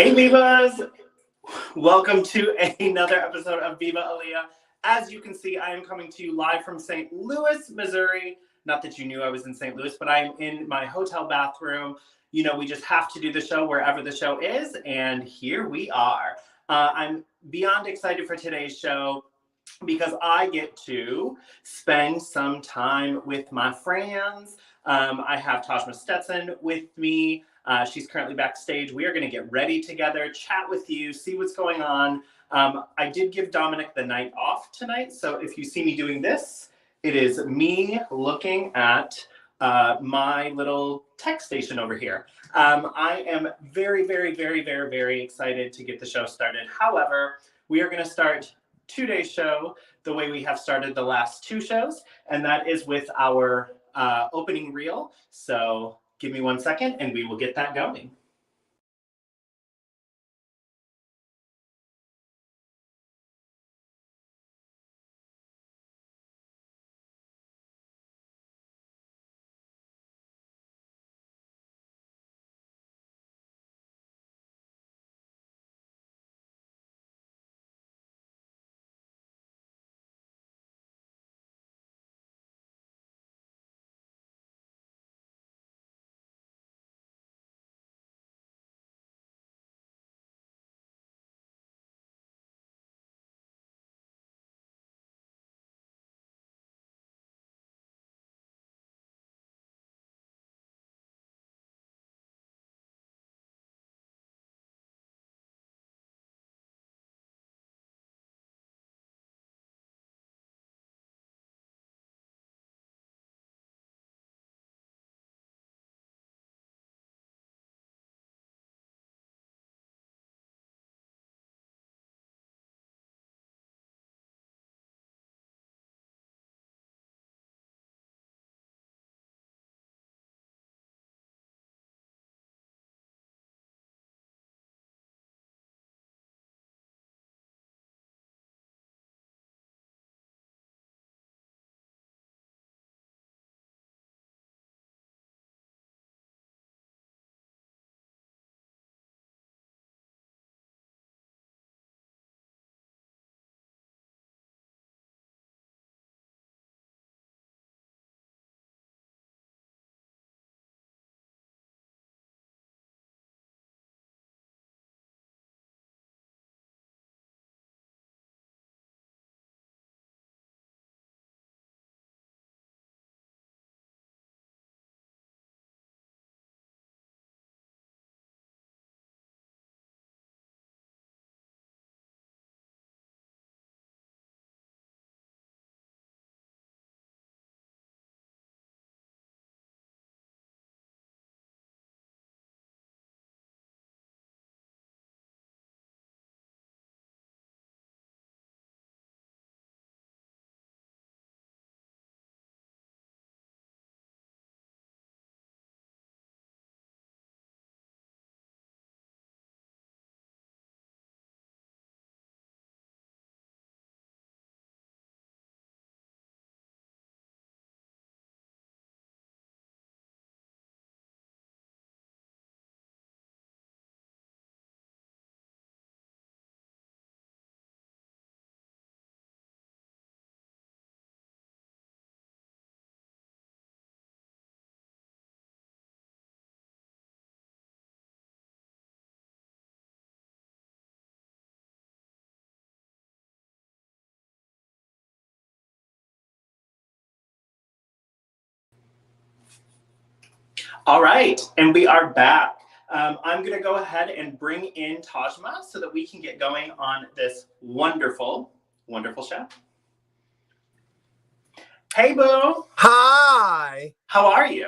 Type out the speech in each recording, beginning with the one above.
Hey Vivas! Welcome to another episode of Viva, Aaliyah. As you can see, I am coming to you live from St. Louis, Missouri. Not that you knew I was in St. Louis, but I am in my hotel bathroom. You know, we just have to do the show wherever the show is, and here we are. I'm beyond excited for today's show because I get to spend some time with my friends. I have Tajma Stetson with me. She's currently backstage. We are going to get ready together, chat with you, see what's going on. I did give Dominic the night off tonight, so if you see me doing this, it is me looking at my little tech station over here. I am very, very, very, very, very excited to get the show started. However, we are going to start today's show the way we have started the last two shows, and that is with our opening reel. So give me 1 second and we will get that going. All right, and we are back. I'm going to go ahead and bring in Tajma so that we can get going on this wonderful, wonderful show. Hey, Boo. Hi. How are you?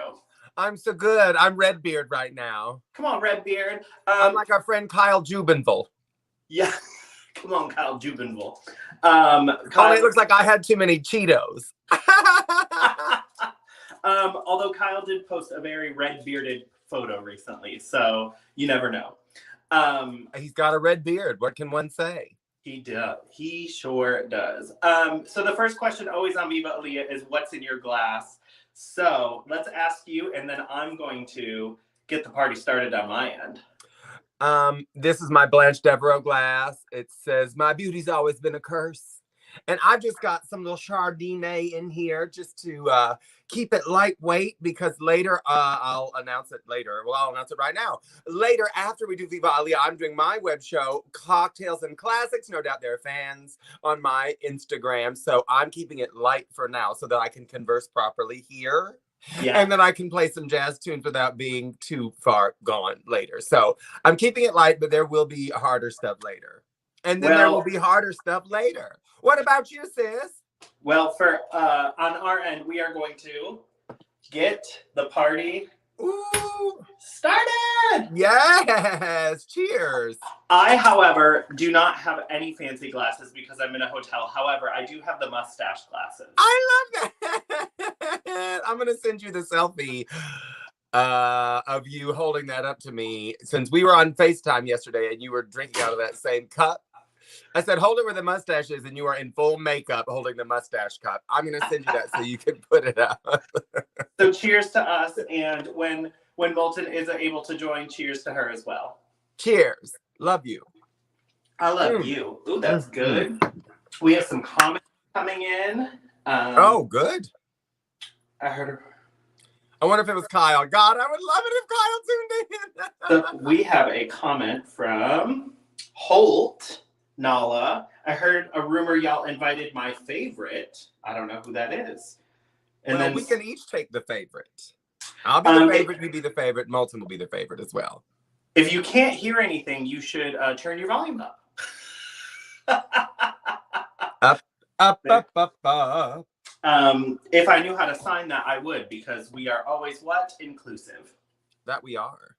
I'm so good. I'm Redbeard right now. Come on, Redbeard. I'm like our friend Kyle Jubinville. Yeah. Come on, Kyle Jubinville. Kyle, it looks like I had too many Cheetos. Although Kyle did post a very red-bearded photo recently, so you never know. He's got a red beard. What can one say? He does. He sure does. So the first question always on Viva Aaliyah is what's in your glass? So let's ask you, and then I'm going to get the party started on my end. This is my Blanche Devereaux glass. It says, "My beauty's always been a curse." And I've just got some little Chardonnay in here just to keep it lightweight because later, I'll announce it later. Well, I'll announce it right now. Later, after we do Viva Aaliyah, I'm doing my web show, Cocktails and Classics. No doubt there are fans on my Instagram. So I'm keeping it light for now so that I can converse properly here. Yeah. And then I can play some jazz tunes without being too far gone later. So I'm keeping it light, but there will be harder stuff later. And then there will be harder stuff later. What about you, sis? Well, for on our end, we are going to get the party started. Yes. Cheers. I, however, do not have any fancy glasses because I'm in a hotel. However, I do have the mustache glasses. I love that. I'm going to send you the selfie of you holding that up to me since we were on FaceTime yesterday and you were drinking out of that same cup. I said, hold it where the mustache is, and you are in full makeup holding the mustache cup. I'm going to send you that so you can put it up. So cheers to us, and when Moulton is able to join, cheers to her as well. Cheers. Love you. I love you. Ooh, that's good. We have some comments coming in. Oh, good. I heard her. I wonder if it was Kyle. God, I would love it if Kyle tuned in. So we have a comment from Holt. Nala, I heard a rumor y'all invited my favorite. I don't know who that is. And then we can each take the favorite. I'll be the favorite, you be the favorite, Moulton will be the favorite as well. If you can't hear anything, you should turn your volume up. Up. If I knew how to sign that, I would, because we are always what? Inclusive. That we are.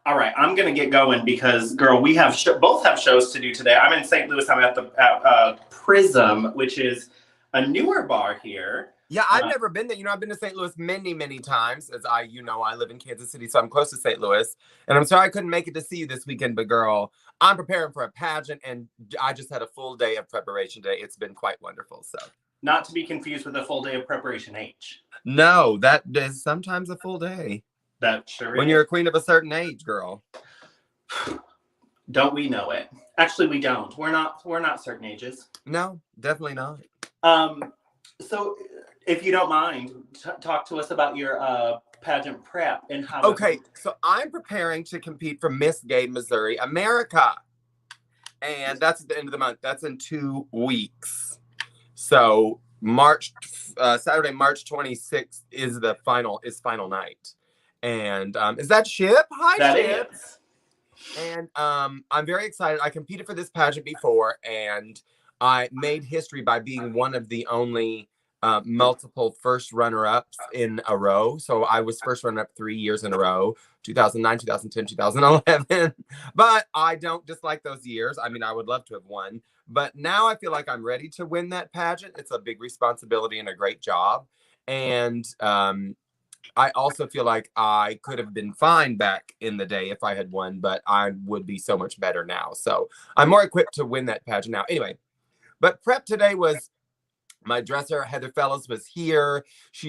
All right, I'm gonna get going because, girl, we have both have shows to do today. I'm in St. Louis. I'm at the Prism, which is a newer bar here. Yeah, I've never been there. I've been to St. Louis many, many times. As I live in Kansas City, so I'm close to St. Louis. And I'm sorry I couldn't make it to see you this weekend, but girl, I'm preparing for a pageant, and I just had a full day of preparation today. It's been quite wonderful. So, not to be confused with a full day of preparation H. No, that is sometimes a full day. That sure when is. You're a queen of a certain age, girl. Don't we know it? Actually, we don't. We're not certain ages. No, definitely not. So if you don't mind, talk to us about your pageant prep and how. Okay, so I'm preparing to compete for Miss Gay Missouri America. And that's at the end of the month. That's in 2 weeks. So Saturday, March 26th is final night. And is that Ship? Hi, that Ship. Is. And I'm very excited. I competed for this pageant before, and I made history by being one of the only multiple first runner-ups in a row. So I was first runner-up 3 years in a row, 2009, 2010, 2011. But I don't dislike those years. I mean, I would love to have won. But now I feel like I'm ready to win that pageant. It's a big responsibility and a great job. And I also feel like I could have been fine back in the day if I had won, but I would be so much better now. So I'm more equipped to win that pageant now. Anyway, but prep today was my dresser, Heather Fellows, was here.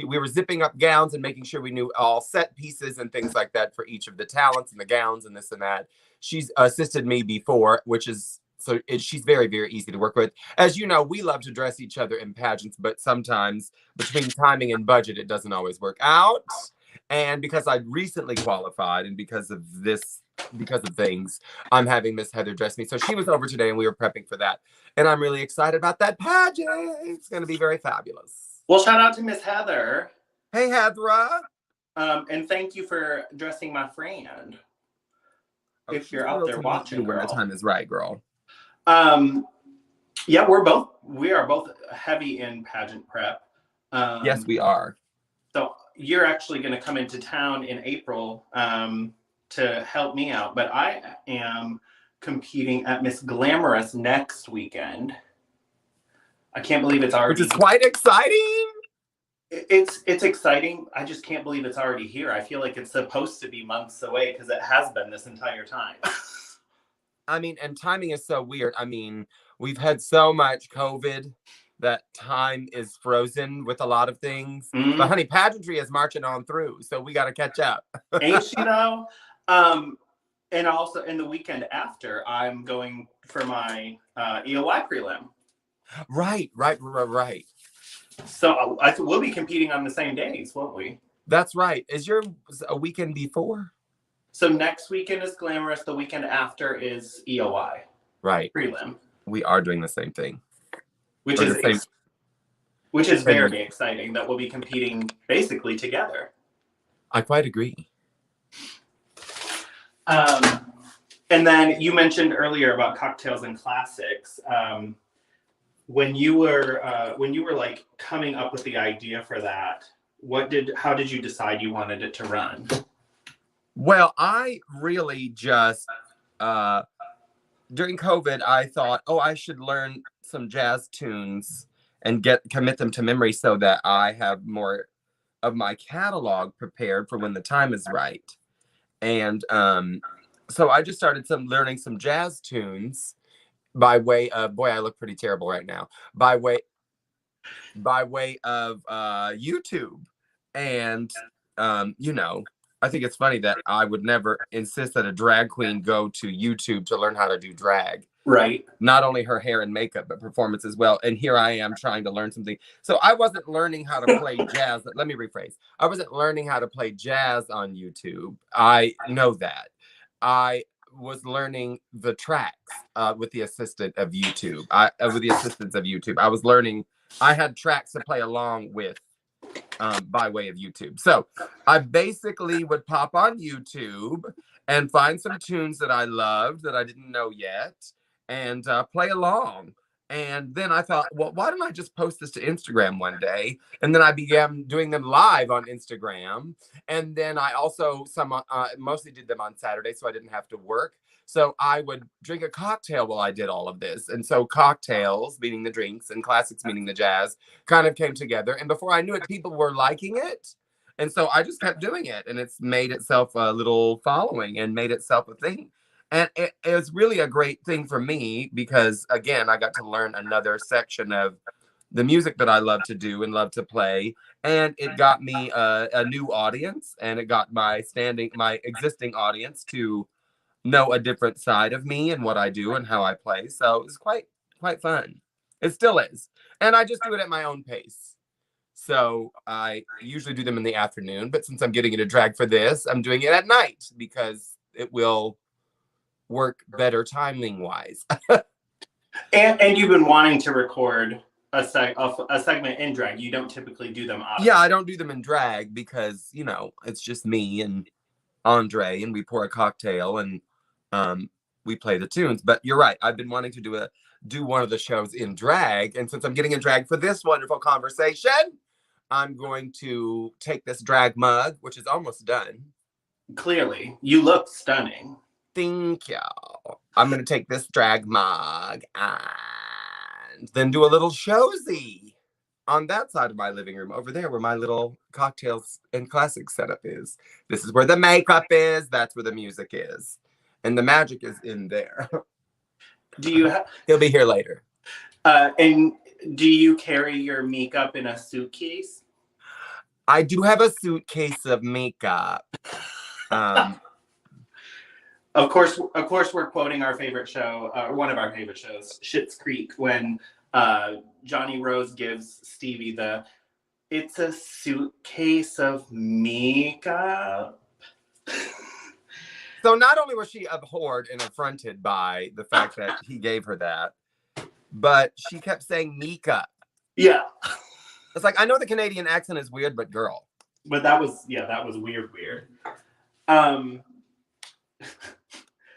We were zipping up gowns and making sure we knew all set pieces and things like that for each of the talents and the gowns and this and that. She's assisted me before, she's very, very easy to work with. As you know, we love to dress each other in pageants, but sometimes between timing and budget, it doesn't always work out. And because I recently qualified and because of things, I'm having Miss Heather dress me. So she was over today and we were prepping for that. And I'm really excited about that pageant. It's going to be very fabulous. Well, shout out to Miss Heather. Hey, Heather. And thank you for dressing my friend. If you're out there watching, when the time is right, girl. Yeah, we are both heavy in pageant prep. Yes, we are. So you're actually going to come into town in April to help me out, but I am competing at Miss Glamorous next weekend. I can't believe it's already. Which is quite exciting. It's exciting. I just can't believe it's already here. I feel like it's supposed to be months away because it has been this entire time. I mean, and timing is so weird. I mean, we've had so much COVID that time is frozen with a lot of things. Mm-hmm. But honey, pageantry is marching on through, so we got to catch up. Ain't she though? And also, in the weekend after, I'm going for my EOY prelim. Right. So we'll be competing on the same days, won't we? That's right. Is your a weekend before? So next weekend is Glamorous. The weekend after is EOY. Right. Prelim. We are doing the same thing. Which is very exciting that we'll be competing basically together. I quite agree. And then you mentioned earlier about cocktails and classics. When you were like coming up with the idea for that, how did you decide you wanted it to run? Well, I really just during COVID, I thought, I should learn some jazz tunes and commit them to memory so that I have more of my catalog prepared for when the time is right. And so I just started learning some jazz tunes by way of, boy, I look pretty terrible right now, by way of YouTube. And I think it's funny that I would never insist that a drag queen go to YouTube to learn how to do drag. Right. Not only her hair and makeup, but performance as well. And here I am trying to learn something. So I wasn't learning how to play jazz. Let me rephrase. I wasn't learning how to play jazz on YouTube. I know that. I was learning the tracks with the assistance of YouTube. I was learning. I had tracks to play along with by way of YouTube. So I basically would pop on YouTube and find some tunes that I loved that I didn't know yet and play along. And then I thought, well, why don't I just post this to Instagram one day? And then I began doing them live on Instagram. And then I also mostly did them on Saturday, so I didn't have to work. So I would drink a cocktail while I did all of this. And so cocktails, meaning the drinks, and classics, meaning the jazz, kind of came together. And before I knew it, people were liking it. And so I just kept doing it. And it's made itself a little following and made itself a thing. And it was really a great thing for me because, again, I got to learn another section of the music that I love to do and love to play. And it got me a new audience, and it got my existing audience to know a different side of me and what I do and how I play. So it was quite fun. It still is. And I just do it at my own pace. So I usually do them in the afternoon, but since I'm getting into drag for this, I'm doing it at night because it will work better timing wise. and you've been wanting to record a segment in drag. You don't typically do them out. Yeah, I don't do them in drag because, it's just me and Andre, and we pour a cocktail and we play the tunes. But you're right. I've been wanting to do one of the shows in drag. And since I'm getting in drag for this wonderful conversation, I'm going to take this drag mug, which is almost done. Clearly, you look stunning. Thank you. I'm going to take this drag mug and then do a little showsy on that side of my living room over there where my little cocktails and classics setup is. This is where the makeup is. That's where the music is. And the magic is in there. He'll be here later. And do you carry your makeup in a suitcase? I do have a suitcase of makeup. Of course, we're quoting our favorite show, one of our favorite shows, Schitt's Creek, when Johnny Rose gives Stevie it's a suitcase of makeup. So not only was she abhorred and affronted by the fact that he gave her that, but she kept saying makeup. Yeah. It's like, I know the Canadian accent is weird, but girl. But that was weird.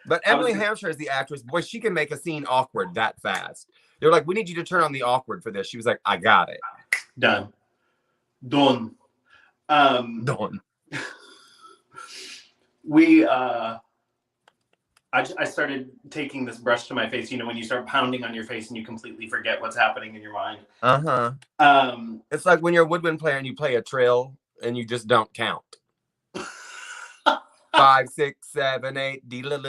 But Emily Hampshire is the actress. Boy, she can make a scene awkward that fast. They're like, we need you to turn on the awkward for this. She was like, I got it. Done. Done. I started taking this brush to my face, when you start pounding on your face and you completely forget what's happening in your mind. It's like when you're a woodwind player and you play a trill and you just don't count. 5, 6, 7, 8. I don't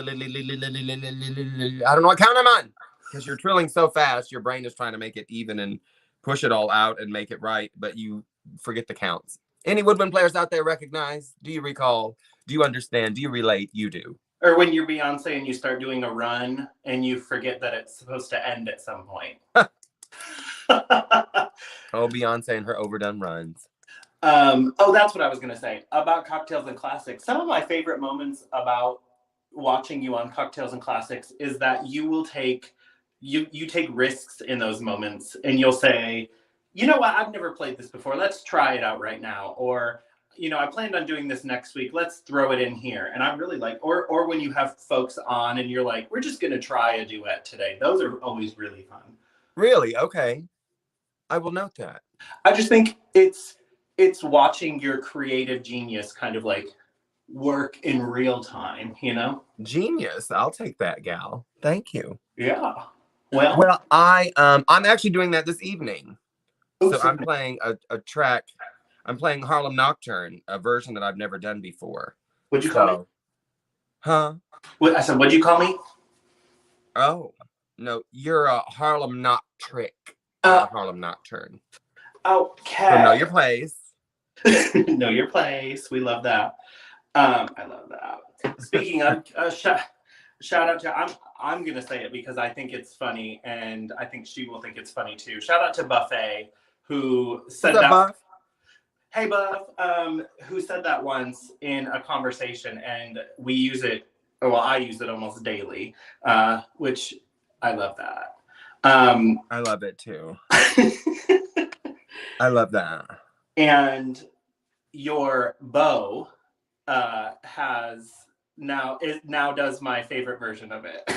know what count I'm on because you're trilling so fast. Your brain is trying to make it even and push it all out and make it right, but you forget the counts. Any woodwind players out there recognize? Do you recall? Do you understand? Do you relate? You do. Or when you're Beyonce and you start doing a run and you forget that it's supposed to end at some point. Oh, Beyonce and her overdone runs. That's what I was going to say about Cocktails and Classics. Some of my favorite moments about watching you on Cocktails and Classics is that you will take risks in those moments, and you'll say, you know what, I've never played this before. Let's try it out right now. Or, I planned on doing this next week. Let's throw it in here. And I really like, or when you have folks on and you're like, we're just going to try a duet today. Those are always really fun. Really? Okay. I will note that. I just think it's watching your creative genius kind of like work in real time, Genius. I'll take that, gal. Thank you. Yeah. Well, I'm actually doing that this evening. So I'm playing a track. I'm playing Harlem Nocturne, a version that I've never done before. What'd you call me? Huh? I said, what'd you call me? Oh, no, you're a Harlem Knock-Trick. Harlem Nocturne. Okay. So know your place. Know your place. We love that. I love that. Speaking of, shout out to, I'm going to say it because I think it's funny and I think she will think it's funny too. Shout out to Buffet who said that. Buff? Hey, Buff, who said that once in a conversation, and we use it, I use it almost daily, which I love that. I love it too. I love that. And your beau now does my favorite version of it.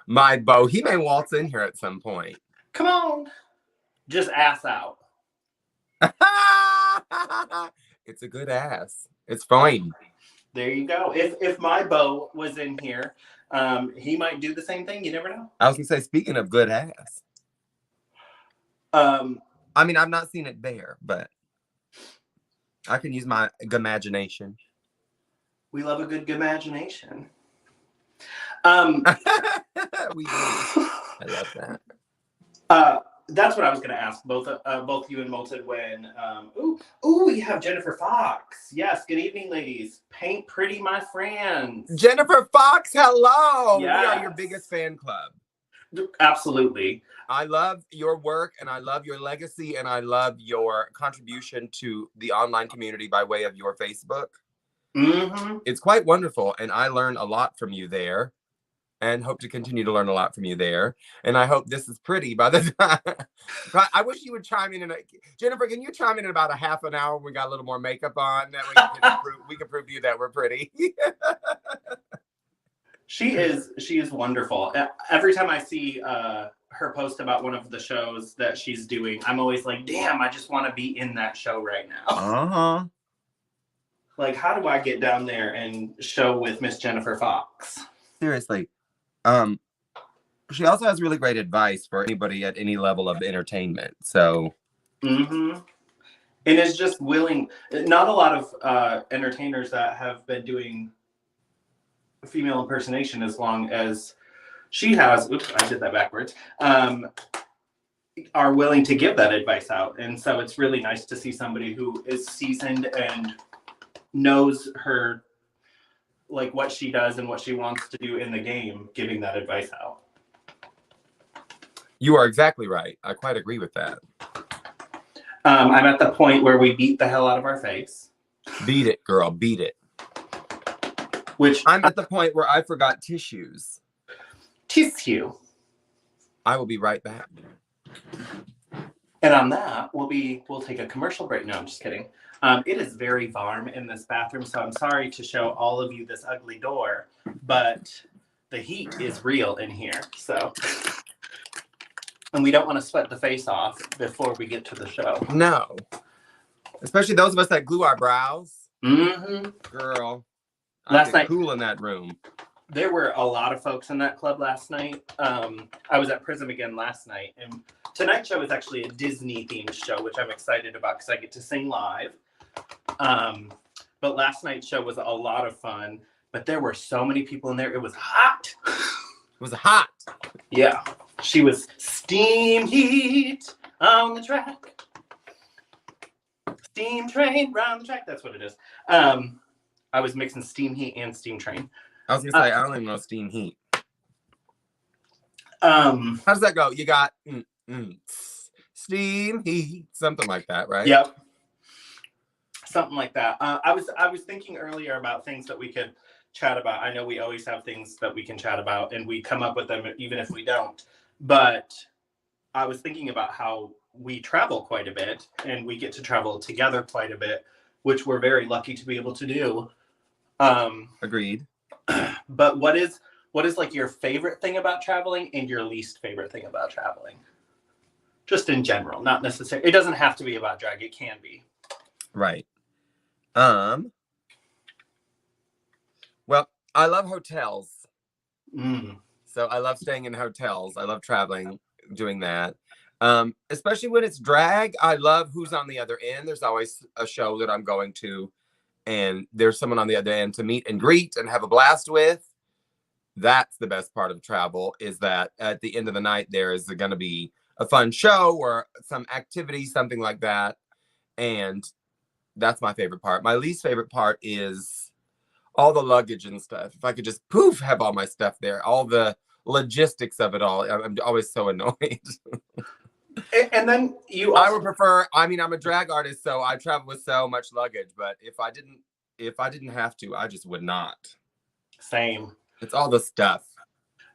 My beau, he may waltz in here at some point. Come on. Just ass out. It's a good ass. It's fine. There you go. If my beau was in here, he might do the same thing. You never know. I was gonna say, speaking of good ass. I mean, I've not seen it bare, but I can use my imagination. We love a good imagination. We do. I love that. That's what I was going to ask both you and Moulton when. We have Jennifer Fox. Yes. Good evening, ladies. Paint pretty, my friends. Jennifer Fox, hello. Yes. We are your biggest fan club. Absolutely. I love your work and I love your legacy and I love your contribution to the online community by way of your Facebook. Mm-hmm. It's quite wonderful and I learn a lot from you there and hope to continue to learn a lot from you there. And I hope this is pretty by the time. I wish you would chime in. Jennifer, can you chime in about a half an hour when we got a little more makeup on? That we can prove to you that we're pretty. She is wonderful. Every time I see her post about one of the shows that she's doing, I'm always like, damn, I just want to be in that show right now. Uh-huh. Like, how do I get down there and show with Miss Jennifer Fox? Seriously. She also has really great advice for anybody at any level of entertainment. So. Mm-hmm. And is just willing. Not a lot of entertainers that have been doing female impersonation as long as she has. Oops, I did that backwards. Are willing to give that advice out. And so it's really nice to see somebody who is seasoned and knows her, like what she does and what she wants to do in the game, giving that advice out. You are exactly right. I quite agree with that. I'm at the point where we beat the hell out of our face. Beat it, girl. Beat it. Which I'm at the point where I forgot tissues. Tissue. I will be right back. And on that, we'll take a commercial break. No, I'm just kidding. It is very warm in this bathroom, so I'm sorry to show all of you this ugly door, but the heat is real in here. So, and we don't want to sweat the face off before we get to the show. No, especially those of us that glue our brows. Mm-hmm. Girl, last night, cool in that room. There were a lot of folks in that club last night. I was at Prism again last night, and tonight's show is actually a Disney-themed show, which I'm excited about because I get to sing live. But last night's show was a lot of fun, but there were so many people in there. It was hot. It was hot. Yeah. She was steam heat on the track. Steam train round the track. That's what it is. I I was mixing steam heat and steam train. I was gonna say I don't even know steam heat. How does that go? You got steam heat, something like that, right? Yep, something like that. I was thinking earlier about things that we could chat about. I know we always have things that we can chat about, and we come up with them even if we don't. But I was thinking about how we travel quite a bit, and we get to travel together quite a bit, which we're very lucky to be able to do. Agreed. But what is like your favorite thing about traveling and your least favorite thing about traveling? Just in general, not necessarily. It doesn't have to be about drag. It can be. Right. Well, I love hotels. So I love staying in hotels. I love traveling, doing that. Especially when it's drag. I love who's on the other end. There's always a show that I'm going to, and there's someone on the other end to meet and greet and have a blast with. That's the best part of travel, is that at the end of the night, there is going to be a fun show or some activity, something like that. And that's my favorite part. My least favorite part is all the luggage and stuff. If I could just poof, have all my stuff there, all the logistics of it all. I'm always so annoyed. And then you also... I would prefer, I mean, I'm a drag artist, so I travel with so much luggage, but if I didn't have to, I just would not. Same. It's all the stuff.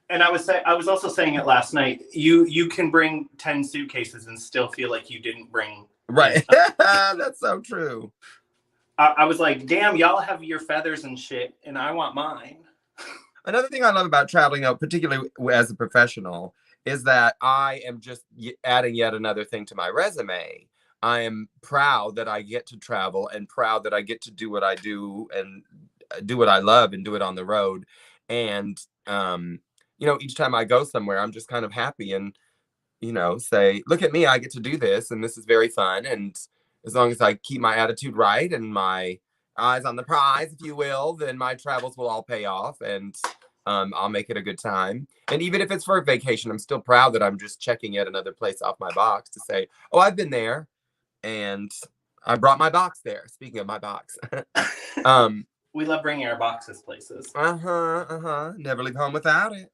And I was also saying it last night. You can bring 10 suitcases and still feel like you didn't bring. Right. That's so true. I was like, damn, y'all have your feathers and shit, and I want mine. Another thing I love about traveling, though, particularly as a professional, is that I am just adding yet another thing to my resume. I am proud that I get to travel and proud that I get to do what I do and do what I love and do it on the road. And, each time I go somewhere, I'm just kind of happy and, say, look at me, I get to do this. And this is very fun. And as long as I keep my attitude right and my eyes on the prize, if you will, then my travels will all pay off and I'll make it a good time. And even if it's for a vacation, I'm still proud that I'm just checking yet another place off my box to say, oh, I've been there and I brought my box there. Speaking of my box. We love bringing our boxes places. Never leave home without it.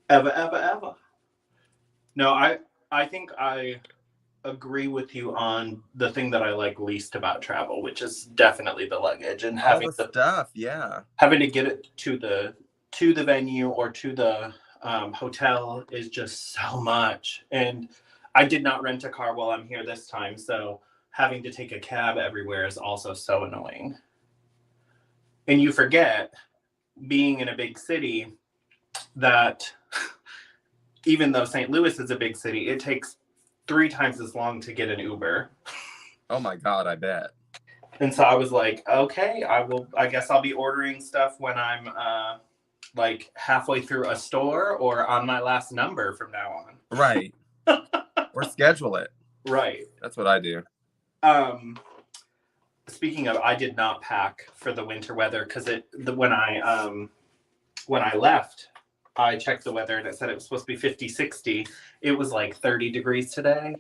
Ever, ever, ever. No, I think I agree with you on the thing that I like least about travel, which is definitely the luggage and having all the stuff. Yeah, having to get it to the venue or to the hotel is just so much. And I did not rent a car while I'm here this time, so having to take a cab everywhere is also so annoying. And you forget, being in a big city, that even though St. Louis is a big city, it takes 3 times as long to get an Uber. Oh my God, I bet. And so I was like, okay, I guess I'll be ordering stuff when I'm like halfway through a store or on my last number from now on. Right. Or schedule it. Right. That's what I do. Speaking of, I did not pack for the winter weather because when I left, I checked the weather and it said it was supposed to be 50, 60. It was like 30 degrees today.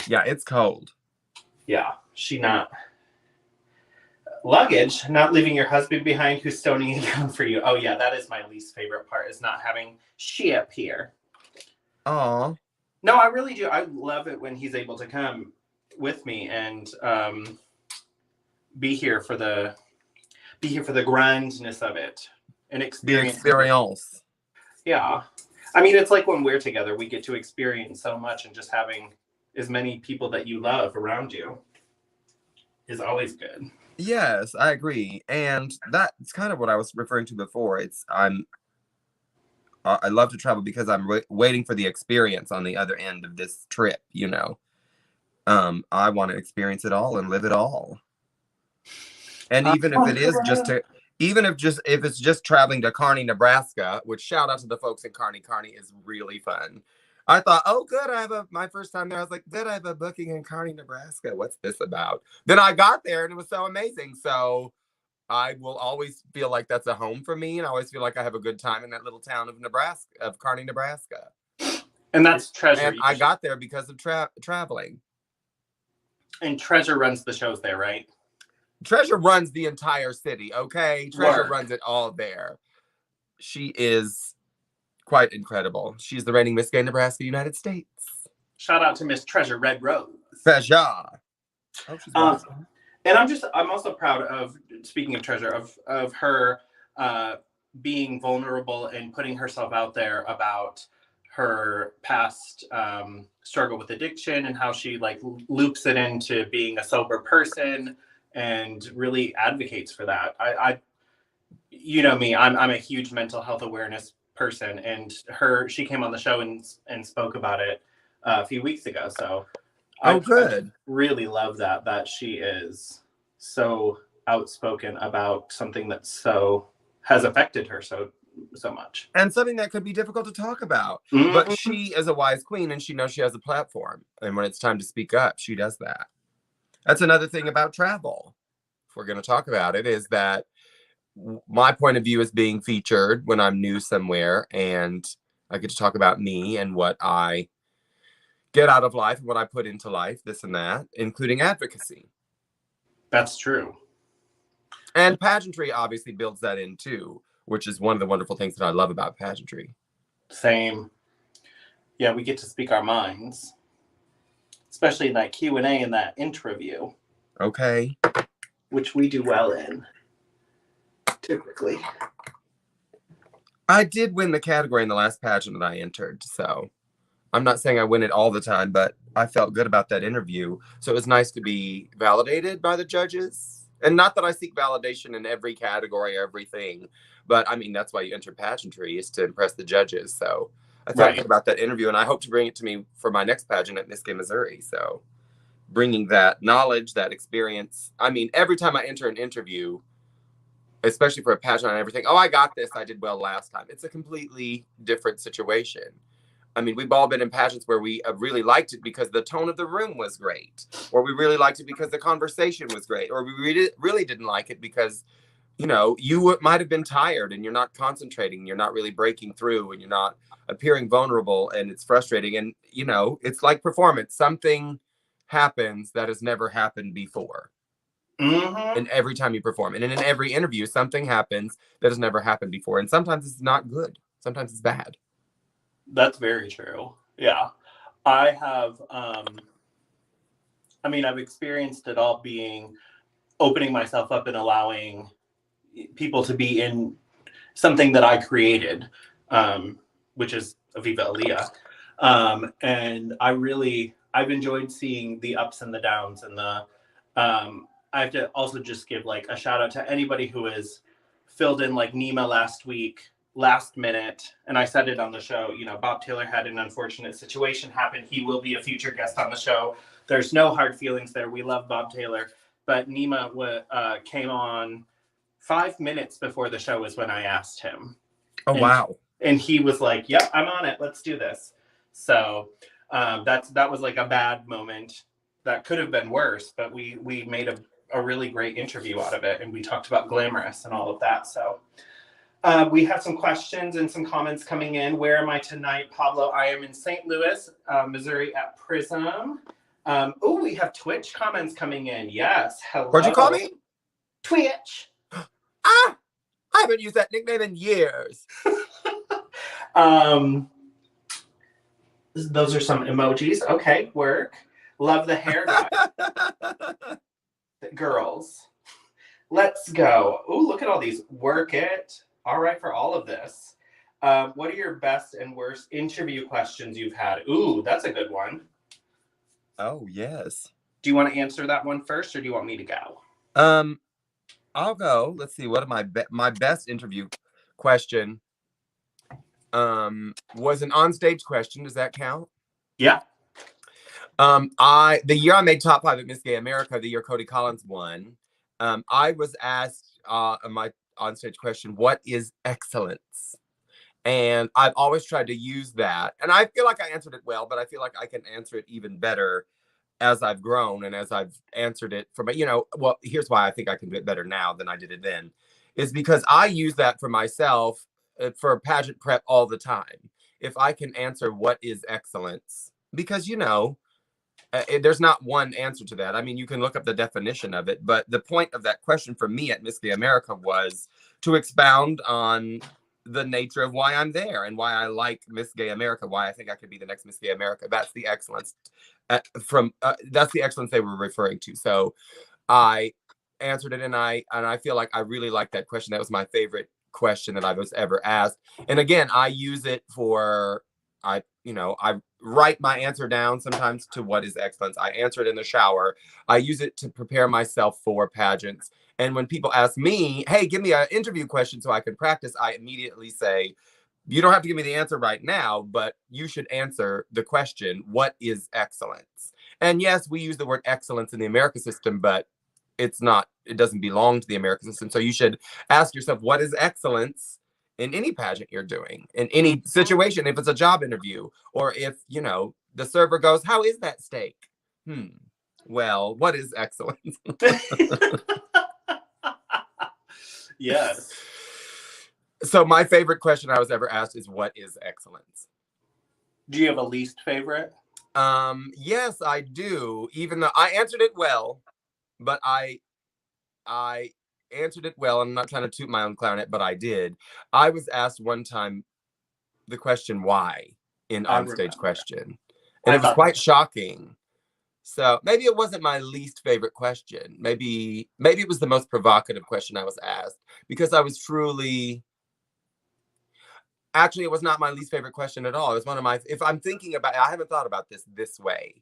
Yeah, it's cold. Yeah, luggage, not leaving your husband behind who's stoning and gun for you. Oh yeah, that is my least favorite part, is not having ship here. Aw. No, I really do. I love it when he's able to come with me and be here for the grindness of it and experience. The experience. Yeah. I mean, it's like when we're together, we get to experience so much, and just having as many people that you love around you is always good. Yes, I agree. And that's kind of what I was referring to before. I love to travel because I'm waiting for the experience on the other end of this trip, I want to experience it all and live it all. And even if it is if it's just traveling to Kearney, Nebraska, which shout out to the folks in Kearney. Kearney is really fun. I thought, oh, good. My first time there. I was like, good. I have a booking in Kearney, Nebraska. What's this about? Then I got there and it was so amazing. So I will always feel like that's a home for me. And I always feel like I have a good time in that little town of Kearney, Nebraska. And that's Treasure. And I got there because of traveling. And Treasure runs the shows there, right? Treasure runs the entire city, okay? Treasure Work. runs it all there. She is quite incredible. She's the reigning Miss Gay Nebraska, United States. Shout out to Miss Treasure Red Rose. Treasure. Oh, she's watching. And I'm also proud of, speaking of Treasure, of her being vulnerable and putting herself out there about her past struggle with addiction and how she like loops it into being a sober person and really advocates for that. I you know me, I'm a huge mental health awareness person, and she came on the show and spoke about it a few weeks ago. So Good. I really love that she is so outspoken about something that has affected her so much. And something that could be difficult to talk about. Mm-hmm. But she is a wise queen, and she knows she has a platform. And when it's time to speak up, she does that. That's another thing about travel, if we're going to talk about it, is that my point of view is being featured when I'm new somewhere, and I get to talk about me and what I get out of life and what I put into life, this and that, including advocacy. That's true. And pageantry obviously builds that in too, which is one of the wonderful things that I love about pageantry. Same. Yeah, we get to speak our minds, especially in that Q&A and that interview. Okay. Which we do well in, typically. I did win the category in the last pageant that I entered, so I'm not saying I win it all the time, but I felt good about that interview. So it was nice to be validated by the judges. And not that I seek validation in every category or everything, but I mean, that's why you enter pageantry, is to impress the judges. So I felt good about that interview, and I hope to bring it to me for my next pageant at Miss Gay Missouri. So bringing that knowledge, that experience. I mean, every time I enter an interview, especially for a pageant and everything, oh, I got this, I did well last time. It's a completely different situation. I mean, we've all been in pageants where we really liked it because the tone of the room was great, or we really liked it because the conversation was great, or we really didn't like it because, you know, you might have been tired and you're not concentrating, you're not really breaking through, and you're not appearing vulnerable, and it's frustrating. And, you know, it's like performance. Something happens that has never happened before. Mm-hmm. And every time you perform, and in every interview, something happens that has never happened before. And sometimes it's not good. Sometimes it's bad. That's very true. Yeah. I have, I mean, I've experienced it all, opening myself up and allowing people to be in something that I created, which is Viva Aaliyah. And I've enjoyed seeing the ups and the downs, and I have to also just give like a shout out to anybody who has filled in, like Nima last minute, and I said it on the show, you know, Bob Taylor had an unfortunate situation happen. He will be a future guest on the show. There's no hard feelings there. We love Bob Taylor, but Nima came on 5 minutes before the show was when I asked him. Oh, wow. And he was like, yep, I'm on it. Let's do this. So that was like a bad moment. That could have been worse, but we made a really great interview out of it, and we talked about Glamorous and all of that. So we have some questions and some comments coming in. Where am I tonight, Pablo? I am in St. Louis, Missouri at Prism. Oh, we have Twitch comments coming in. Yes. Hello. What'd you call me? Twitch. I haven't used that nickname in years. Those are some emojis. Okay, work. Love the hair, guys. Girls. Let's go. Oh, look at all these. Work it. All right, for all of this. What are your best and worst interview questions you've had? Ooh, that's a good one. Oh, yes. Do you want to answer that one first, or do you want me to go? I'll go. Let's see. What am my best interview question was an onstage question. Does that count? Yeah. The year I made top 5 at Miss Gay America, the year Cody Collins won, I was asked my onstage question, what is excellence? And I've always tried to use that. And I feel like I answered it well, but I feel like I can answer it even better as I've grown and as I've answered it from, you know, well, here's why I think I can do it better now than I did it then, is because I use that for myself for pageant prep all the time. If I can answer what is excellence, because, you know, there's not one answer to that. I mean, you can look up the definition of it, but the point of that question for me at Miss Gay America was to expound on the nature of why I'm there and why I like Miss Gay America, why I think I could be the next Miss Gay America. That's the excellence that's the excellence they were referring to. So I answered it, and I feel like I really like that question. That was my favorite question that I was ever asked. And again, I use it for I write my answer down sometimes to what is excellence. I answer it in the shower. I use it to prepare myself for pageants. And when people ask me, hey, give me an interview question so I can practice, I immediately say, you don't have to give me the answer right now, but you should answer the question, what is excellence? And yes, we use the word excellence in the American system, but it doesn't belong to the American system. So you should ask yourself, what is excellence in any pageant you're doing, in any situation, if it's a job interview, or if, the server goes, how is that steak? Well, what is excellence? Yes. So my favorite question I was ever asked is, what is excellence? Do you have a least favorite? Yes, I do. Even though I answered it well, but I answered it well. I'm not trying to toot my own clarinet, but I did. I was asked one time the question why in onstage question, and it was quite shocking. So maybe it wasn't my least favorite question. Maybe it was the most provocative question I was asked, because I was truly. Actually, it was not my least favorite question at all. It was one of my. If I'm thinking about it, I haven't thought about this way.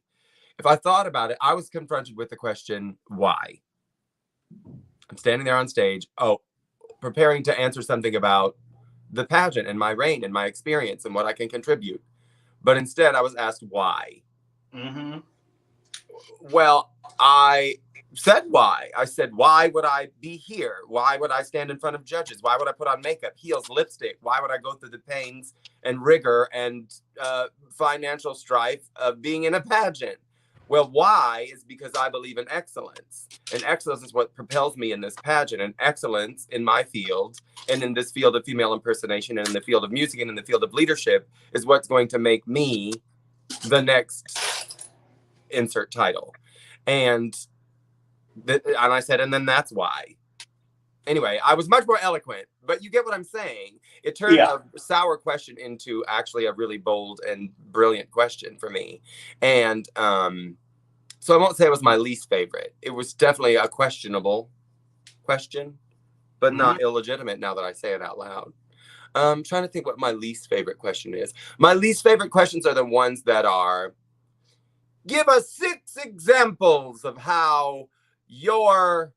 If I thought about it, I was confronted with the question why. I'm standing there on stage, preparing to answer something about the pageant and my reign and my experience and what I can contribute. But instead, I was asked why. Mm-hmm. Well, I said why. I said, why would I be here? Why would I stand in front of judges? Why would I put on makeup, heels, lipstick? Why would I go through the pains and rigor and financial strife of being in a pageant? Well, why is because I believe in excellence. And excellence is what propels me in this pageant. And excellence in my field and in this field of female impersonation and in the field of music and in the field of leadership is what's going to make me the next insert title. And I said, and then that's why. Anyway, I was much more eloquent, but you get what I'm saying. It turned a sour question into actually a really bold and brilliant question for me. And so I won't say it was my least favorite. It was definitely a questionable question, but not illegitimate now that I say it out loud. I'm trying to think what my least favorite question is. My least favorite questions are the ones that are, give us 6 examples of how your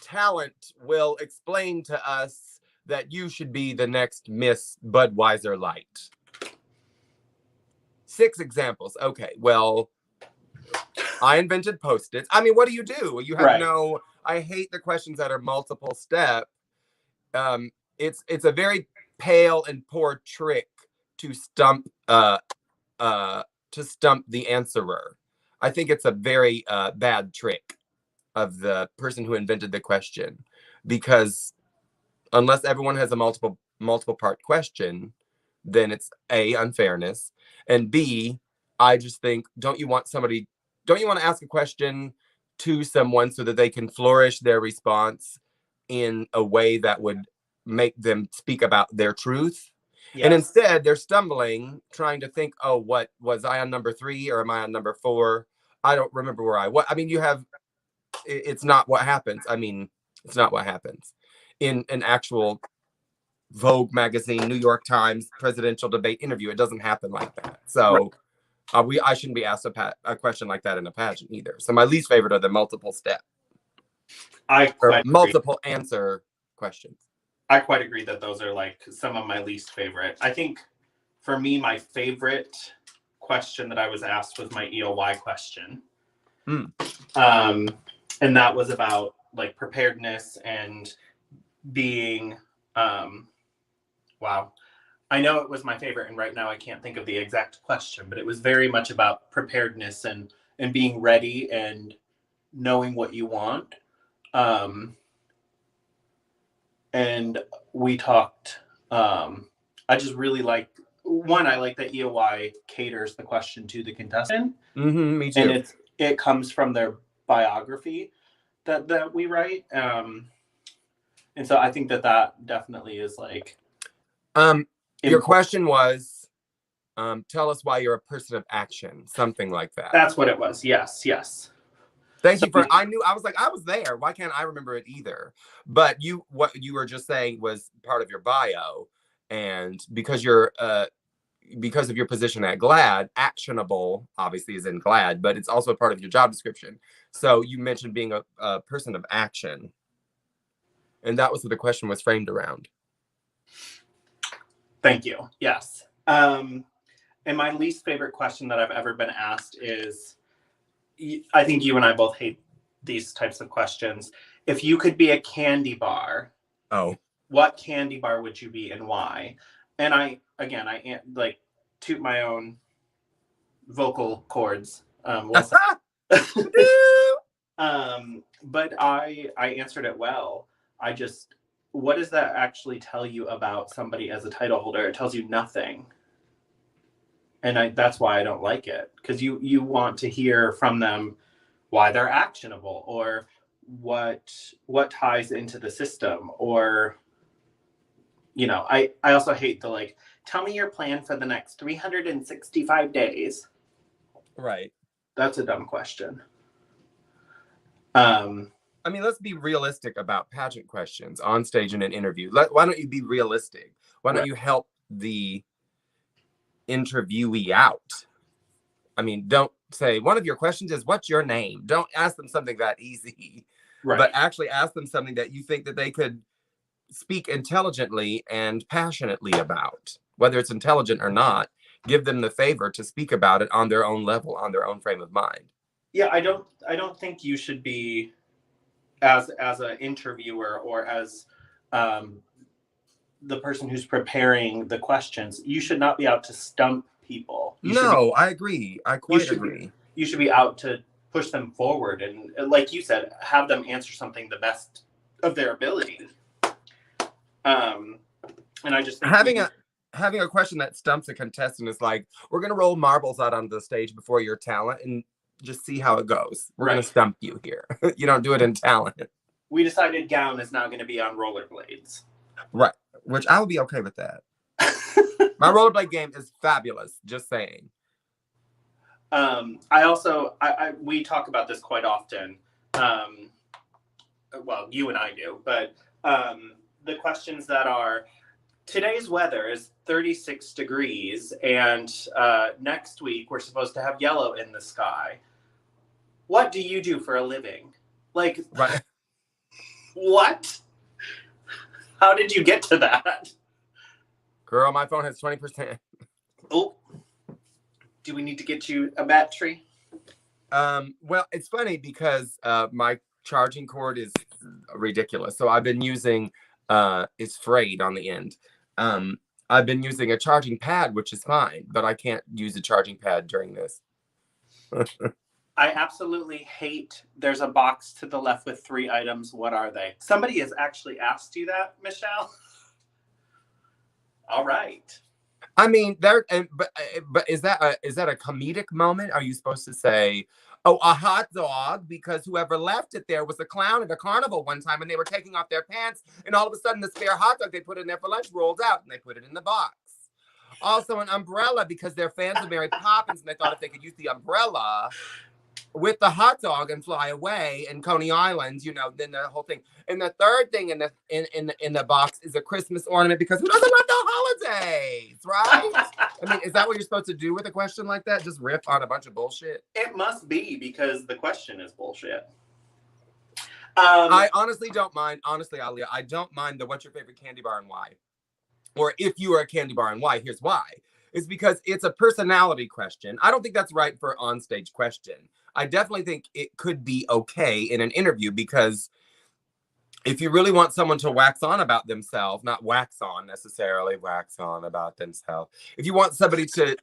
talent will explain to us that you should be the next Miss Budweiser Light. 6 examples. Okay, well, I invented Post-its. I mean, what do? You have I hate the questions that are multiple step. It's a very pale and poor trick to stump the answerer. I think it's a very bad trick of the person who invented the question, because unless everyone has a multiple part question, then it's A, unfairness, and B, I just think, don't you want to ask a question to someone so that they can flourish their response in a way that would make them speak about their truth? Yes. And instead they're stumbling, trying to think, oh, what was I on number 3 or am I on number 4? I don't remember where I was. I mean, it's not what happens. I mean, it's not what happens in an actual Vogue magazine, New York Times presidential debate interview. It doesn't happen like that. So I shouldn't be asked a question like that in a pageant either. So my least favorite are the multiple step, multiple answer questions. I quite agree that those are like some of my least favorite. I think for me, my favorite question that I was asked was my EOY question. And that was about like preparedness and being, wow. I know it was my favorite, and right now I can't think of the exact question, but it was very much about preparedness and being ready and knowing what you want. And we talked, I just really liked one, I like that EOY caters the question to the contestant. Me too. And it comes from their biography that we write. And so I think that definitely is like. Your question was, tell us why you're a person of action, something like that. That's what it was. Yes. Thank you for. I was there. Why can't I remember it either? But what you were just saying was part of your bio, and because of your position at GLAAD, actionable obviously is in GLAAD, but it's also part of your job description. So you mentioned being a person of action, and that was what the question was framed around. Thank you. Yes. And my least favorite question that I've ever been asked is, I think you and I both hate these types of questions. If you could be a candy bar, what candy bar would you be and why? And I like toot my own vocal cords. But I answered it well. What does that actually tell you about somebody as a title holder? It tells you nothing. And that's why I don't like it, because you want to hear from them why they're actionable, or what ties into the system, or I also hate the like, tell me your plan for the next 365 days. Right. That's a dumb question. I mean, let's be realistic about pageant questions on stage in an interview. Why don't you be realistic? Why don't you help the interviewee out? I mean, don't say one of your questions is what's your name. Don't ask them something that easy, but actually ask them something that you think that they could speak intelligently and passionately about. Whether it's intelligent or not, give them the favor to speak about it on their own level, on their own frame of mind. Yeah, I don't think you should be, as an interviewer or as the person who's preparing the questions, you should not be out to stump people. I agree. I quite agree. You should be out to push them forward and, like you said, have them answer something the best of their ability. And I just think having a question that stumps a contestant is like, we're going to roll marbles out onto the stage before your talent and just see how it goes. We're going to stump you here. You don't do it in talent. We decided gown is now going to be on rollerblades. Right. Which I would be okay with that. My rollerblade game is fabulous. Just saying. We talk about this quite often. Well, you and I do, but the questions that are, today's weather is 36 degrees, and next week we're supposed to have yellow in the sky. What do you do for a living? Like, what? How did you get to that? Girl, my phone has 20%. Oh, do we need to get you a battery? Well, it's funny because my charging cord is ridiculous. So I've been using, it's frayed on the end. I've been using a charging pad, which is fine, but I can't use a charging pad during this. I absolutely hate, there's a box to the left with 3 items. What are they? Somebody has actually asked you that, Michelle. All right. I mean, but is that a comedic moment? Are you supposed to say, oh, a hot dog, because whoever left it there was a clown at a carnival one time and they were taking off their pants and all of a sudden the spare hot dog they put in there for lunch rolled out and they put it in the box. Also an umbrella because they're fans of Mary Poppins and they thought if they could use the umbrella with the hot dog and fly away in Coney Island, then the whole thing. And the third thing in the box is a Christmas ornament because who doesn't love the holidays, right? I mean, is that what you're supposed to do with a question like that? Just rip on a bunch of bullshit? It must be, because the question is bullshit. I honestly don't mind. Honestly, Aaliyah, I don't mind the what's your favorite candy bar and why? Or if you are a candy bar and why, here's why. It's because it's a personality question. I don't think that's right for an onstage question. I definitely think it could be okay in an interview, because if you really want someone to wax on about themselves, not wax on necessarily, wax on about themselves. If you want somebody to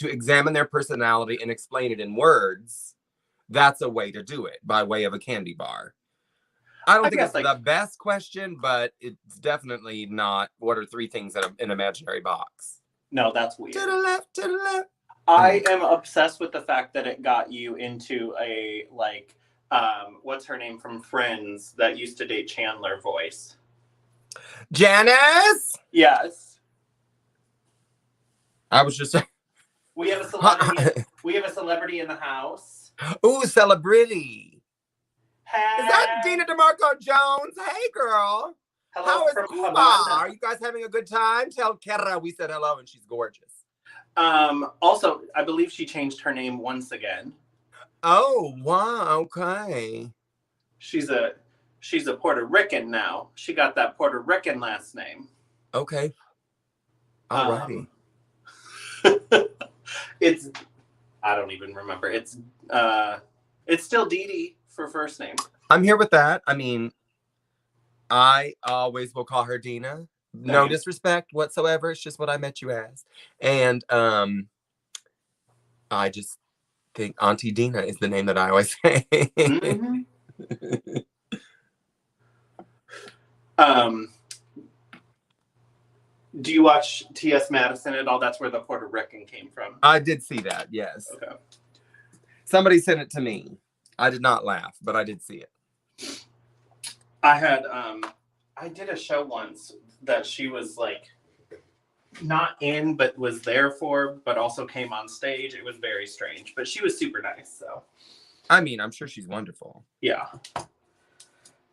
examine their personality and explain it in words, that's a way to do it, by way of a candy bar. I don't I think guess, it's the best question, but it's definitely not what are three things in an imaginary box. No, that's weird. To the left, to the left. I am obsessed with the fact that it got you into a, like, what's her name from Friends that used to date Chandler voice? Janice? Yes. I was just... We have a celebrity. We have a celebrity in the house. Ooh, celebrity. Hey. Is that Dina DeMarco Jones? Hey, girl. Hello How is from Cuba? Havana. Are you guys having a good time? Tell Kera we said hello and she's gorgeous. Also, I believe she changed her name once again. Oh, wow. Okay. She's a Puerto Rican now. She got that Puerto Rican last name. Okay. Alrighty. It's, I don't even remember. It's still Dee Dee for first name. I'm here with that. I mean, I always will call her Dina. No disrespect whatsoever. It's just what I met you as. And I just think Auntie Dina is the name that I always say. Mm-hmm. Do you watch T.S. Madison at all? That's where the Puerto Rican came from. I did see that, yes. Okay. Somebody sent it to me. I did not laugh, but I did see it. I had I did a show once that she was like not in but was there for, but also came on stage. It was very strange, but she was super nice. So I mean, I'm sure she's wonderful. Yeah,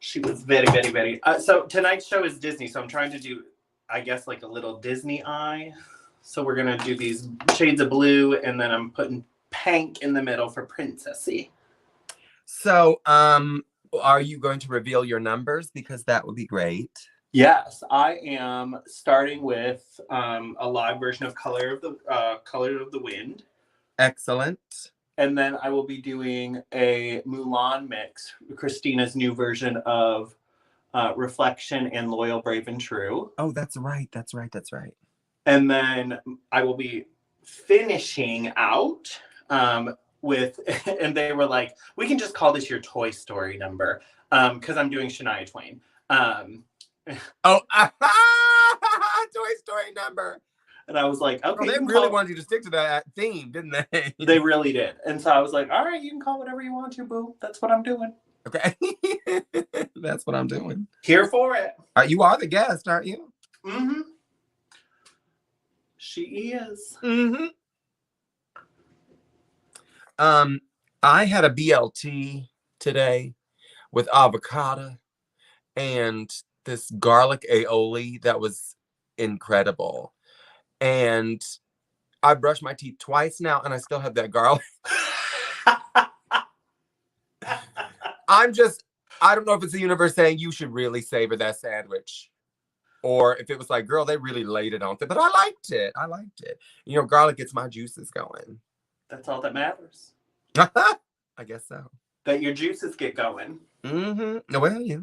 she was very, very, very. So tonight's show is Disney, so I'm trying to do, I guess, like a little Disney eye. So we're gonna do these shades of blue, and then I'm putting pink in the middle for princessy. So, are you going to reveal your numbers? Because that would be great. Yes, I am starting with a live version of Color of the Wind. Excellent. And then I will be doing a Mulan mix, Christina's new version of Reflection and Loyal, Brave, and True. Oh, that's right. That's right. That's right. And then I will be finishing out with, and they were like, we can just call this your Toy Story number, because I'm doing Shania Twain. Oh, Toy Story number. And I was like, okay. Oh, they really wanted you to stick to that theme, didn't they? They really did. And so I was like, all right, you can call whatever you want to, boo. That's what I'm doing. Okay. That's what I'm doing. Here for it. You are the guest, aren't you? Mm-hmm. She is. Mm-hmm. I had a BLT today with avocado and this garlic aioli that was incredible. And I brushed my teeth twice now and I still have that garlic. I don't know if it's the universe saying you should really savor that sandwich. Or if it was like, girl, they really laid it on it. But I liked it. I liked it. You know, garlic gets my juices going. That's all that matters. I guess so. That your juices get going. Mm-hmm. Well, yeah.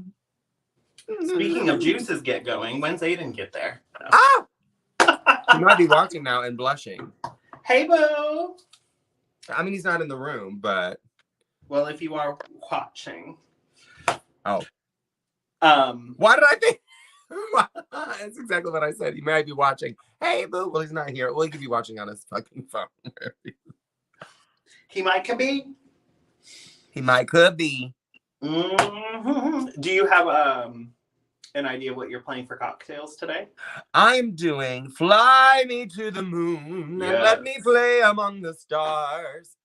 Speaking of juices get going, when's Aiden get there? No. Ah! He might be watching now and blushing. Hey, boo! I mean, he's not in the room, but... Well, if you are watching. Oh. Why did I think... That's exactly what I said. He might be watching. Hey, boo! Well, he's not here. Well, he could be watching on his fucking phone. He might could be. He might could be. Mm-hmm. Do you have an idea what you're playing for cocktails today? I'm doing Fly Me to the Moon and Let Me Play Among the Stars.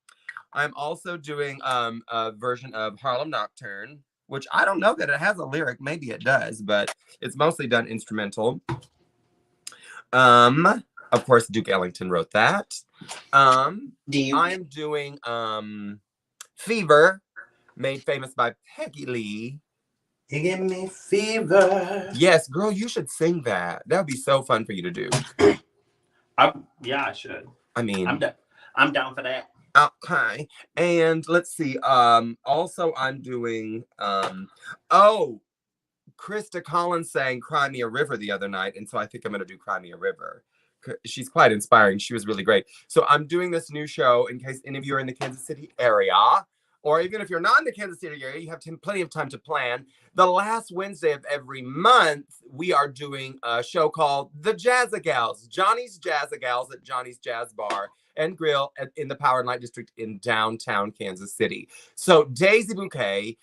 I'm also doing a version of Harlem Nocturne, which I don't know that it has a lyric. Maybe it does, but it's mostly done instrumental. Of course, Duke Ellington wrote that. I'm doing Fever, made famous by Peggy Lee. You give me fever. Yes, girl, you should sing that. That would be so fun for you to do. Yeah, I should. I mean, I'm down for that. Okay. And let's see. Also I'm doing Krista Collins sang Cry Me a River the other night, and so I think I'm gonna do Cry Me a River. She's quite inspiring. She was really great. So I'm doing this new show in case any of you are in the Kansas City area. or even if you're not in the Kansas City area, you have plenty of time to plan. The last Wednesday of every month, we are doing a show called The Jazzagals, Johnny's Jazzagals at Johnny's Jazz Bar and Grill in the Power and Light District in downtown Kansas City. So Daisy Bouquet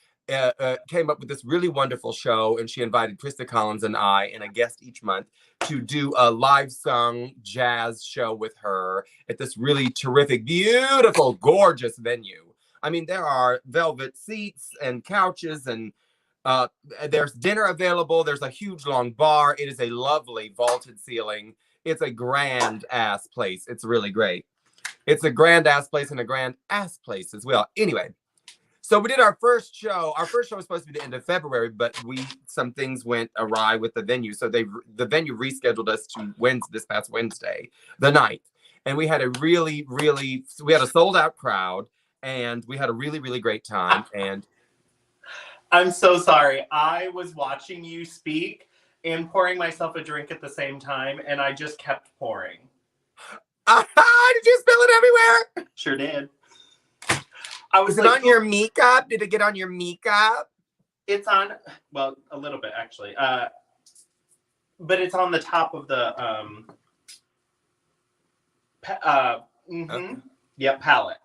came up with this really wonderful show, and she invited Krista Collins and I and a guest each month to do a live sung jazz show with her at this really terrific, beautiful, gorgeous venue. I mean, there are velvet seats and couches, and there's dinner available. There's a huge long bar. It is a lovely vaulted ceiling. It's a grand ass place. It's really great. It's a grand ass place and a grand ass place as well. Anyway, so we did our first show. Our first show was supposed to be the end of February, but some things went awry with the venue. So the venue rescheduled us to this past Wednesday, the 9th. And we had a we had a sold out crowd, and we had a really, really great time. And I'm so sorry. I was watching you speak and pouring myself a drink at the same time, and I just kept pouring. Did you spill it everywhere? Sure did. I was it on your makeup? Did it get on your makeup? It's on, well, a little bit actually. But it's on the top of the Okay. Yep, palette.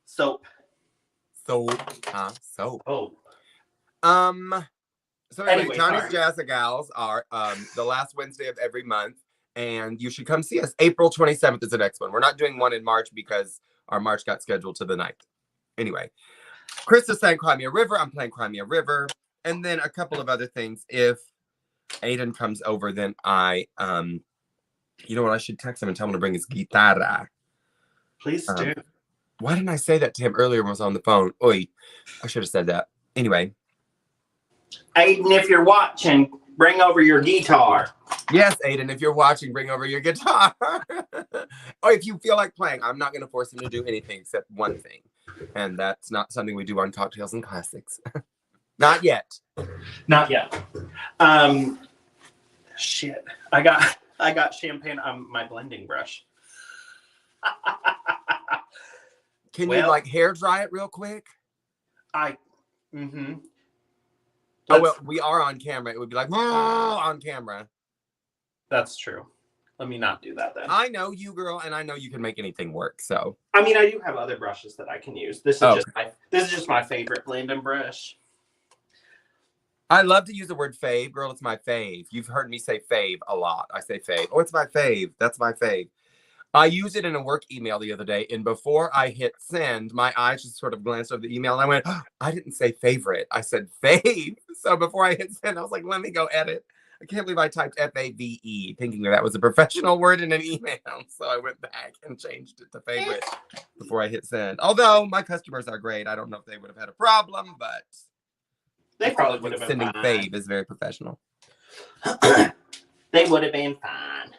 Soap. Soap. Oh. So anyway, Johnny's sorry. Jazzagals are the last Wednesday of every month, and you should come see us. April 27th is the next one. We're not doing one in March because our March got scheduled to the 9th. Anyway, Krista sang Cry Me a River. I'm playing Cry Me a River. And then a couple of other things. If Aiden comes over, then I, you know what? I should text him and tell him to bring his guitarra. Please do. Why didn't I say that to him earlier when I was on the phone? Oy, I should have said that. Anyway. Aiden, if you're watching, bring over your guitar. Yes, Aiden, if you're watching, bring over your guitar. Or if you feel like playing, I'm not going to force him to do anything except one thing. And that's not something we do on Cocktails and Classics. Not yet. Not yet. Shit. I got champagne on my blending brush. Can you like hair dry it real quick? Mm-hmm. Oh, well, we are on camera. It would be like, on camera. That's true. Let me not do that then. I know you, girl, and I know you can make anything work, so. I mean, I do have other brushes that I can use. This is just my favorite blending brush. I love to use the word fave. Girl, it's my fave. You've heard me say fave a lot. I say fave. Oh, it's my fave. That's my fave. I used it in a work email the other day, and before I hit send, my eyes just sort of glanced over the email, and I went, oh, I didn't say favorite. I said fave. So before I hit send, I was like, let me go edit. I can't believe I typed F-A-V-E, thinking that was a professional word in an email. So I went back and changed it to favorite before I hit send. Although my customers are great. I don't know if they would have had a problem, but they probably would have been sending fine. fave is very professional. They would have been fine.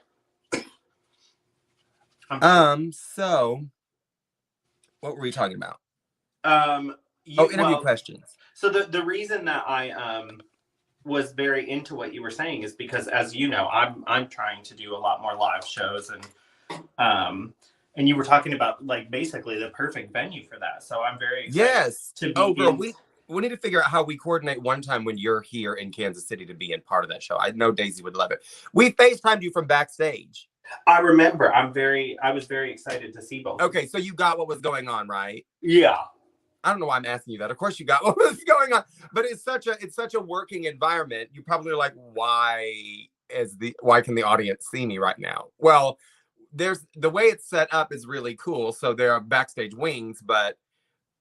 So what were we talking about? Interview questions. So the reason that I was very into what you were saying is because, as you know, I'm trying to do a lot more live shows, and you were talking about like basically the perfect venue for that. So I'm very excited to be girl, we need to figure out how we coordinate one time when you're here in Kansas City to be in part of that show. I know Daisy would love it. We FaceTimed you from backstage. I remember. I was very excited to see both. Okay, so you got what was going on, right? Yeah. I don't know why I'm asking you that. Of course you got what was going on, but it's such a working environment. You probably are like, why can the audience see me right now? Well, the way it's set up is really cool. So there are backstage wings, but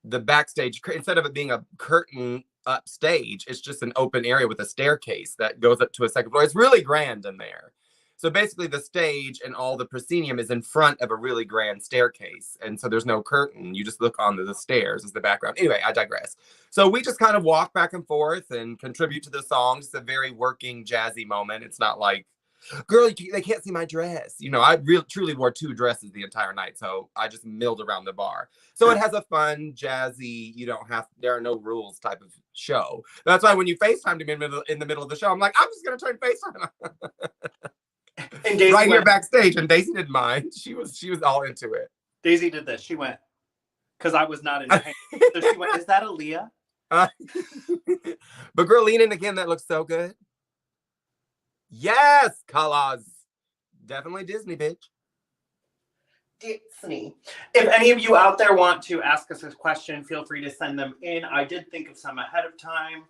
the backstage, instead of it being a curtain upstage, it's just an open area with a staircase that goes up to a second floor. It's really grand in there. So basically the stage and all the proscenium is in front of a really grand staircase. And so there's no curtain. You just look onto the stairs as the background. Anyway, I digress. So we just kind of walk back and forth and contribute to the songs. It's a very working, jazzy moment. It's not like, girl, they can't see my dress. You know, I truly wore 2 dresses the entire night. So I just milled around the bar. So it has a fun, jazzy, there are no rules type of show. That's why when you FaceTimed him in the middle of the show, I'm like, I'm just going to turn FaceTime on. And Daisy here backstage, and Daisy didn't mind. She was all into it. Daisy did this. She went, because I was not in pain. So she went, "Is that Aaliyah?" But girl, lean in again. That looks so good. Yes, colors. Definitely Disney, bitch. Disney. If any of you out there want to ask us a question, feel free to send them in. I did think of some ahead of time,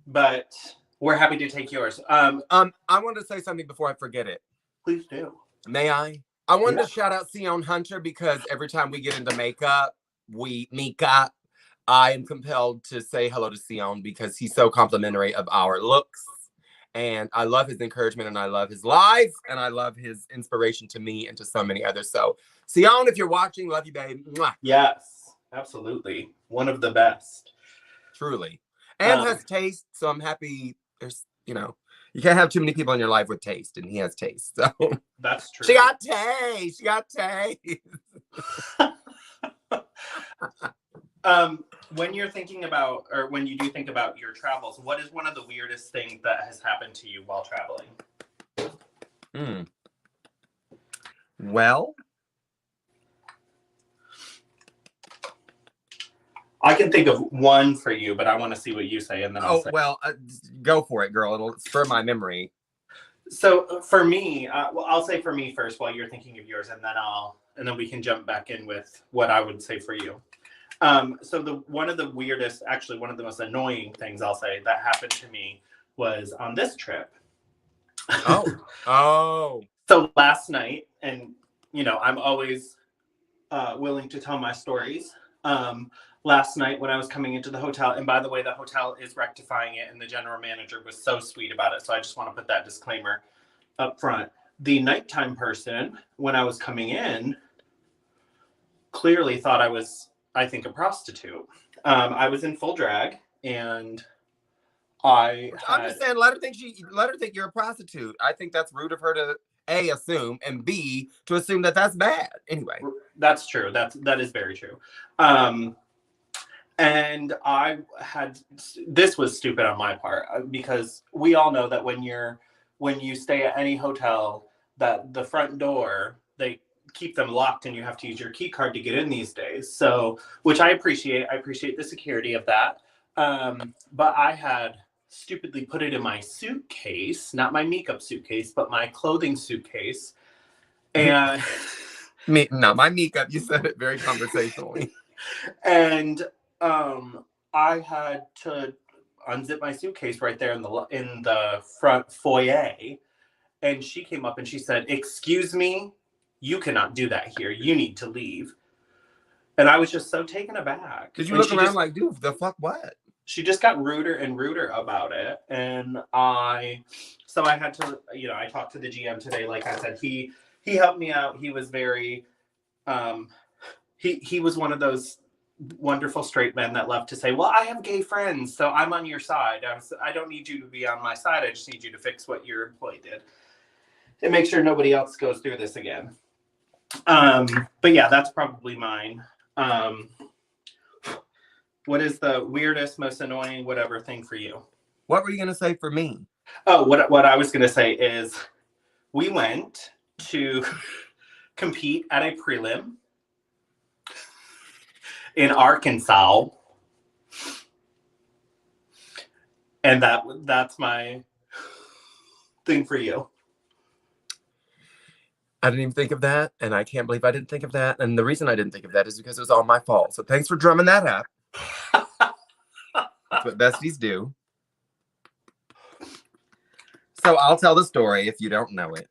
but we're happy to take yours. I wanted to say something before I forget it. Please do. May I? I wanted to shout out Sion Hunter because every time we get into makeup, I am compelled to say hello to Sion because he's so complimentary of our looks. And I love his encouragement and I love his lives and I love his inspiration to me and to so many others. So, Sion, if you're watching, love you, babe. Mwah. Yes, absolutely. One of the best. Truly. And has taste. So I'm happy. There's, you can't have too many people in your life with taste, and he has taste. So that's true. She got taste. She got taste. When you're thinking about, or when you do think about your travels, what is one of the weirdest things that has happened to you while traveling? Well, I can think of one for you, but I want to see what you say, and then I'll say. Well, go for it, girl. It'll spur my memory. So for me, I'll say for me first while you're thinking of yours, and then we can jump back in with what I would say for you. So one of the weirdest, actually one of the most annoying things I'll say that happened to me was on this trip. Oh. So last night, and I'm always willing to tell my stories. Last night when I was coming into the hotel, and by the way, the hotel is rectifying it, and the general manager was so sweet about it. So I just want to put that disclaimer up front. The nighttime person, when I was coming in, clearly thought I was, I think, a prostitute. I was in full drag, and I'm just saying, let her think you're a prostitute. I think that's rude of her to A, assume, and B, to assume that that's bad. Anyway, that's true. That is very true. And this was stupid on my part, because we all know that when you stay at any hotel, that the front door, they keep them locked and you have to use your key card to get in these days. So, which I appreciate. I appreciate the security of that. But I had stupidly put it in my suitcase, not my makeup suitcase, but my clothing suitcase. And not my makeup. You said it very conversationally. And I had to unzip my suitcase right there in the front foyer. And she came up and she said, "Excuse me, you cannot do that here. You need to leave." And I was just so taken aback. Did you look around like, dude, the fuck what? She just got ruder and ruder about it. And I had to, I talked to the GM today. Like I said, he helped me out. He was very, he was one of those wonderful straight men that love to say, "Well, I have gay friends, so I'm on your side. I don't need you to be on my side. I just need you to fix what your employee did and make sure nobody else goes through this again." But yeah, that's probably mine. What is the weirdest, most annoying, whatever thing for you? What were you going to say for me? Oh, what I was going to say is we went to compete at a prelim in Arkansas. And that's my thing for you. I didn't even think of that, and I can't believe I didn't think of that. And the reason I didn't think of that is because it was all my fault. So thanks for drumming that up. That's what besties do. So I'll tell the story if you don't know it.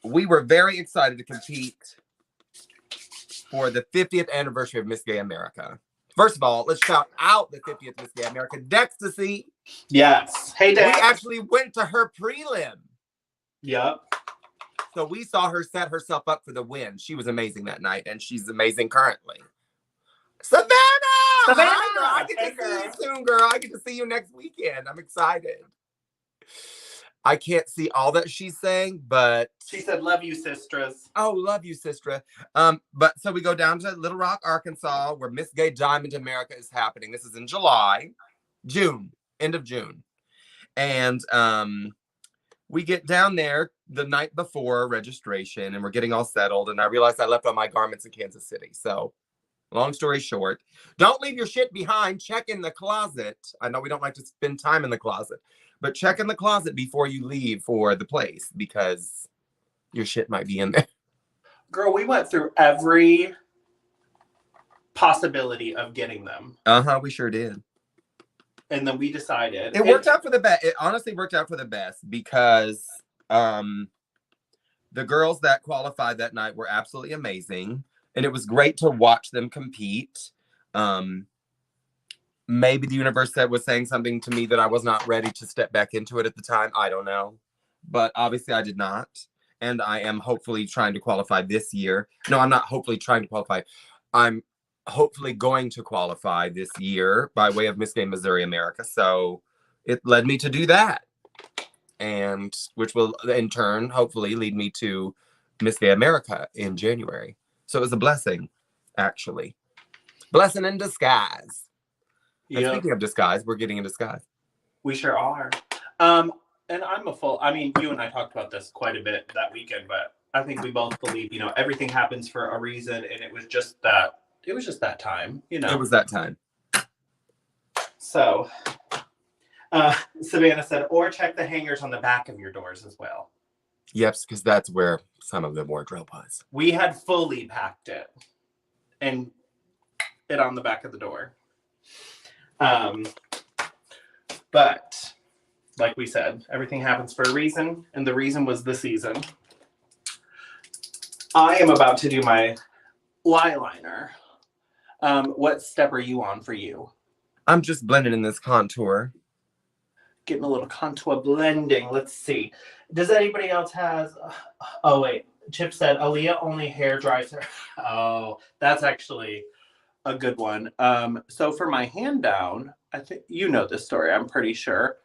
We were very excited to compete for the 50th anniversary of Miss Gay America. First of all, let's shout out the 50th Miss Gay America, Dextasy. Yes. Hey, Dex. We actually went to her prelim. Yep. So we saw her set herself up for the win. She was amazing that night, and she's amazing currently. Savannah! Hi, girl. I get to see you soon, girl. I get to see you next weekend. I'm excited. I can't see all that she's saying, but she said, "Love you, sisters." Oh, love you, sister. But so we go down to Little Rock, Arkansas, where Miss Gay Diamond America is happening. This is in June, end of June. And we get down there the night before registration, and we're getting all settled, and I realized I left all my garments in Kansas City. So, long story short, don't leave your shit behind. Check in the closet. I know we don't like to spend time in the closet, but check in the closet before you leave for the place, because your shit might be in there. Girl, we went through every possibility of getting them. We sure did. And then we decided. It worked out for the best. It honestly worked out for the best because the girls that qualified that night were absolutely amazing. And it was great to watch them compete. Maybe the universe was saying something to me that I was not ready to step back into it at the time. I don't know. But obviously I did not. And I am hopefully trying to qualify this year. No, I'm not hopefully trying to qualify. I'm hopefully going to qualify this year by way of Miss Gay Missouri America. So it led me to do that. And which will in turn hopefully lead me to Miss Gay America in January. So it was a blessing, actually. Blessing in disguise. And speaking of disguise, we're getting in disguise. We sure are. And I mean, you and I talked about this quite a bit that weekend, but I think we both believe, everything happens for a reason, and it was just that time, It was that time. So, Savannah said, or check the hangers on the back of your doors as well. Yes, because that's where some of the wardrobe was. We had fully packed it and it on the back of the door. But like we said, everything happens for a reason, and the reason was the season. I am about to do my eyeliner. What step are you on for you? I'm just blending in this contour. Getting a little contour blending. Let's see. Does anybody else oh wait, Chip said Aaliyah only hair dries her. Oh, that's actually a good one. So for my hand down, I think you know this story, I'm pretty sure.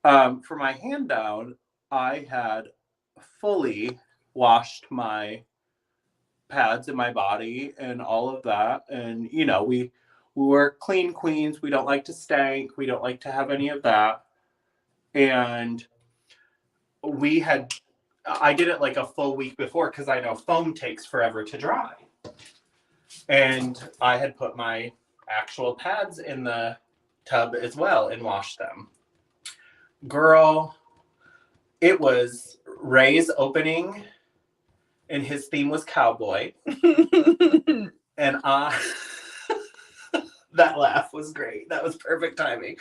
For my hand down, I had fully washed my pads in my body and all of that. And, we were clean queens. We don't like to stank. We don't like to have any of that. And I did it like a full week before because I know foam takes forever to dry. And I had put my actual pads in the tub as well and washed them. Girl, it was Ray's opening and his theme was cowboy. And that laugh was great. That was perfect timing.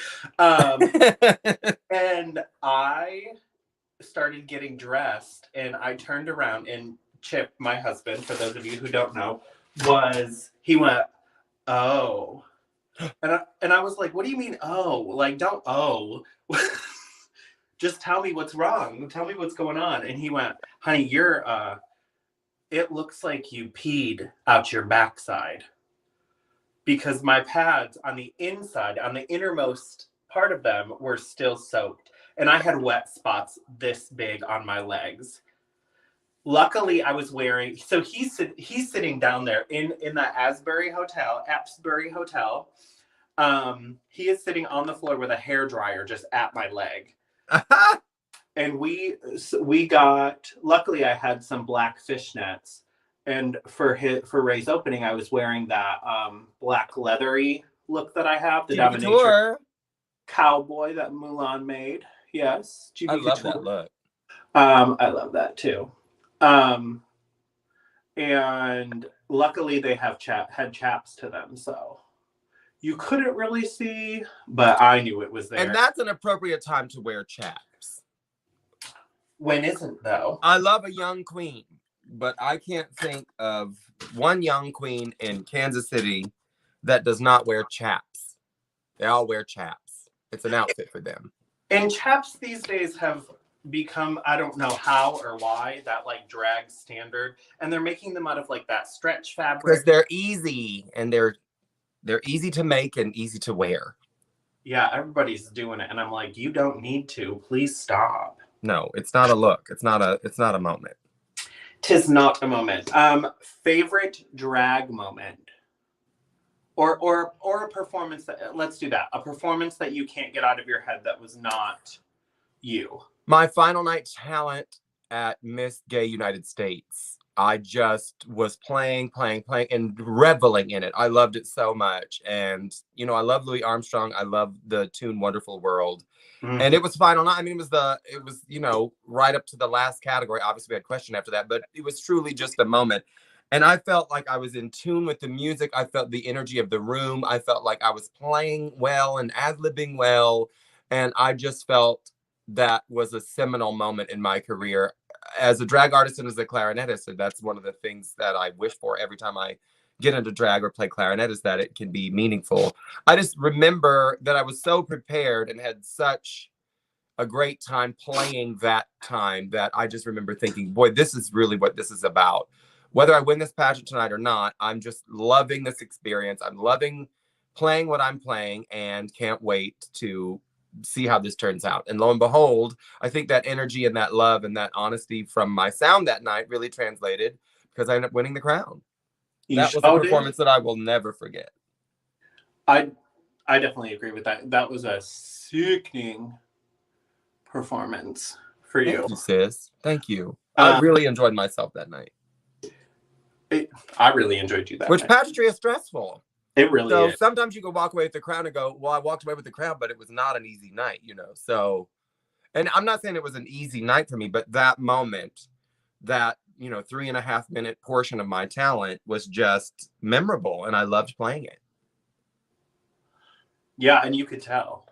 And I started getting dressed and I turned around and Chip, my husband, for those of you who don't know, he went, oh. And I was like, what do you mean, oh? Like, don't oh. Just tell me what's wrong. Tell me what's going on. And he went, honey, it looks like you peed out your backside. Because my pads on the inside, on the innermost part of them, were still soaked. And I had wet spots this big on my legs. Luckily, I was wearing, so he's sitting down there in the Asbury Hotel. He is sitting on the floor with a hairdryer just at my leg. And we got, luckily I had some black fishnets. And for Ray's opening, I was wearing that black leathery look that I have, the dominatrix cowboy that Mulan made. Yes, I love that look. I love that too. And luckily they had chaps to them, so you couldn't really see, but I knew it was there. And that's an appropriate time to wear chaps. When isn't, though? I love a young queen, but I can't think of one young queen in Kansas City that does not wear chaps. They all wear chaps. It's an outfit for them. And chaps these days have become, I don't know how or why, that like drag standard. And they're making them out of like that stretch fabric. Because they're easy and they're easy to make and easy to wear. Yeah, everybody's doing it. And I'm like, you don't need to. Please stop. No, it's not a look. It's not a moment. 'Tis not a moment. Favorite drag moment. Or a performance that, let's do that. A performance that you can't get out of your head that was not you. My final night talent at Miss Gay United States. I just was playing, and reveling in it. I loved it so much. And, you know, I love Louis Armstrong. I love the tune Wonderful World. And it was final night. I mean, it was, you know, right up to the last category. Obviously, we had a question after that, but it was truly just a moment. And I felt like I was in tune with the music. I felt the energy of the room. I felt like I was playing well and ad-libbing well. And I just felt that was a seminal moment in my career. As a drag artist and as a clarinetist, and that's one of the things that I wish for every time I get into drag or play clarinet, is that it can be meaningful. I just remember that I was so prepared and had such a great time playing that time that I just remember thinking, boy, this is really what this is about. Whether I win this pageant tonight or not, I'm just loving this experience. I'm loving playing what I'm playing and can't wait to see how this turns out. And lo and behold, I think that energy and that love and that honesty from my sound that night really translated, because I ended up winning the crown. That was a performance that I will never forget. I definitely agree with that. That was a sickening performance for you. Thank you, sis. Thank you. I really enjoyed myself that night. I really enjoyed you that night. Which night. pageantry is stressful. It really is. Sometimes you can walk away with the crown and go, well, I walked away with the crown, but it was not an easy night, you know? So, and I'm not saying it was an easy night for me, but that moment, that, you know, 3.5 minute portion of my talent was just memorable, and I loved playing it. Yeah, and you could tell.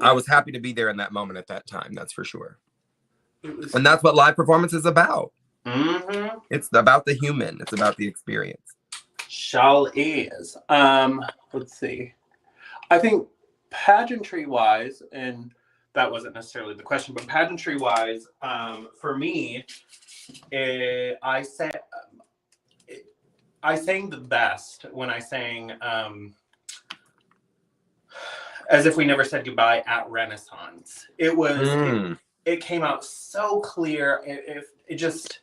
I was happy to be there in that moment at that time, that's for sure. And that's what live performance is about. Mm-hmm. It's about the human. It's about the experience. Shall is. Let's see. I think pageantry-wise, and that wasn't necessarily the question, but pageantry-wise, for me, I sang the best when I sang As If We Never Said Goodbye at Renaissance. It was it came out so clear. It just,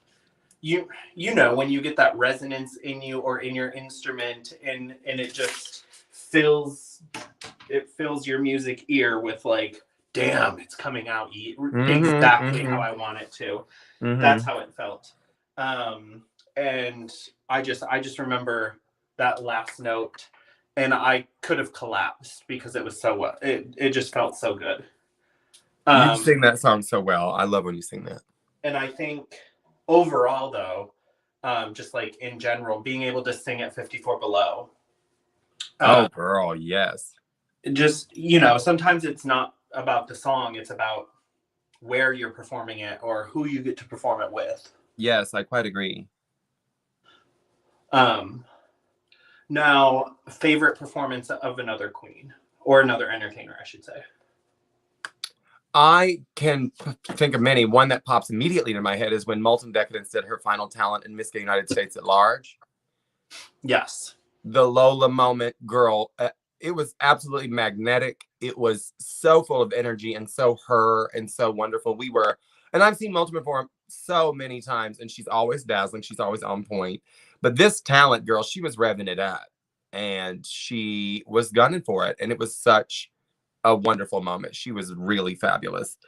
you know, when you get that resonance in you or in your instrument, and it just fills your music ear with like, damn, it's coming out exactly how I want it to. That's how it felt. And I just remember that last note, and I could have collapsed because it was so it just felt so good. You sing that song so well. I love when you sing that. And I think overall, though, just like in general, being able to sing at 54 Below. Oh, girl, yes. Just, you know, sometimes it's not about the song, it's about where you're performing it or who you get to perform it with. Yes, I quite agree. Now, favorite performance of another queen or another entertainer, I should say. I can think of many. One that pops immediately into my head is when Multum Decadence did her final talent in Miss Gay United States at Large. Yes. The Lola moment, girl, it was absolutely magnetic. It was so full of energy and so her and so wonderful. And I've seen Multum perform so many times, and she's always dazzling. She's always on point. But this talent, girl, she was revving it up, and she was gunning for it. And it was such a wonderful moment. She was really fabulous.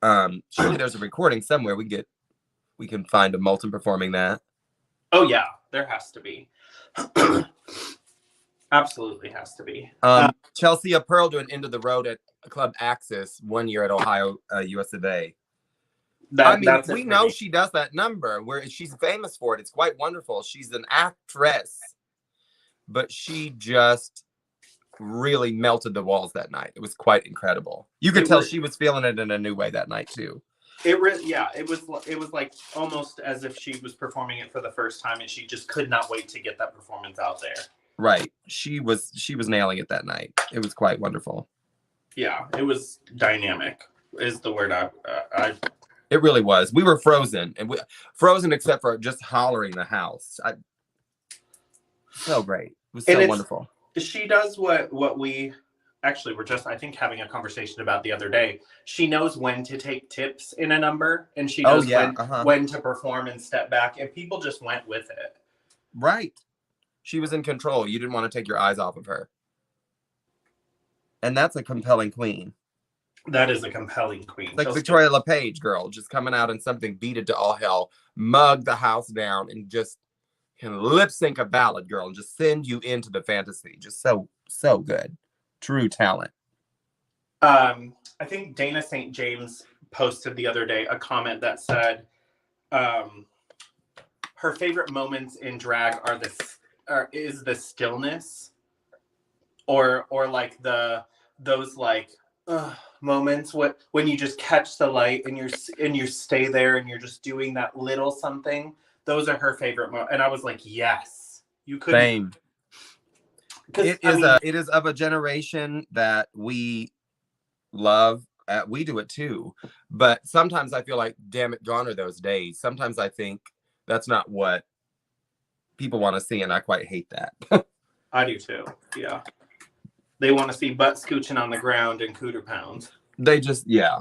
Surely there's a recording somewhere. We can find a Multum performing that. Oh yeah, there has to be. Absolutely has to be. Chelsea Pearl doing End of the Road at Club Axis one year at Ohio US of A. We know she does that number where she's famous for it. It's quite wonderful. She's an actress, but she just really melted the walls that night. It was quite incredible. You could tell she was feeling it in a new way that night too. It was like almost as if she was performing it for the first time, and she just could not wait to get that performance out there. Right. She was nailing it that night. It was quite wonderful. Yeah, it was dynamic is the word I It really was. We were frozen, and frozen except for just hollering the house. So great. It was so wonderful. She does what we actually were just, I think, having a conversation about the other day. She knows when to take tips in a number, and she knows when to perform and step back, and people just went with it. Right. She was in control. You didn't want to take your eyes off of her. And that's a compelling queen. That is a compelling queen. It's like Victoria LePage, girl, just coming out in something beat it to all hell, mug the house down, and just can lip sync a ballad, girl, and just send you into the fantasy. Just so good. True talent. I think Dana St. James posted the other day a comment that said her favorite moments in drag is the stillness, or like those like moments when you just catch the light and you stay there and you're just doing that little something. Those are her favorite moments. And I was like, yes, you could. Same. It is of a generation that we love. We do it too, but sometimes I feel like, damn it, gone are those days. Sometimes I think that's not what people want to see, and I quite hate that. I do too. Yeah, they want to see butt scooching on the ground and cooter pounds. They just, yeah.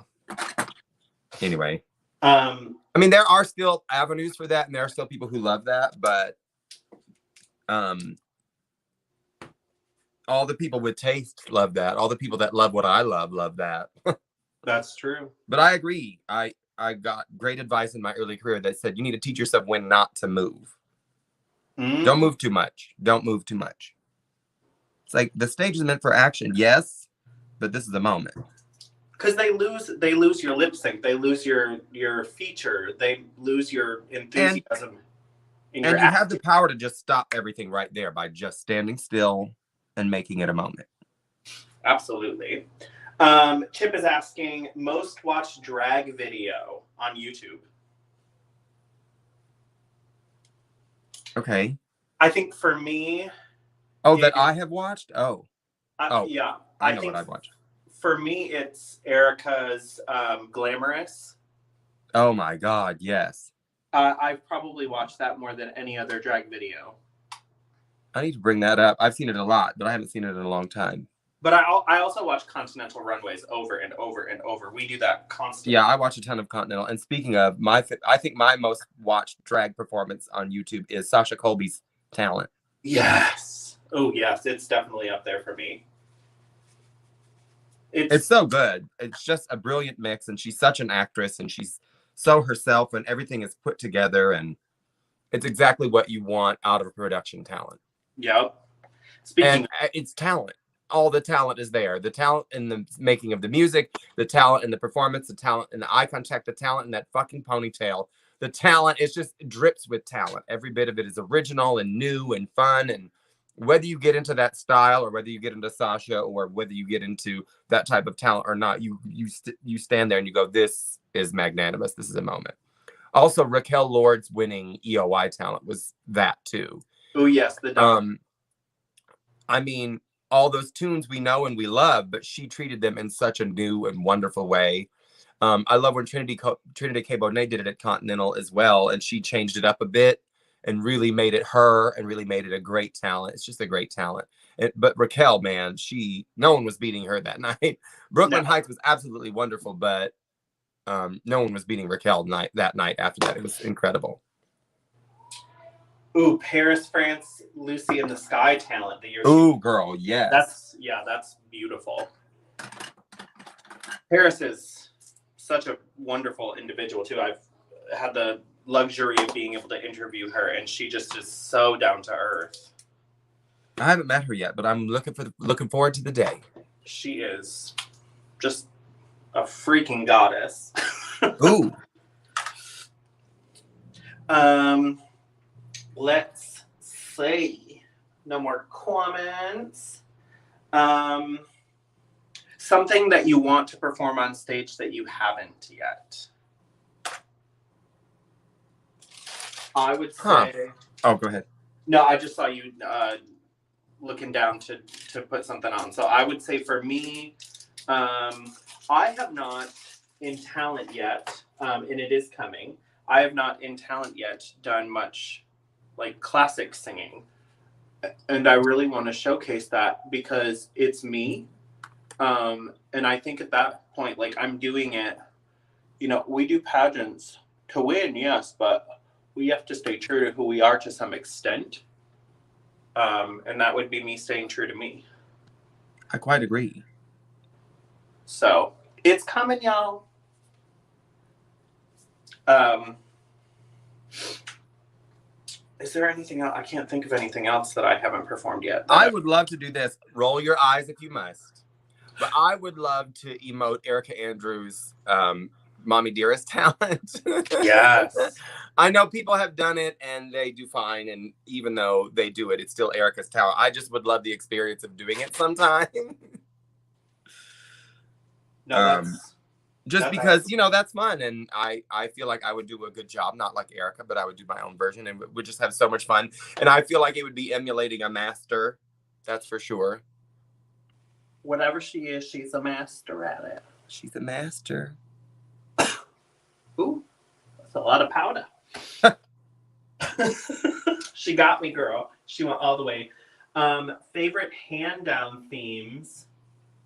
Anyway, I mean, there are still avenues for that, and there are still people who love that, but all the people with taste love that. All the people that love what I love that. That's true. But I agree. I got great advice in my early career that said you need to teach yourself when not to move. Don't move too much. Don't move too much. It's like the stage is meant for action, yes, but this is the moment. Because they lose your lip sync, they lose your feature, they lose your enthusiasm. And you have the power to just stop everything right there by just standing still and making it a moment. Absolutely. Chip is asking, most watched drag video on YouTube. Okay. I think for me... Oh, that I have watched? Oh. Yeah. I know what I've watched. For me, it's Erica's Glamorous. Oh my God, yes. I've probably watched that more than any other drag video. I need to bring that up. I've seen it a lot, but I haven't seen it in a long time. But I also watch Continental Runways over and over and over. We do that constantly. Yeah, I watch a ton of Continental. And speaking of, I think my most watched drag performance on YouTube is Sasha Colby's Talent. Yes. Oh, yes. It's definitely up there for me. It's so good. It's just a brilliant mix. And she's such an actress. And she's so herself. And everything is put together. And it's exactly what you want out of a production talent. Yep. It's talent. All the talent is there. The talent in the making of the music, the talent in the performance, the talent in the eye contact, the talent in that fucking ponytail. The talent, it just drips with talent. Every bit of it is original and new and fun. And whether you get into that style or whether you get into Sasha or whether you get into that type of talent or not, you stand there and you go, this is magnanimous. This is a moment. Also, Raquel Lord's winning EOI talent was that too. Oh, yes. I mean, all those tunes we know and we love, but she treated them in such a new and wonderful way. I love when Trinity K. Bonet did it at Continental as well, and she changed it up a bit and really made it her and really made it a great talent. It's just a great talent. But Raquel, man, no one was beating her that night. Brooklyn Heights was absolutely wonderful, but no one was beating Raquel that night after that. It was incredible. Ooh, Paris, France, Lucy in the Sky talent. Ooh, girl, yes. That's beautiful. Paris is such a wonderful individual too. I've had the luxury of being able to interview her, and she just is so down to earth. I haven't met her yet, but I'm looking forward to the day. She is just a freaking goddess. Ooh. Let's see. No more comments. Something that you want to perform on stage that you haven't yet. I would say... Oh, go ahead. No, I just saw you looking down to put something on. So I would say for me, I have not in talent yet, and it is coming. I have not in talent yet done much like classic singing. And I really want to showcase that because it's me. And I think at that point, like I'm doing it, we do pageants to win, yes, but we have to stay true to who we are to some extent. And that would be me staying true to me. I quite agree. So It's coming, y'all. Is there anything else? I can't think of anything else that I haven't performed yet. I would love to do this. Roll your eyes if you must. But I would love to emote Erica Andrews' Mommy Dearest talent. Yes. I know people have done it and they do fine. And even though they do it, it's still Erica's talent. I just would love the experience of doing it sometime. No, just because, you know, that's fun. And I feel like I would do a good job, not like Erica, but I would do my own version and would just have so much fun. And I feel like it would be emulating a master. That's for sure. Whatever she is, she's a master at it. She's a master. Ooh, that's a lot of powder. She got me, girl. She went all the way. Favorite hand-down themes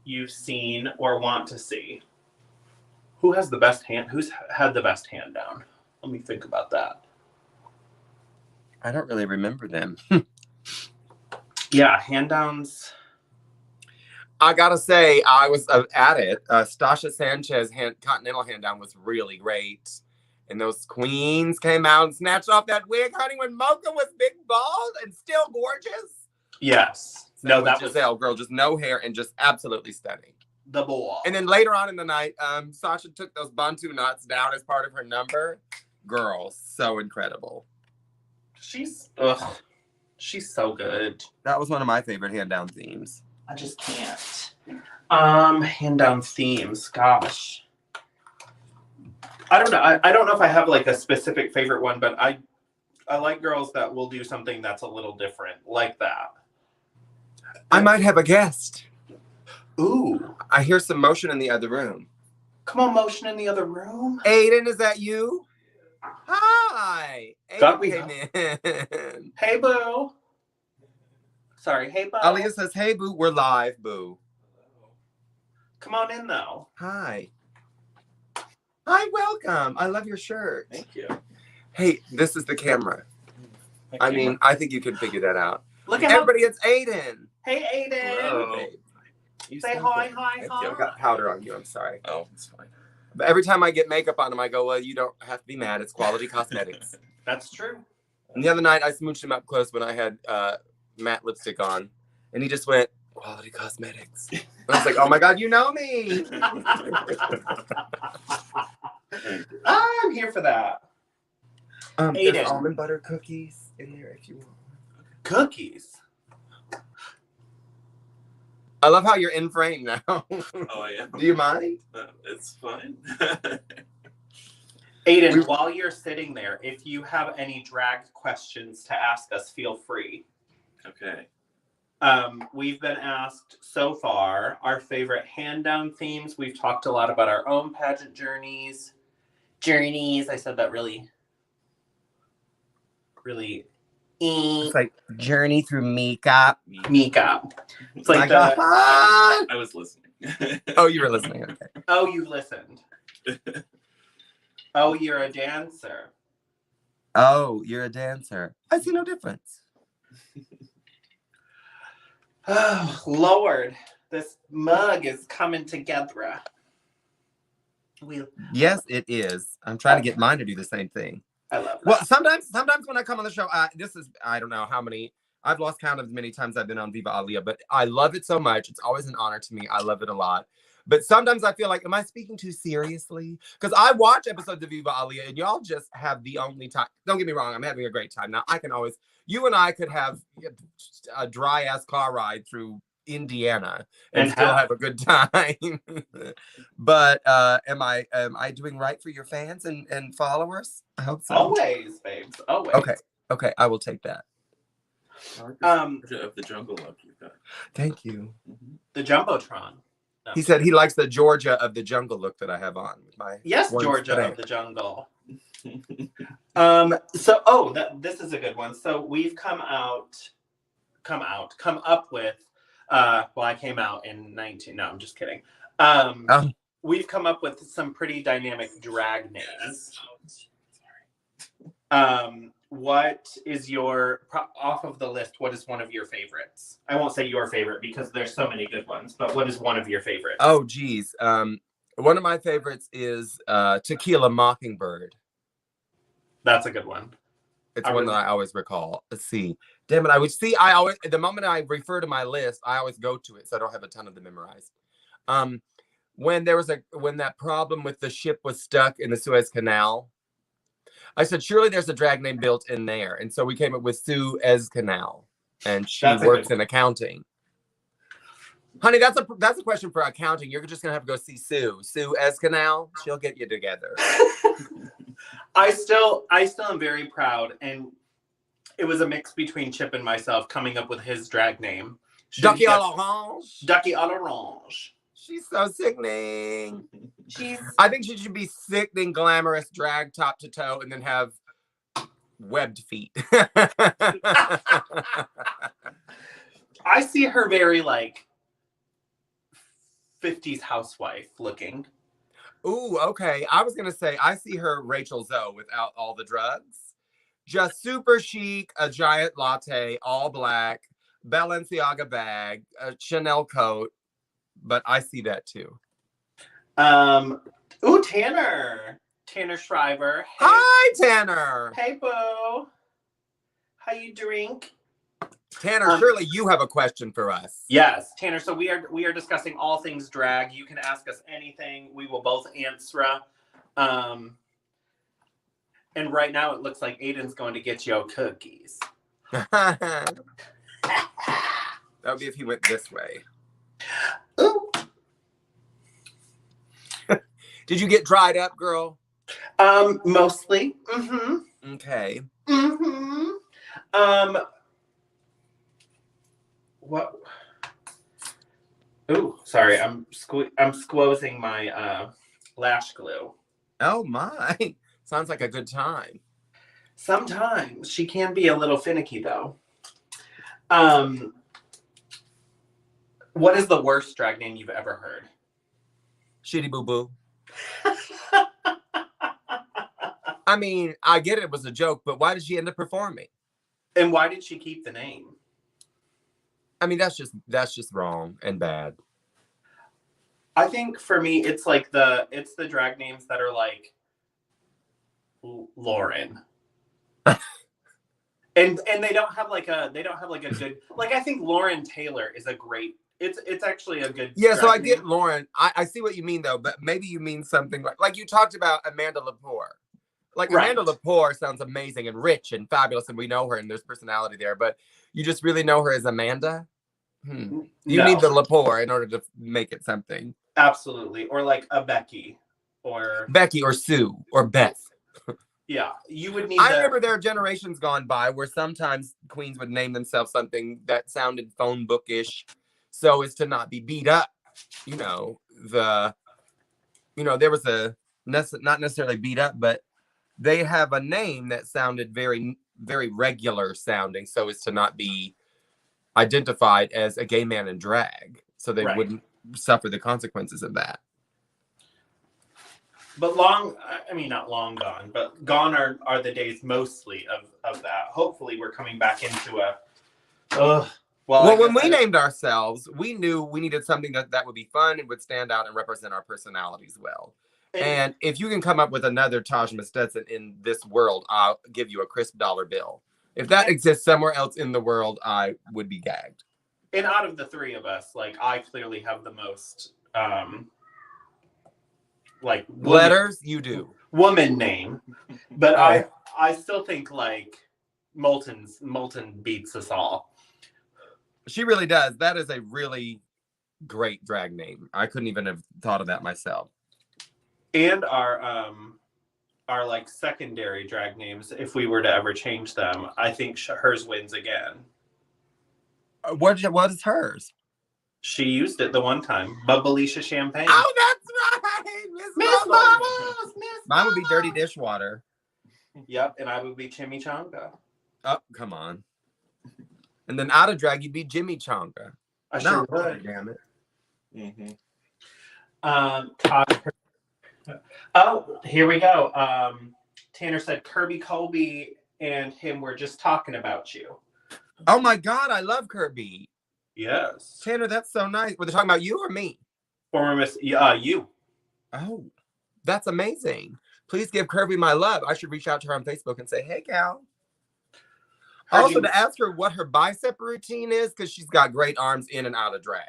you've seen or want to see? Who's had the best hand down? Let me think about that. I don't really remember them. Yeah, hand downs. I gotta say, I was at it. Stasha Sanchez Continental hand down was really great. And those queens came out and snatched off that wig, honey, when Mocha was big bald and still gorgeous. Yes. No, that was Giselle, girl, just no hair and just absolutely stunning. The ball. And then later on in the night, Sasha took those Bantu knots down as part of her number. Girl, so incredible. She's so good. That was one of my favorite hand down themes. I just can't. Hand down themes. Gosh. I don't know. I don't know if I have like a specific favorite one, but I like girls that will do something that's a little different, like that. I might have a guest. Ooh. I hear some motion in the other room. Come on, motion in the other room. Aiden, is that you? Hi. Aiden came in. Hey, boo. Sorry, hey, boo. Aaliyah says, hey, boo, we're live, boo. Come on in, though. Hi. Hi, welcome. I love your shirt. Thank you. Hey, this is the camera. I mean, I think you can figure that out. Look at everybody, it's Aiden. Hey, Aiden. Hello. Say hi. I've got powder on you. I'm sorry. Oh, it's fine. But every time I get makeup on him, I go, well, you don't have to be mad. It's quality cosmetics. That's true. And the other night, I smooched him up close when I had matte lipstick on. And he just went, quality cosmetics. And I was like, oh my God, you know me. I'm here for that. There's almond butter cookies in there if you want. Cookies? I love how you're in frame now. Oh, yeah. Do you mind? It's fine. Aiden, while you're sitting there, if you have any drag questions to ask us, feel free. Okay. We've been asked so far our favorite hand-down themes. We've talked a lot about our own pageant journeys. I said that really. It's like journey through makeup. It's like I was listening. Oh, you were listening. Okay. Oh, you listened. Oh, you're a dancer. Oh, you're a dancer. I see no difference. Oh, Lord. This mug is coming together. Yes, it is. I'm trying to get mine to do the same thing. I love that. Well, sometimes when I come on the show, I don't know how many, I've lost count of as many times I've been on Viva Aaliyah, but I love it so much. It's always an honor to me. I love it a lot. But sometimes I feel like, am I speaking too seriously? Because I watch episodes of Viva Aaliyah and y'all just have the only time. Don't get me wrong. I'm having a great time. Now, you and I could have a dry ass car ride through Indiana and still have a good time. But am I doing right for your fans and followers? I hope so. Always, babes. Always. Okay, I will take that. Of the jungle look you've got. Thank you. The Jumbotron. No. He said he likes the Georgia of the jungle look that I have on. Georgia of the jungle. This is a good one. So we've come up with I came out in 19. No, I'm just kidding. We've come up with some pretty dynamic drag names. What is off of the list? What is one of your favorites? I won't say your favorite because there's so many good ones, but what is one of your favorites? Oh, geez. One of my favorites is Tequila Mockingbird. That's a good one. It's one that I always recall. Let's see. Damn it, I always, the moment I refer to my list, I always go to it, so I don't have a ton of them memorized. When that problem with the ship was stuck in the Suez Canal, I said, surely there's a drag name built in there. And so we came up with Suez Canal, and she works in accounting. Honey, that's a question for accounting. You're just gonna have to go see Sue Canal. She'll get you together. I still am very proud, and it was a mix between Chip and myself coming up with his drag name. Ducky à l'orange. Ducky à l'orange. She's so sickening. I think she should be sickening, glamorous, drag top to toe, and then have webbed feet. I see her very like 50s housewife looking. Ooh, okay. I was gonna say I see her Rachel Zoe without all the drugs. Just super chic, a giant latte, all black, Balenciaga bag, a Chanel coat. But I see that too. Ooh, Tanner Shriver. Hey. Hi, Tanner. Hey, boo. How you drink? Tanner, surely you have a question for us. Yes, Tanner. So we are discussing all things drag. You can ask us anything. We will both answer. And right now it looks like Aiden's going to get you cookies. That would be if he went this way. Ooh. Did you get dried up, girl? Mostly. Mm-hmm. Okay. Mm-hmm. What? Ooh, sorry. I'm squozing my lash glue. Oh my. Sounds like a good time. Sometimes she can be a little finicky though. What is the worst drag name you've ever heard? Shitty Boo Boo. I mean, I get it was a joke, but why did she end up performing? And why did she keep the name? I mean, that's just wrong and bad. I think for me, it's like the drag names that are like Lauren. and they don't have like a good, like, I think Lauren Taylor is a great, it's actually a good. Yeah. So I name. get Lauren. I see what you mean though, but maybe you mean something like you talked about Amanda Lepore. Like Right. Amanda Lepore sounds amazing and rich and fabulous, and we know her and there's personality there, but you just really know her as Amanda? You need the Lepore in order to make it something. Absolutely. Or like a Becky or Sue or Beth. Yeah, you would need. I remember there are generations gone by where sometimes queens would name themselves something that sounded phone bookish so as to not be beat up. You know, there was not necessarily beat up, but they have a name that sounded very, very regular sounding so as to not be identified as a gay man in drag. So they wouldn't suffer the consequences of that. But not long gone, but gone are the days mostly of that. Hopefully we're coming back into a... Well, when we named ourselves, we knew we needed something that would be fun and would stand out and represent our personalities well. And if you can come up with another Tajma Stetson in this world, I'll give you a crisp $1 bill. If that exists somewhere else in the world, I would be gagged. And out of the three of us, like, I clearly have the most, like... Letters? You do. Woman name. But I still think, like, Molten beats us all. She really does. That is a really great drag name. I couldn't even have thought of that myself. And our like secondary drag names, if we were to ever change them, I think hers wins again. What is hers? She used it the one time. Bubbleisha Champagne. Oh, that's right. Miss Bubbles. Mine would be Dirty Dishwater. Yep, and I would be Chimichanga. Oh, come on. And then out of drag, you'd be Jimmy Chonga. I sure would. Damn it. Oh, here we go. Tanner said Kirby Colby and him were just talking about you. Oh my God, I love Kirby. Yes. Tanner, that's so nice. Were they talking about you or me? Former Miss, you. Oh, that's amazing. Please give Kirby my love. I should reach out to her on Facebook and say, hey, gal. Also, to ask her what her bicep routine is, because she's got great arms in and out of drag.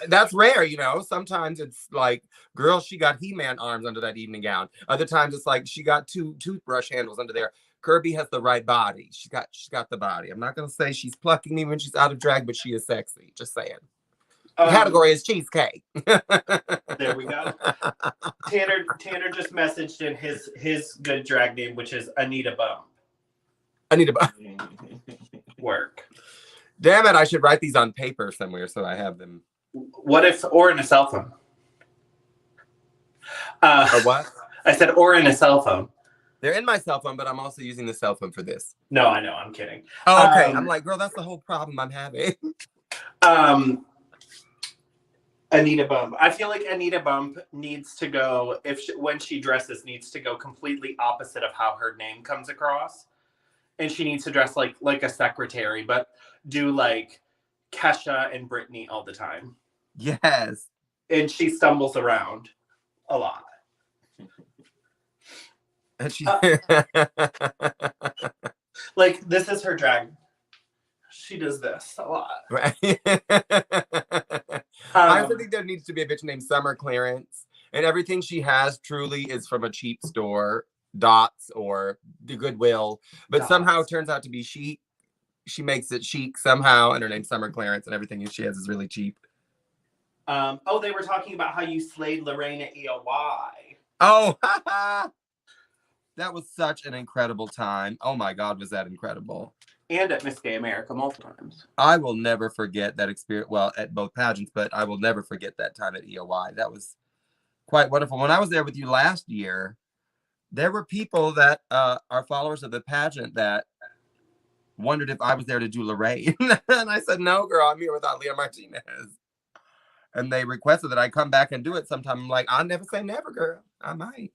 That's rare, you know. Sometimes it's like, girl, she got He-Man arms under that evening gown. Other times it's like she got 2 toothbrush handles under there. Kirby has the right body. She's got the body. I'm not gonna say she's plucking me when she's out of drag, but she is sexy. Just saying. The category is cheesecake. There we go. Tanner just messaged in his good drag name, which is Anita Bump. Anita Bump. Work. Damn it! I should write these on paper somewhere so I have them. What if, or in a cell phone? Or what? I said, or in a cell phone. They're in my cell phone, but I'm also using the cell phone for this. No, I know. I'm kidding. Oh, okay. I'm like, girl, that's the whole problem I'm having. Anita Bump. I feel like Anita Bump needs to go, when she dresses, needs to go completely opposite of how her name comes across. And she needs to dress like a secretary, but do like Kesha and Brittany all the time. Yes. And she stumbles around a lot. And she like, this is her drag. She does this a lot. Right. I also think there needs to be a bitch named Summer Clearance. And everything she has truly is from a cheap store, Dots or the Goodwill. But Dots. somehow it turns out to be chic. She makes it chic somehow, and her name's Summer Clearance, and everything she has is really cheap. They were talking about how you slayed Lorraine at EOY. Oh, that was such an incredible time. Oh my God, was that incredible. And at Miss Gay America multiple times. I will never forget that experience. Well, at both pageants, but I will never forget that time at EOY. That was quite wonderful. When I was there with you last year, there were people that are followers of the pageant that wondered if I was there to do Lorraine. And I said, no, girl, I'm here with Aaliyah Martinez. And they requested that I come back and do it sometime. I'm like, I'll never say never, girl. I might.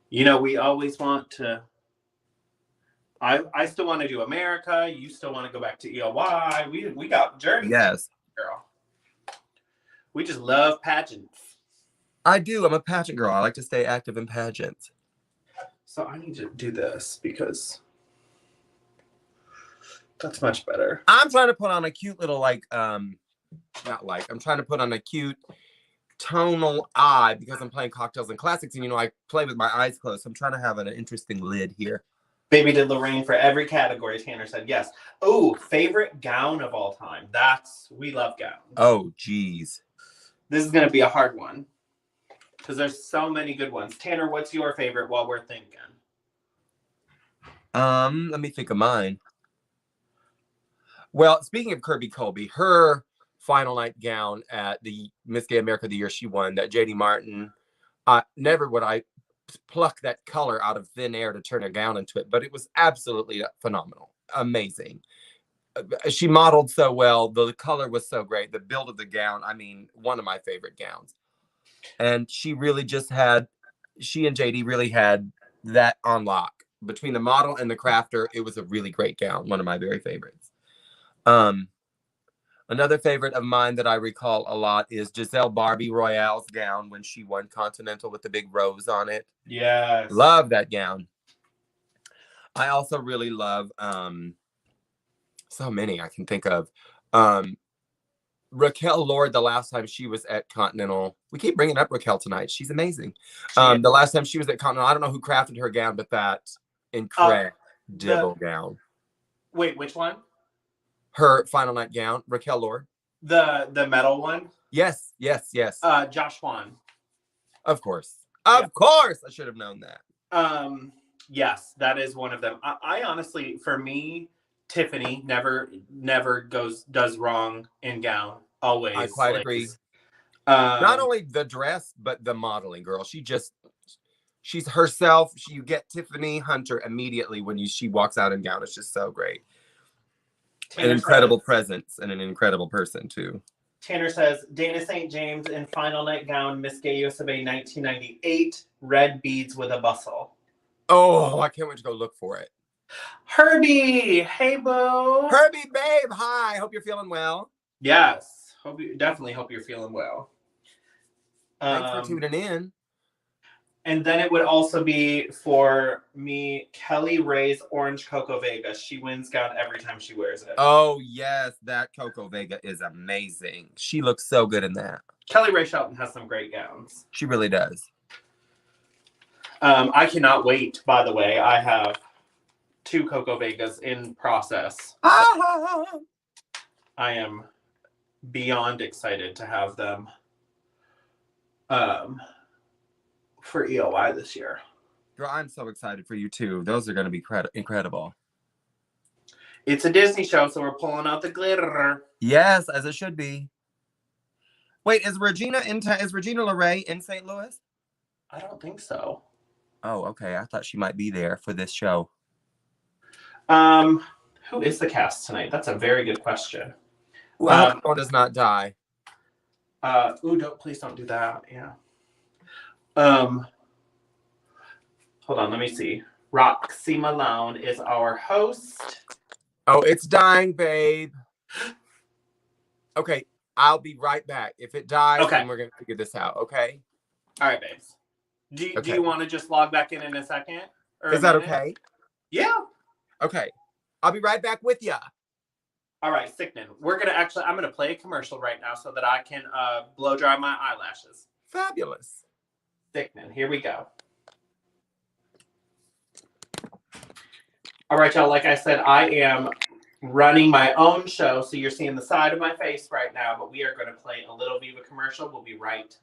You know, we always want to... I still want to do America. You still want to go back to EOY. We got journey. Yes. Girl. We just love pageants. I do. I'm a pageant girl. I like to stay active in pageants. So I need to do this because that's much better. I'm trying to put on a cute little I'm trying to put on a cute tonal eye because I'm playing cocktails and classics, and I play with my eyes closed. So I'm trying to have an interesting lid here. Baby did Lorraine for every category. Tanner said yes. Oh, favorite gown of all time. We love gowns. Oh, geez. This is going to be a hard one because there's so many good ones. Tanner, what's your favorite while we're thinking? Let me think of mine. Well, speaking of Kirby Colby, her final night gown at the Miss Gay America the year she won, that JD Martin, never would I pluck that color out of thin air to turn a gown into it, but it was absolutely phenomenal. Amazing. She modeled so well. The color was so great. The build of the gown, I mean, one of my favorite gowns. And she and JD really had that on lock. Between the model and the crafter, it was a really great gown. One of my very favorites. Another favorite of mine that I recall a lot is Giselle Barbie Royale's gown when she won Continental with the big rose on it. Yes. Love that gown. I also really love so many I can think of. Raquel Lord, the last time she was at Continental. We keep bringing up Raquel tonight. She's amazing. The last time she was at Continental, I don't know who crafted her gown, but that incredible gown. Wait, which one? Her final night gown, Raquel Lord. The metal one? Yes. Josh Wan. Of course. Of course. I should have known that. Yes, that is one of them. I honestly, for me, Tiffany never does wrong in gown. Always. I quite agree. Not only the dress, but the modeling, girl. She's herself. You get Tiffany Hunter immediately when she walks out in gown. It's just so great. An incredible presence and an incredible person too. Tanner says Dana St. James in final night gown, Miss Gay USA 1998, red beads with a bustle. Oh, I can't wait to go look for it. Herbie, hey boo. Herbie, babe, hi. Hope you're feeling well. Yes, definitely hope you're feeling well. Thanks for tuning in. And then it would also be for me, Kelly Ray's Orange Coco Vega. She wins gown every time she wears it. Oh, yes. That Coco Vega is amazing. She looks so good in that. Kelly Ray Shelton has some great gowns. She really does. I cannot wait, by the way. I have 2 Coco Vegas in process. Ah! I am beyond excited to have them for EOI this year. Girl, I'm so excited for you too. Those are going to be incredible. It's a Disney show, so we're pulling out the glitter. Yes, as it should be. Wait, is Regina LeRae in St. Louis? I don't think so. Oh, okay. I thought she might be there for this show. Who is the cast tonight? That's a very good question. Well, one does not die. Please don't do that. Yeah. Hold on, let me see. Roxy Malone is our host. Oh, it's dying, babe. Okay, I'll be right back. If it dies, then we're going to figure this out, okay? All right, babes. Do you want to just log back in a second? Is that okay? Yeah. Okay. I'll be right back with ya. All right, sickening. I'm going to play a commercial right now so that I can blow dry my eyelashes. Fabulous. Sickening. Here we go. All right, y'all. Like I said, I am running my own show, so you're seeing the side of my face right now, but we are going to play a little Viva commercial. We'll be right.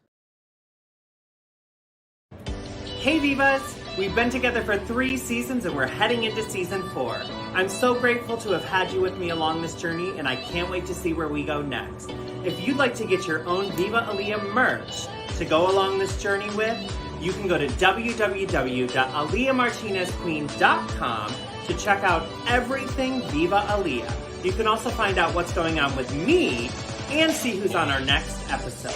Hey, Vivas! We've been together for 3 seasons and we're heading into season 4. I'm so grateful to have had you with me along this journey, and I can't wait to see where we go next. If you'd like to get your own Viva Aaliyah merch to go along this journey with, you can go to www.aaliyahmartinezqueen.com to check out everything Viva Aaliyah. You can also find out what's going on with me and see who's on our next episode.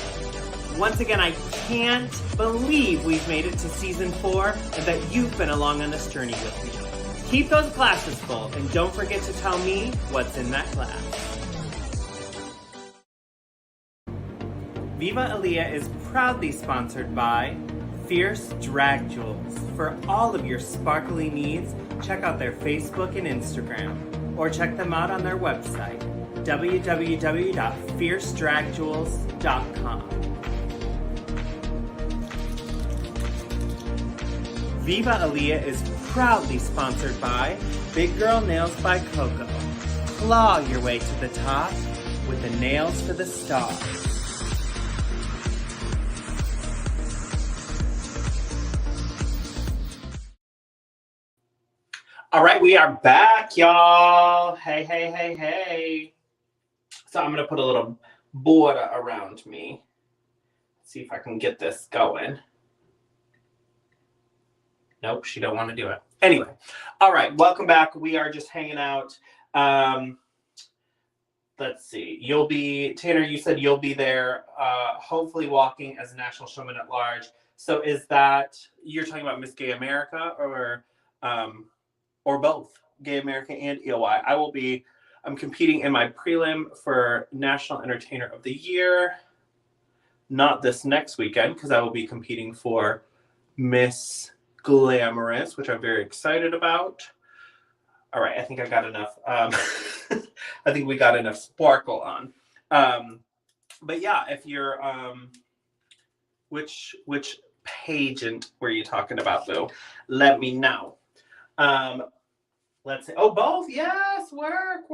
Once again, I can't believe we've made it to season 4 and that you've been along on this journey with me. Keep those glasses full and don't forget to tell me what's in that glass. Viva Aaliyah is proudly sponsored by Fierce Drag Jewels. For all of your sparkly needs, check out their Facebook and Instagram, or check them out on their website, www.fiercedragjewels.com. Viva Aaliyah is proudly sponsored by Big Girl Nails by Coco. Claw your way to the top with the nails for the stars. All right, we are back, y'all. Hey. So I'm going to put a little border around me. See if I can get this going. Nope, she don't want to do it. Anyway, all right, welcome back. We are just hanging out. Let's see. Tanner, you said you'll be there, hopefully walking as a national showman at large. So is that, you're talking about Miss Gay America or both, Gay America and EOI? I'm competing in my prelim for National Entertainer of the Year. Not this next weekend, because I will be competing for Miss Glamorous, which I'm very excited about. All right, I think I got enough. I think we got enough sparkle on. But yeah, if you're, which pageant were you talking about, though? Let me know. Let's see. Oh, both. Yes. Work.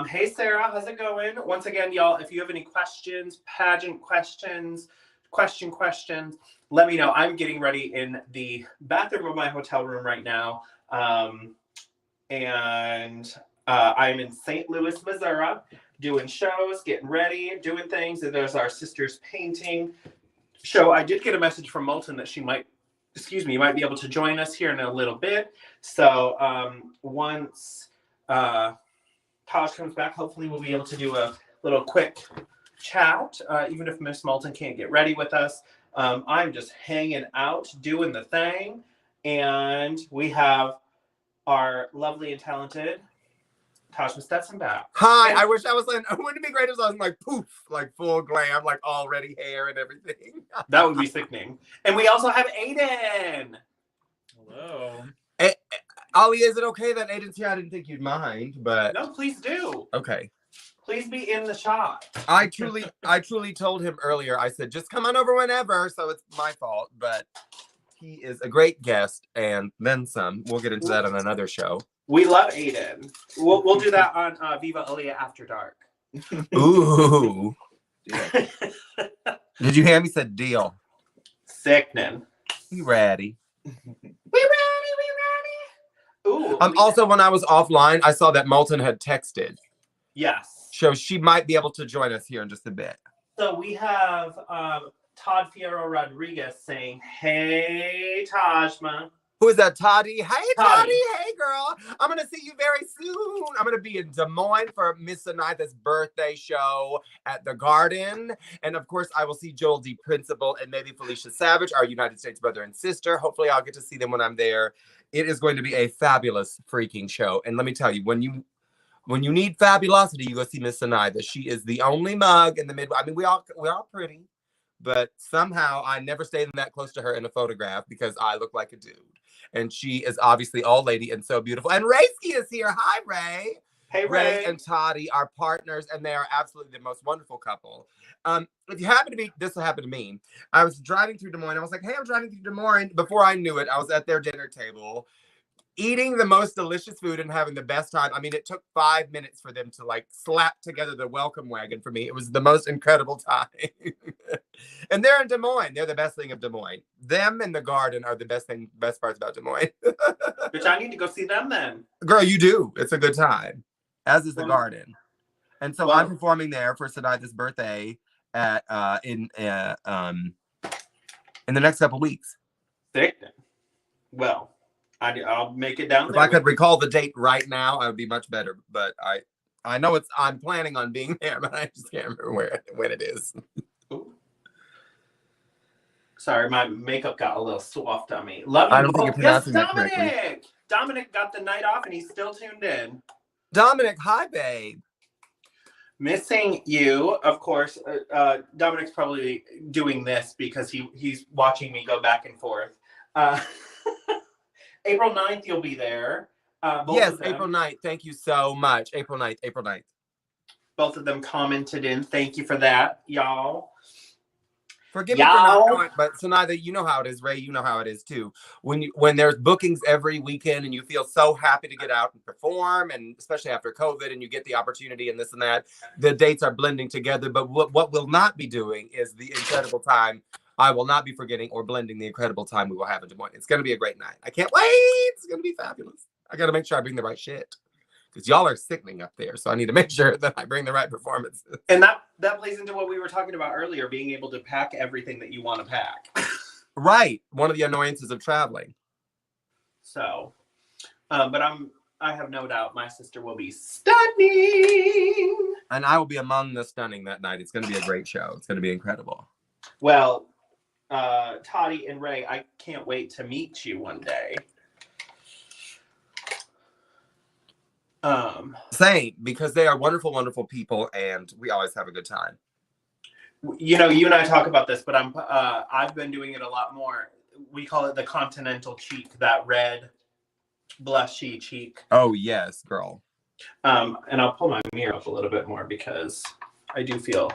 Hey, Sarah. How's it going? Once again, y'all, if you have any questions, pageant questions, questions, let me know. I'm getting ready in the bathroom of my hotel room right now. And I'm in St. Louis, Missouri, doing shows, getting ready, doing things. And there's our sister's painting show. I did get a message from Moulton that she might be able to join us here in a little bit. So once Tosh comes back, hopefully we'll be able to do a little quick chat, even if Miss Moulton can't get ready with us. I'm just hanging out, doing the thing. And we have our lovely and talented Tajma steps him back. Hi, I wish I was like, wouldn't it be great if I was like poof, like full glam, like already hair and everything? That would be sickening. And we also have Aiden. Hello. Ollie, is it okay that Aiden's here? I didn't think you'd mind, but No, please do. okay. Please be in the shot. I truly told him earlier, I said, just come on over whenever, so it's my fault, but he is a great guest, and then some. We'll get into that on another show. We love Aiden. We'll do that on Viva Aaliyah After Dark. Ooh. Did you hear me? Said deal. Sickening. You ready? We ready. Ooh. Also, when I was offline, I saw that Moulton had texted. Yes. So she might be able to join us here in just a bit. So we have Todd Fierro Rodriguez saying, "Hey, Tajma." Who is that, Toddy? Hey, Toddy. Toddy. Hey, girl. I'm going to see you very soon. I'm going to be in Des Moines for Miss Anitha's birthday show at the Garden. And, of course, I will see Joel D. Principal and maybe Felicia Savage, our United States brother and sister. Hopefully, I'll get to see them when I'm there. It is going to be a fabulous freaking show. And let me tell you, when you need fabulosity, you go see Miss Anitha. She is the only mug in the Midwest. I mean, we're all pretty. But somehow I never stayed that close to her in a photograph because I look like a dude. And she is obviously all lady and so beautiful. And Rayski is here. Hi, Ray. Hey, Ray and Toddy are partners, and they are absolutely the most wonderful couple. If you happen to be, this will happen to me. I was driving through Des Moines. I was like, hey, I'm driving through Des Moines. Before I knew it, I was at their dinner table, eating the most delicious food and having the best time. I mean, it took 5 minutes for them to like slap together the welcome wagon for me. It was the most incredible time. And they're in Des Moines. They're the best thing of Des Moines. Them and the Garden are the best parts about Des Moines. Bitch, I need to go see them then. Girl, you do. It's a good time. As is the Garden. And so I'm performing there for Sadida's birthday at in the next couple weeks. Sickening. Well, I'll make it down If there. I could recall the date right now, I would be much better. But I know I'm planning on being there, but I just can't remember when it is. Ooh. Sorry, my makeup got a little soft on me. Love you. I don't think you're pronouncing that correctly. Dominic! Dominic got the night off and he's still tuned in. Dominic, hi, babe. Missing you, of course. Dominic's probably doing this because he's watching me go back and forth. April 9th, you'll be there. Yes, April 9th. Thank you so much. April 9th. Both of them commented in. Thank you for that, y'all. Forgive me for not knowing, but so neither you know how it is, Ray. You know how it is too. When there's bookings every weekend and you feel so happy to get out and perform, and especially after COVID, and you get the opportunity and this and that, the dates are blending together. But what we'll not be doing is the incredible time. I will not be forgetting or blending the incredible time we will have in Des Moines. It's going to be a great night. I can't wait. It's going to be fabulous. I got to make sure I bring the right shit. Because y'all are sickening up there. So I need to make sure that I bring the right performances. And that plays into what we were talking about earlier, being able to pack everything that you want to pack. Right. One of the annoyances of traveling. So, but I have no doubt my sister will be stunning. And I will be among the stunning that night. It's going to be a great show. It's going to be incredible. Well, Toddy and Ray, I can't wait to meet you one day. Same, because they are wonderful, wonderful people, and we always have a good time. You know, you and I talk about this, but I've been doing it a lot more. We call it the continental cheek, that red blushy cheek. Oh yes, girl. And I'll pull my mirror up a little bit more because I do feel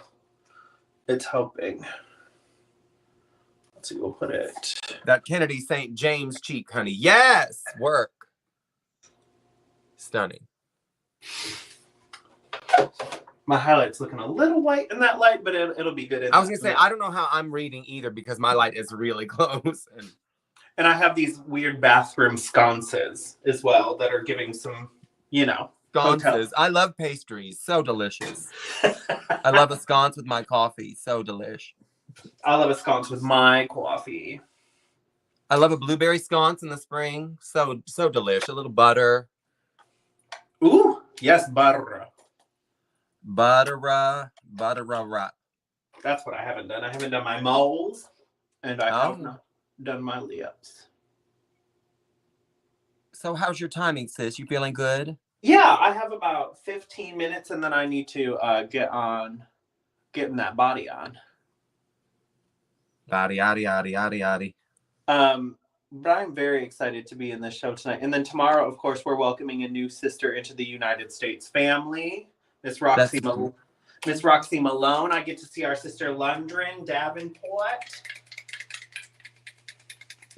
it's helping. Let's see, we'll put it. That Kennedy St. James cheek, honey. Yes, work. Stunning. My highlight's looking a little white in that light, but it'll be good. I was gonna say I don't know how I'm reading either because my light is really close, and I have these weird bathroom sconces as well that are giving some, sconces. I love pastries, so delicious. I love a sconce with my coffee, so delish. I love a sconce with my coffee. I love a blueberry sconce in the spring, so delish. A little butter. Ooh, yes, butter. Butter. That's what I haven't done. I haven't done my moles, and I have not done my lips. So how's your timing, sis? You feeling good? Yeah, I have about 15 minutes and then I need to getting that body on. Yaddy, yaddy, yaddy, yaddy, yaddy. But I'm very excited to be in this show tonight. And then tomorrow, of course, we're welcoming a new sister into the United States family, Miss Roxy Malone. I get to see our sister Lundgren Davenport.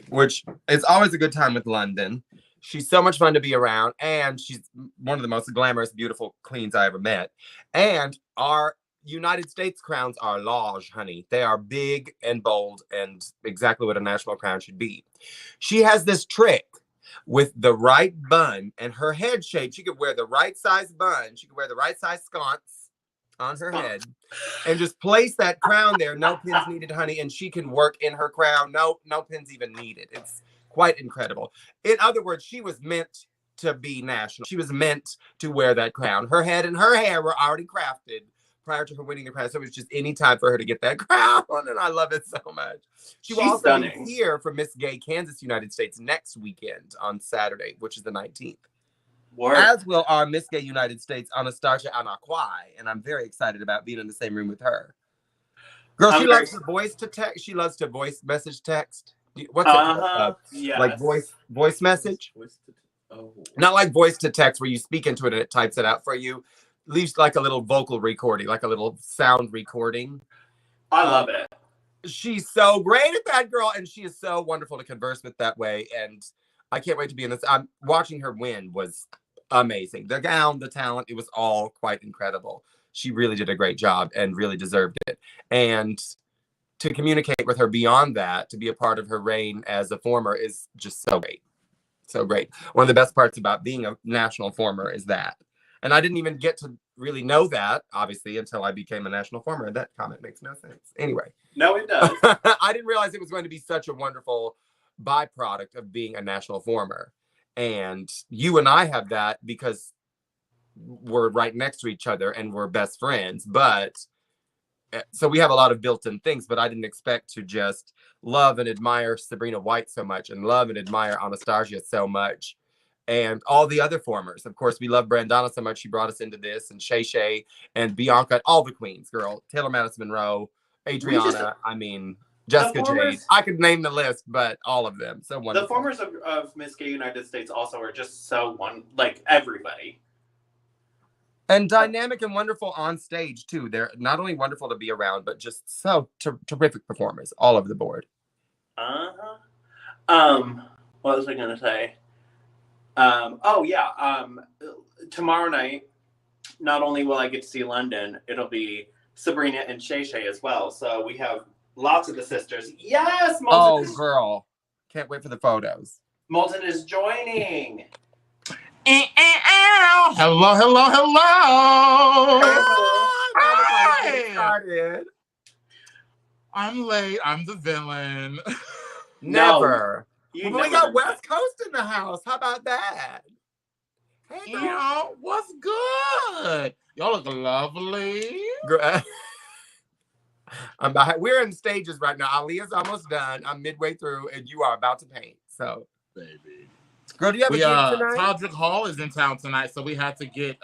Which is always a good time with London. She's so much fun to be around, and she's one of the most glamorous, beautiful queens I ever met. And our United States crowns are large, honey. They are big and bold and exactly what a national crown should be. She has this trick with the right bun and her head shape. She could wear the right size bun. She could wear the right size sconce on her head and just place that crown there. No pins needed, honey. And she can work in her crown. No pins even needed. It's quite incredible. In other words, she was meant to be national. She was meant to wear that crown. Her head and her hair were already crafted prior to her winning the crown. So it was just any time for her to get that crown. And I love it so much. She's will also be here for Miss Gay Kansas United States next weekend on Saturday, which is the 19th. Word. As will our Miss Gay United States, Anastasia Anaquai. And I'm very excited about being in the same room with her. Girl, she loves to voice to text. She loves to voice message text. What's it? Yes. Like voice message? Not like voice to text where you speak into it and it types it out for you. Leaves like a little vocal recording, like a little sound recording. I love it. She's so great at that, girl. And she is so wonderful to converse with that way. And I can't wait to be in this. I'm watching her win was amazing. The gown, the talent, it was all quite incredible. She really did a great job and really deserved it. And to communicate with her beyond that, to be a part of her reign as a former is just so great. So great. One of the best parts about being a national former is that. And I didn't even get to really know that, obviously, until I became a national former. That comment makes no sense. Anyway. No, it does. I didn't realize it was going to be such a wonderful byproduct of being a national former. And you and I have that because we're right next to each other and we're best friends. But so we have a lot of built-in things, but I didn't expect to just love and admire Sabrina White so much and love and admire Anastasia so much. And all the other formers. Of course, we love Brandana so much. She brought us into this. And Shay Shay and Bianca, all the queens, girl. Taylor Madison Monroe, Adriana, Jessica Jade. I could name the list, but all of them. So wonderful. The formers of Miss Gay United States also are just so like everybody. And dynamic and wonderful on stage, too. They're not only wonderful to be around, but just so terrific performers all over the board. What was I going to say? Tomorrow night, not only will I get to see London, it'll be Sabrina and Shay Shay as well. So we have lots of the sisters. Yes! Girl. Can't wait for the photos. Moulton is joining. Hello. Hi. I'm late. I'm the villain. Never. We got West Coast in the house. How about that? Hey, y'all, what's good? Y'all look lovely. We're in stages right now. Aaliyah's almost done. I'm midway through, and you are about to paint. So, baby. Girl, do you have a gig tonight? Todrick Hall is in town tonight, so we had to get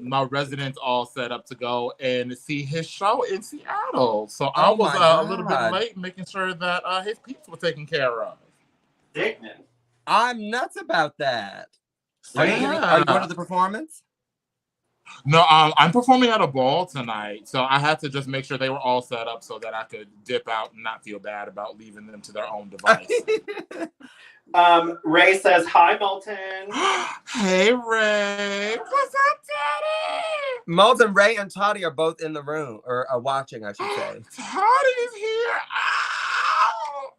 my residents all set up to go and see his show in Seattle. So I was a little bit late making sure that his peeps were taken care of. Dickman. I'm nuts about that. Are you going to the performance? No, I'm performing at a ball tonight, so I had to just make sure they were all set up so that I could dip out and not feel bad about leaving them to their own device. Ray says, hi, Moulton. Hey, Ray. What's up, Daddy? Moulton, Ray, and Toddy are both in the room, or are watching, I should say. Toddy is here. Ow!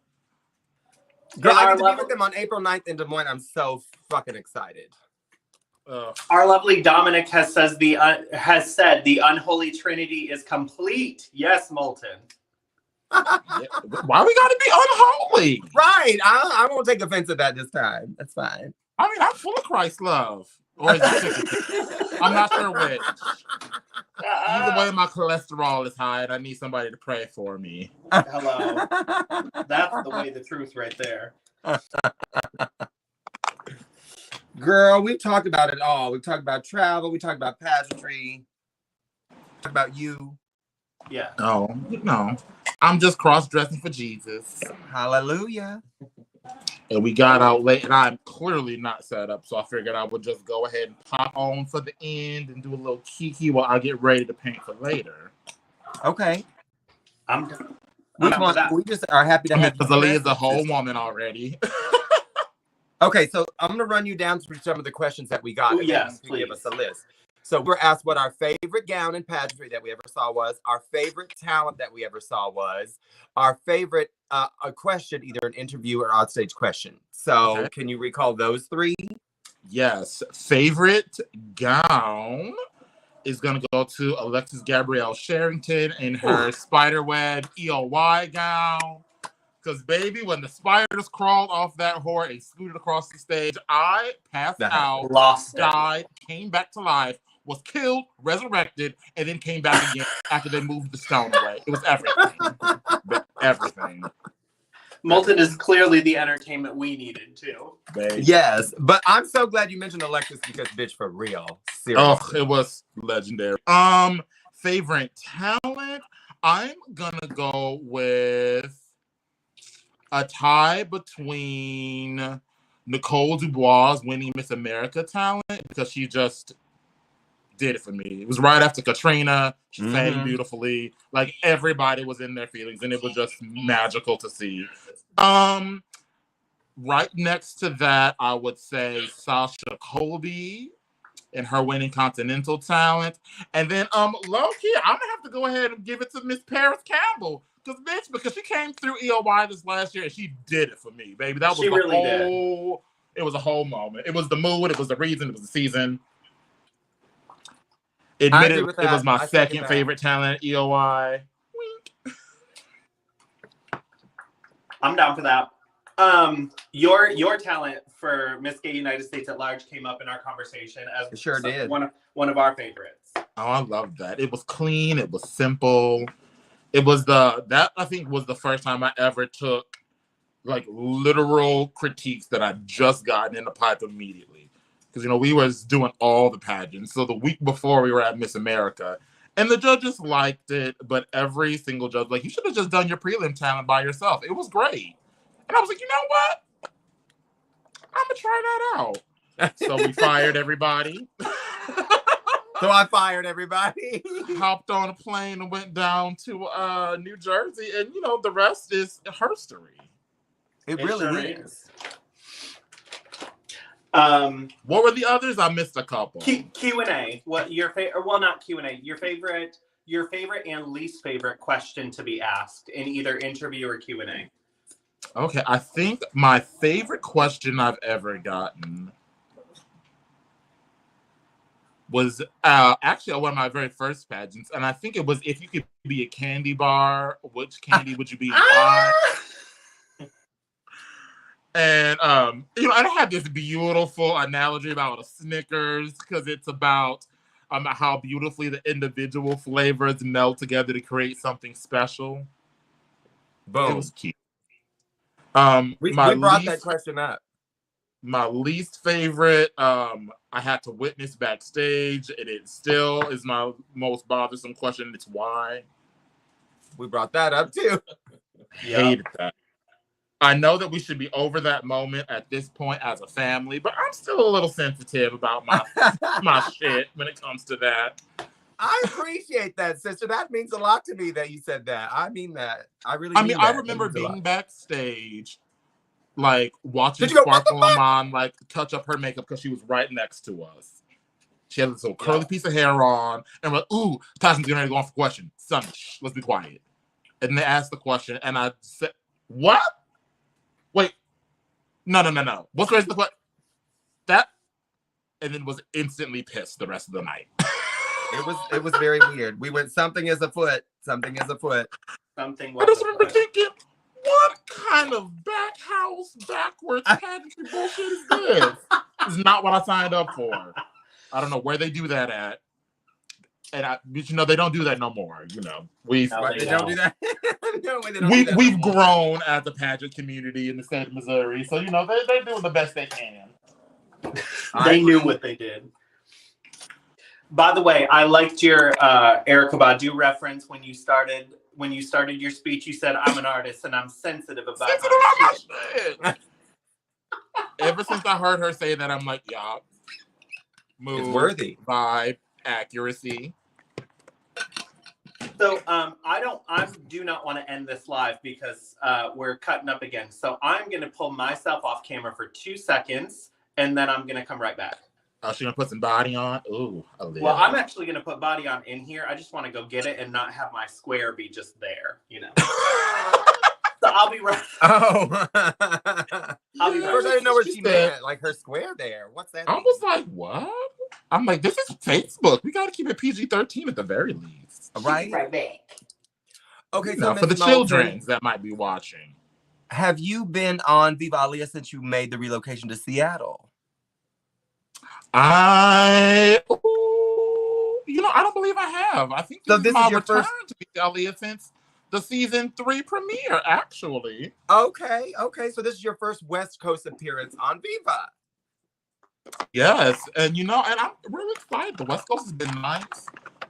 Girl, I get to be with them on April 9th in Des Moines. I'm so fucking excited. Our lovely Dominic has said the unholy trinity is complete. Yes, Moulton. Why we gotta be unholy? Right. I won't take offense at that this time. That's fine. I mean, I'm full of Christ's love. Or is it I'm not sure which. Either way, my cholesterol is high and I need somebody to pray for me. Hello. That's the way, the truth right there. Girl, we've talked about it all. We've talked about travel. We talked about pageantry. Talked about you. Yeah. No, no. I'm just cross-dressing for Jesus. Hallelujah. And we got out late, and I'm clearly not set up, so I figured I would just go ahead and pop on for the end and do a little kiki while I get ready to paint for later. Okay. I'm done. Which one? We just are happy to have you. Because Aaliyah's a whole woman already. Okay, so I'm going to run you down through some of the questions that we got. Oh, yes, please. Give us a list. So we're asked what our favorite gown in pageantry that we ever saw was, our favorite talent that we ever saw was, our favorite a question, either an interview or onstage question. So Okay. Can you recall those three? Yes. Favorite gown is going to go to Alexis Gabrielle Sherrington in her spiderweb EOY gown. Because, baby, when the spiders crawled off that whore and scooted across the stage, I passed out, died, came back to life, was killed, resurrected, and then came back again after they moved the stone away. It was everything. Everything. Molten is clearly the entertainment we needed, too. Baby. Yes, but I'm so glad you mentioned Alexis because, bitch, for real. Seriously. Oh, it was legendary. Favorite talent? I'm going to go with a tie between Nicole Dubois winning Miss America talent because she just did it for me. It was right after Katrina. She sang beautifully. Like, everybody was in their feelings, and it was just magical to see. Right next to that, I would say Sasha Colby and her winning Continental talent. And then, low-key, I'm going to have to go ahead and give it to Miss Paris Campbell. Because she came through EOY this last year and she did it for me, baby. That was it was a whole moment. It was the mood, it was the reason, it was the season. Admitted it was my second favorite talent at EOY. Wink. I'm down for that. Your talent for Miss Gay United States at Large came up in our conversation as it sure did. One of our favorites. Oh, I love that. It was clean, it was simple. It was that I think was the first time I ever took like literal critiques that I just gotten in the pipe immediately. Because, we was doing all the pageants. So the week before we were at Miss America and the judges liked it, but every single judge, like, you should have just done your prelim talent by yourself. It was great. And I was like, you know what? I'm going to try that out. So we fired everybody. So I fired everybody. Hopped on a plane and went down to New Jersey, and the rest is history. It really is. What were the others? I missed a couple. Q&A. What your favorite? Well, not Q&A. Your favorite and least favorite question to be asked in either interview or Q&A. Okay, I think my favorite question I've ever gotten was actually one of my very first pageants, and I think it was, if you could be a candy bar, which candy would you be and why? And I had this beautiful analogy about a Snickers because it's about how beautifully the individual flavors meld together to create something special. Boom. It was cute. We brought that question up. My least favorite, I had to witness backstage, and it still is my most bothersome question. It's why. We brought that up too. Hated that. I know that we should be over that moment at this point as a family, but I'm still a little sensitive about my shit when it comes to that. I appreciate that, sister. That means a lot to me that you said that. I mean that. I remember being backstage, like watching Sparkle Mom like touch up her makeup because she was right next to us. She had this little curly piece of hair on, and we're like, "Ooh, Tasha's getting ready to go on for question. Son, let's be quiet." And they asked the question, and I said, "What? Wait, no. What's the rest of the question?" That, and then was instantly pissed the rest of the night. It was very weird. We went, something is afoot. Something is afoot. Something. I just remember thinking, what kind of backwards pageantry bullshit is this? It's not what I signed up for. I don't know where they do that at. And they don't do that no more. They don't do that. We've grown as a pageant community in the state of Missouri, so they're doing the best they can. They knew what they did. By the way, I liked your Erykah Badu reference when you started your speech. You said, "I'm an artist and I'm sensitive about my shit." Ever since I heard her say that, I'm like, yeah, mood, it's worthy, vibe, accuracy. So I do not want to end this live because we're cutting up again. So I'm gonna pull myself off camera for 2 seconds, and then I'm gonna come right back. Oh, she gonna put some body on? Ooh, well, I'm actually gonna put body on in here. I just want to go get it and not have my square be just there, you know. So I'll be right. Oh, I'll be right. First, I didn't know what she meant. Like her square there. What's that? I was like, what? I'm like, this is Facebook. We gotta keep it PG-13 at the very least. Right? Right back. Okay, so no, for the children that might be watching. Have you been on Viva Aaliyah since you made the relocation to Seattle? I don't believe I have. I think this is my return to Viva Aaliyah since the season 3 premiere, actually. Okay. So this is your first West Coast appearance on Viva. Yes, and I'm really excited. The West Coast has been nice.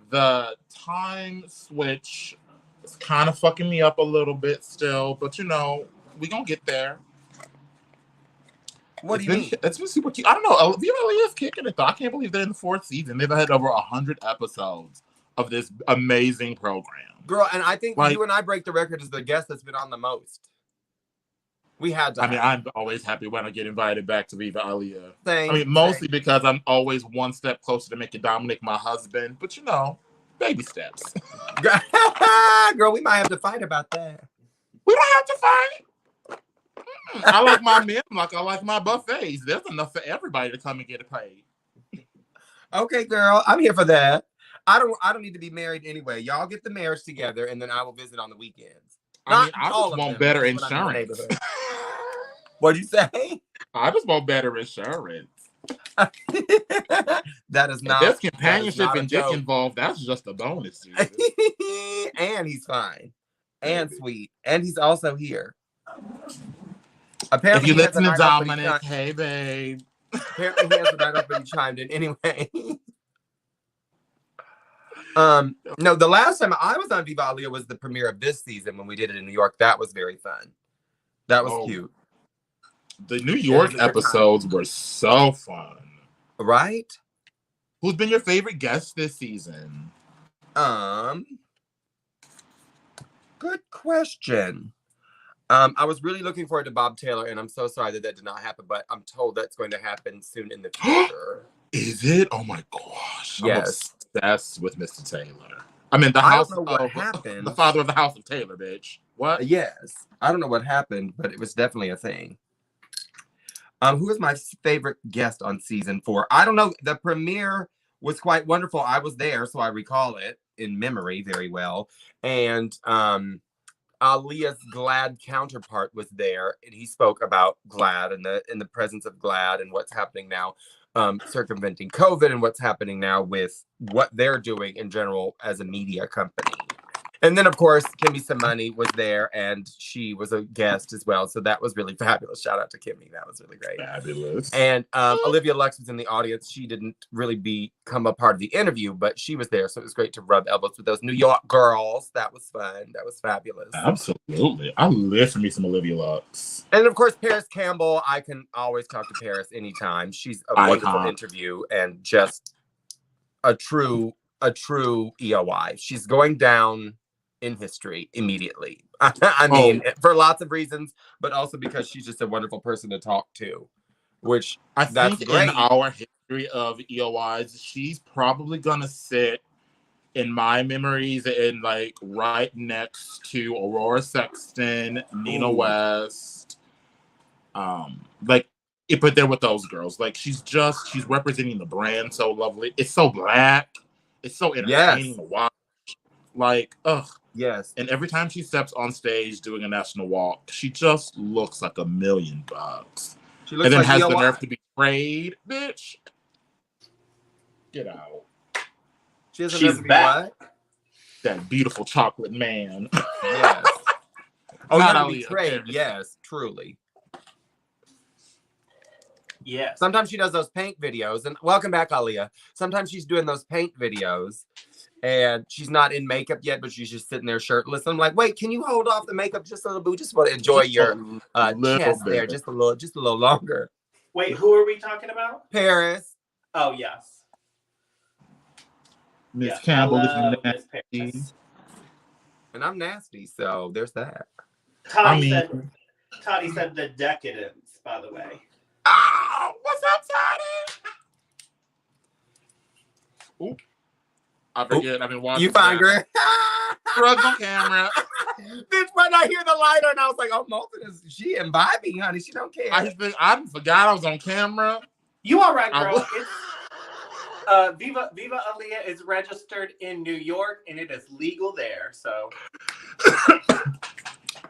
The time switch is kind of fucking me up a little bit still, but we gonna get there. What do you mean? It's been super cute. I don't know. Viva Aaliyah is kicking it though. I can't believe they're in the 4th season. They've had over 100 episodes of this amazing program. Girl, and I think you and I break the record as the guest that's been on the most. We had to. I'm always happy when I get invited back to Viva Aaliyah. Same, mostly because I'm always one step closer to making Dominic my husband. But baby steps. Girl, we might have to fight about that. We don't have to fight. I like my men like I like my buffets. There's enough for everybody to come and get it paid. Okay, girl, I'm here for that. I don't need to be married anyway. Y'all get the marriage together, and then I will visit on the weekends. I just want better insurance. What'd you say? I just want better insurance. That is not. If there's companionship and dick involved, that's just a bonus. And he's fine, and sweet, and he's also here. Apparently, if you listen to Dominic, hey babe. Apparently, he hasn't right up, but he chimed in anyway. No, the last time I was on Viva Aaliyah was the premiere of this season when we did it in New York. That was very fun. That was cute. The New York episodes were so fun. Right? Who's been your favorite guest this season? Good question. I was really looking forward to Bob Taylor, and I'm so sorry that did not happen, but I'm told that's going to happen soon in the future. Is it? Oh my gosh. Yes. I'm obsessed with Mr. Taylor. I mean, the house of what happened. The father of the house of Taylor, bitch. What? Yes. I don't know what happened, but it was definitely a thing. Who is my favorite guest on season 4? I don't know. The premiere was quite wonderful. I was there, so I recall it in memory very well. And Aaliyah's GLAAD counterpart was there, and he spoke about GLAAD and the presence of GLAAD and what's happening now, circumventing COVID and what's happening now with what they're doing in general as a media company. And then, of course, Kimmy Samani was there, and she was a guest as well. So that was really fabulous. Shout out to Kimmy. That was really great. Fabulous. And Olivia Lux was in the audience. She didn't really become a part of the interview, but she was there. So it was great to rub elbows with those New York girls. That was fun. That was fabulous. Absolutely. I live for me some Olivia Lux. And, of course, Paris Campbell. I can always talk to Paris anytime. She's a wonderful interview and just a true EOI. She's going down in history immediately. I mean, for lots of reasons, but also because she's just a wonderful person to talk to, which I think in our history of EOIs, she's probably gonna sit in my memories in like right next to Aurora Sexton, Nina West, like it put there with those girls. Like she's representing the brand so lovely. It's so black. It's so entertaining to watch. Like, ugh. Yes. And every time she steps on stage doing a national walk, she just looks like $1 million. She looks and then like has the nerve to be prayed, bitch. Get out. She's back. That beautiful chocolate man. Yes. Not to be prayed. Yes, truly. Yes. Sometimes she does those paint videos, and welcome back, Aaliyah. Sometimes she's doing those paint videos, and she's not in makeup yet, but she's just sitting there shirtless. I'm like, wait, can you hold off the makeup just a little bit? We just want to enjoy your chest there just a little longer. Wait, who are we talking about? Paris. Oh, yes. Miss Campbell is Miss nasty. Paris. And I'm nasty, so there's that. Toddy said the decadence, by the way. Oh, what's up, Toddy? Oop. I forget. I've been watching. You find her. Drugs on camera. Bitch, when I hear the lighter, and I was like, oh, Molten she imbibing, honey. She don't care. I forgot I was on camera. You all right, girl? Viva Aaliyah is registered in New York, and it is legal there. So,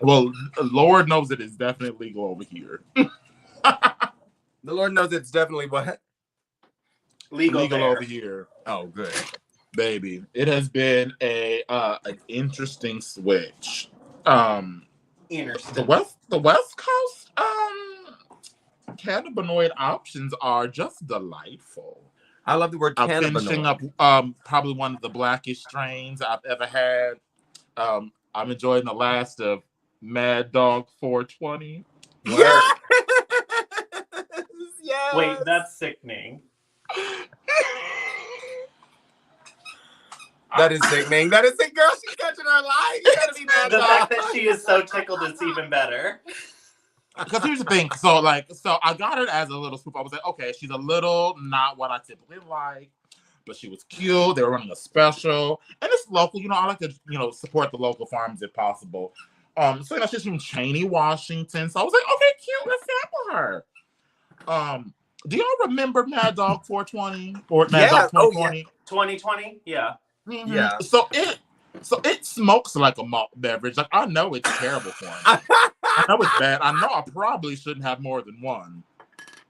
well, Lord knows it is definitely legal over here. The Lord knows it's definitely what? Legal over here. Oh, good. Baby, it has been an interesting switch. Interesting. The West Coast cannabinoid options are just delightful. I love the word I'm cannabinoid. finishing up probably one of the blackest strains I've ever had. I'm enjoying the last of Mad Dog 420. Yeah. Yes. Wait, that's sickening. That is sickening. That is sick, girl. She's catching her life. You gotta be mad. The fact that she is so tickled is even better. Because here's the thing. So I got it as a little spoof. I was like, okay, she's a little not what I typically like, but she was cute. They were running a special, and it's local. I like to support the local farms if possible. So she's from Cheney, Washington. So I was like, okay, cute. Let's sample her. Do y'all remember Mad Dog 420 or Mad Dog 2020? 2020, yeah. Mm-hmm. Yeah. So it smokes like a malt beverage. Like, I know it's terrible for me. I know it's bad. I know I probably shouldn't have more than one,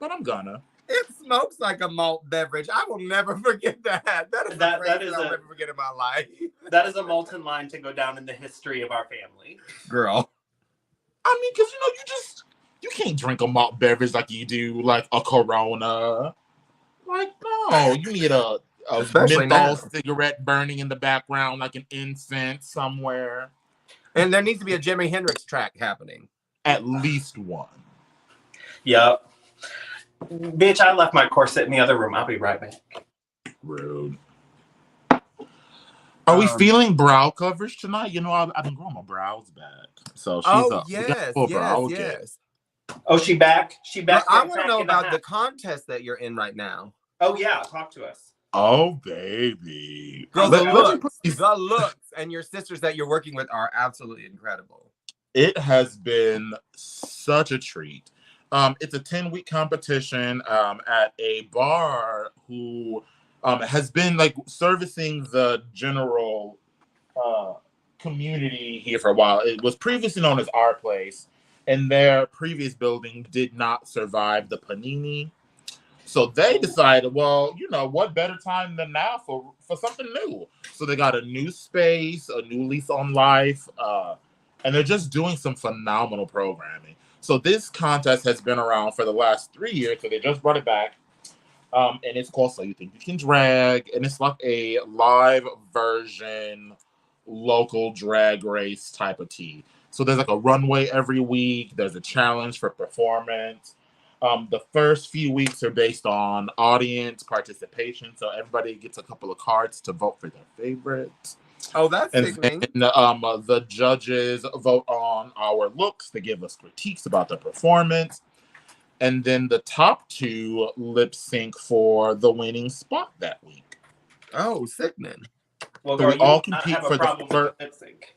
but I'm gonna. It smokes like a malt beverage. I will never forget that. That is I'll never forget in my life. That is a molten line to go down in the history of our family. Girl. I mean, because you can't drink a malt beverage like you do like a Corona. Like, no, you need a menthol cigarette burning in the background like an incense somewhere. And there needs to be a Jimi Hendrix track happening. At least one. Yep. Bitch, I left my corset in the other room. I'll be right back. Rude. Are we feeling brow coverage tonight? I've been growing my brows back. So she's yes. Oh, she back? She back? Well, I want to know about the contest that you're in right now. Oh, yeah. Talk to us. Oh, baby. Girl, the looks and your sisters that you're working with are absolutely incredible. It has been such a treat. It's a 10-week competition at a bar who has been like servicing the general community here for a while. It was previously known as Our Place, and their previous building did not survive the panini. So they decided, well, what better time than now for something new? So they got a new space, a new lease on life, and they're just doing some phenomenal programming. So this contest has been around for the last 3 years, so they just brought it back. And it's called So You Think You Can Drag, and it's like a live version, local drag race type of tea. So there's like a runway every week. There's a challenge for performance. The first few weeks are based on audience participation, so everybody gets a couple of cards to vote for their favorites. Oh, that's and sickening. then, the judges vote on our looks. They give us critiques about the performance. And then the top two lip sync for the winning spot that week. Oh, sickening. Well, so girl, we all compete for the lip sync.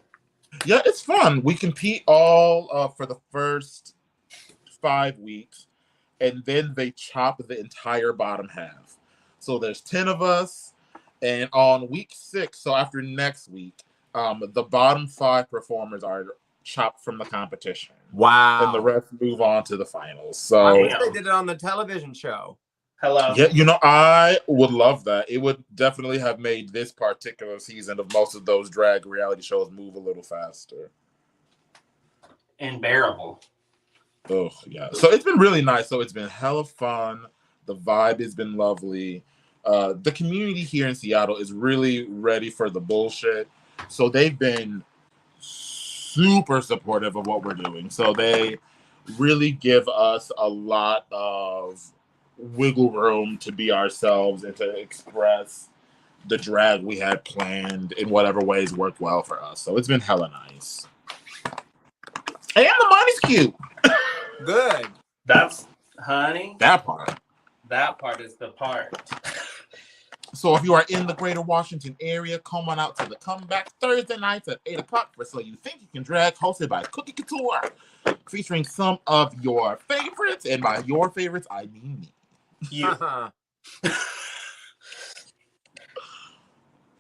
Yeah, it's fun. We compete all for the first 5 weeks, and then they chop the entire bottom half. So there's 10 of us, and on week 6, so after next week, the bottom 5 performers are chopped from the competition. Wow. And the rest move on to the finals. So I wish they did it on the television show. Hello. Yeah, I would love that. It would definitely have made this particular season of most of those drag reality shows move a little faster. And bearable. Oh, yeah. So it's been really nice. So it's been hella fun. The vibe has been lovely. The community here in Seattle is really ready for the bullshit. So they've been super supportive of what we're doing. So they really give us a lot of wiggle room to be ourselves and to express the drag we had planned in whatever ways worked well for us. So it's been hella nice. And the money's cute. Good. That's, honey, That part. that part is the part. So if you are in the greater Washington area, come on out to the Comeback Thursday nights at 8 o'clock for So You Think You Can Drag, hosted by Cookie Couture, featuring some of your favorites. And by your favorites, I mean me. You. Girl,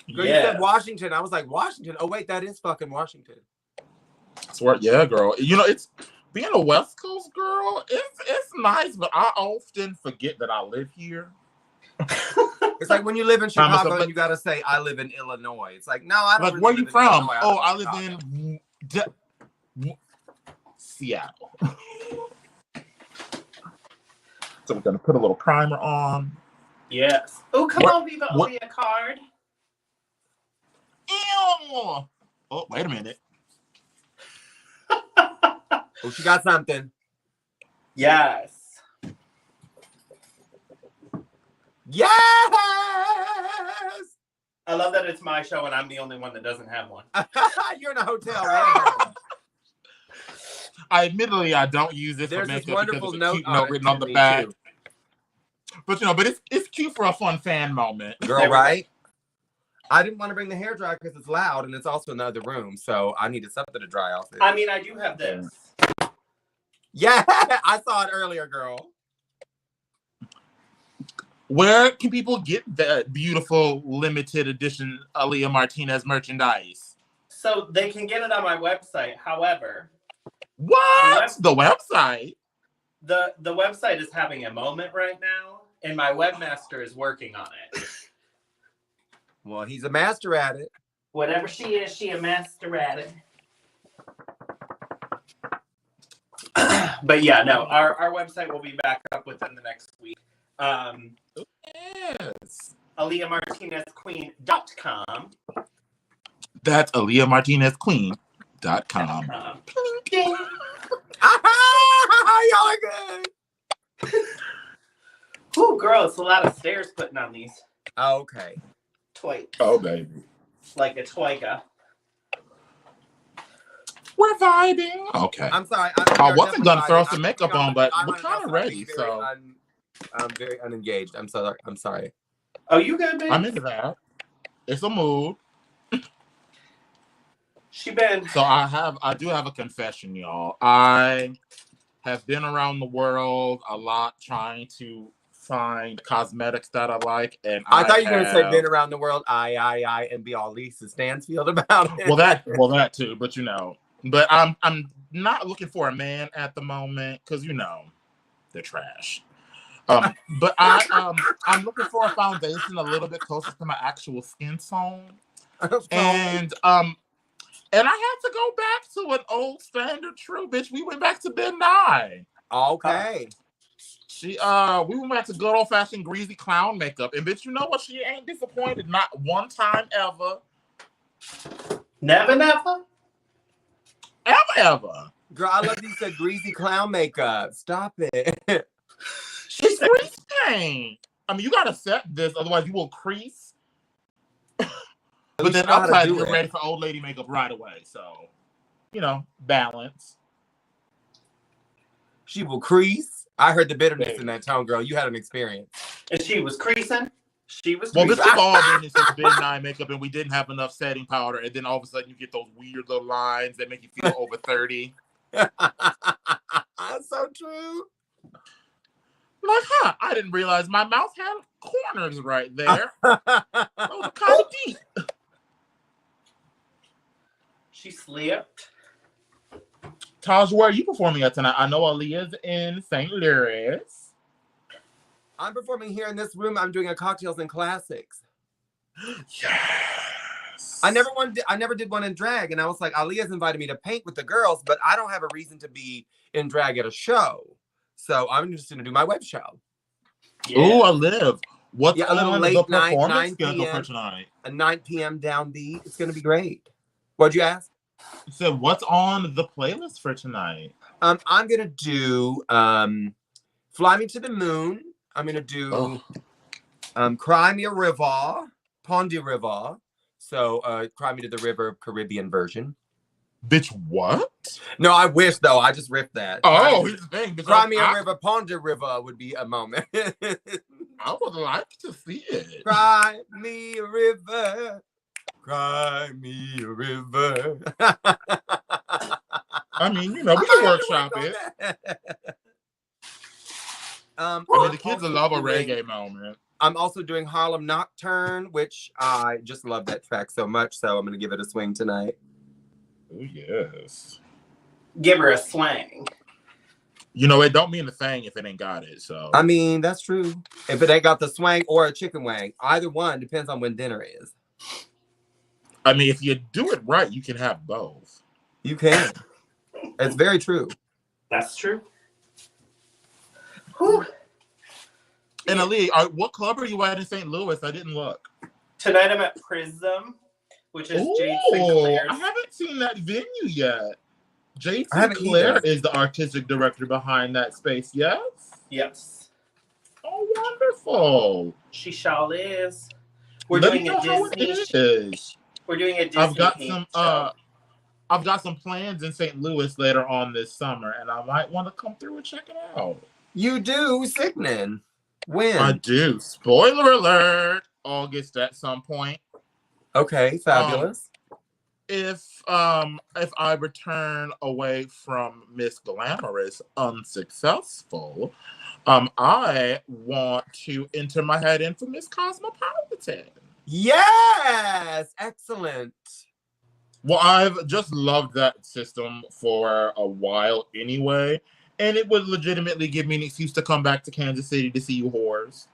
you Yes. said Washington. I was like, Washington? Oh, wait, that is fucking Washington. I swear, yeah, girl. You know, it's being a West Coast girl, it's nice, but I often forget that I live here. It's like when you live in Chicago but- and you gotta say, I live in Illinois. It's like, no, I don't Like, really where live you in from? Illinois. Oh, I live live Chicago. in Seattle. So we're gonna put a little primer on. Yes. Oh, come What- on, Viva what- Aaliyah card. Ew! Oh, wait a minute. Oh, she got something. Yes. Yes! I love that it's my show and I'm the only one that doesn't have one. You're in a hotel. Right? Admittedly, I don't use this There's for this makeup wonderful because it's a cute note note written on the me, back. too. But you know, it's cute for a fun fan moment. Girl, right? I didn't want to bring the hairdryer because it's loud and it's also in the other room, so I needed something to dry off. I mean, I do have this. Yeah, I saw it earlier, girl. Where can people get that beautiful limited edition Aaliyah Martinez merchandise? So they can get it on my website. However, What? The website? the website is having a moment right now, and my webmaster is working on it. Well, he's a master at it. Whatever she is, she a master at it. But yeah, no, our website will be back up within the next week. Yes. AliyahMartinezQueen.com. That's AliyahMartinezQueen.com. Y'all are good. Ooh, girl, it's a lot of stairs putting on these Okay. toys. Oh, baby. Like a toiga. We're vibing. Okay. I'm sorry. I wasn't gonna throw some makeup I'm- on, but I'm we're on kind of enough, ready. I'm So I'm very unengaged. I'm sorry. Oh, you good, babe? I'm into that. It's a mood. She been. So I do have a confession, y'all. I have been around the world a lot trying to find cosmetics that I like, and I thought you were gonna say have- been around the world, and be all Lisa Stansfield about it. well that too, but you know, but I'm not looking for a man at the moment because you know they're trash. But I'm looking for a foundation a little bit closer to my actual skin tone, and I had to go back to an old standard true, bitch. We went back to Ben Nye. Okay. We went back to good old fashioned greasy clown makeup, and bitch, you know what? She ain't disappointed not one time ever. Never? Ever. Girl, I love you said greasy clown makeup. Stop it. She's grease paint. I mean, you gotta set this, otherwise you will crease. But then outside, you're ready for old lady makeup right away. So, you know, balance. She will crease. I heard the bitterness in that tone, girl. You had an experience. And she was creasing. Well, this is all been since Ben Nye makeup, and we didn't have enough setting powder, and then all of a sudden you get those weird little lines that make you feel over 30. So true. Like, I didn't realize my mouth had corners right there. Those are kind of deep. She slipped. Taj, where are you performing at tonight? I know Aaliyah's in St. Louis. I'm performing here in this room. I'm doing a cocktails and classics. Yes. I never did one in drag, and I was like, Aaliyah's invited me to paint with the girls, but I don't have a reason to be in drag at a show, so I'm just gonna do my web show. Yeah. Ooh, I live. What's a little on late the night, performance 9 schedule p.m. for tonight? A 9 p.m. downbeat. It's gonna be great. What'd you ask? So what's on the playlist for tonight? I'm gonna do Fly Me to the Moon. I'm gonna do Cry Me a River, Pond de River. So Cry Me to the River Caribbean version. Bitch, what? No, I wish though. I just ripped that. Oh, here's the thing. Cry Me a River, Pond de River would be a moment. I would like to see it. Cry me a river. Cry me a river. I mean, you know, we can workshop it. I mean, the kids love a reggae moment. I'm also doing Harlem Nocturne, which I just love that track so much, so I'm going to give it a swing tonight. Oh, yes. Give her a swing. You know, it don't mean a thing if it ain't got it, so. I mean, that's true. If it ain't got the swang or a chicken wang, either one depends on when dinner is. I mean, if you do it right, you can have both. You can. It's very true. That's true. Whew. And Aaliyah, what club are you at in St. Louis? I didn't look. Tonight I'm at Prism, which is Jade Sinclair's. I haven't seen that venue yet. Jade I haven't Sinclair either. is the artistic director behind that space, yes? Yes. Oh, wonderful. She shall is. We're Let doing me a know how it Disney. is. We're doing a Disney. I've got some plans in St. Louis later on this summer, and I might want to come through and check it out. You do? Sickening. When? I do. Spoiler alert. August at some point. Okay, fabulous. If I return away from Miss Glamorous unsuccessful, I want to enter my head in for Miss Cosmopolitan. Yes! Excellent. Well, I've just loved that system for a while anyway, and it would legitimately give me an excuse to come back to Kansas City to see you whores.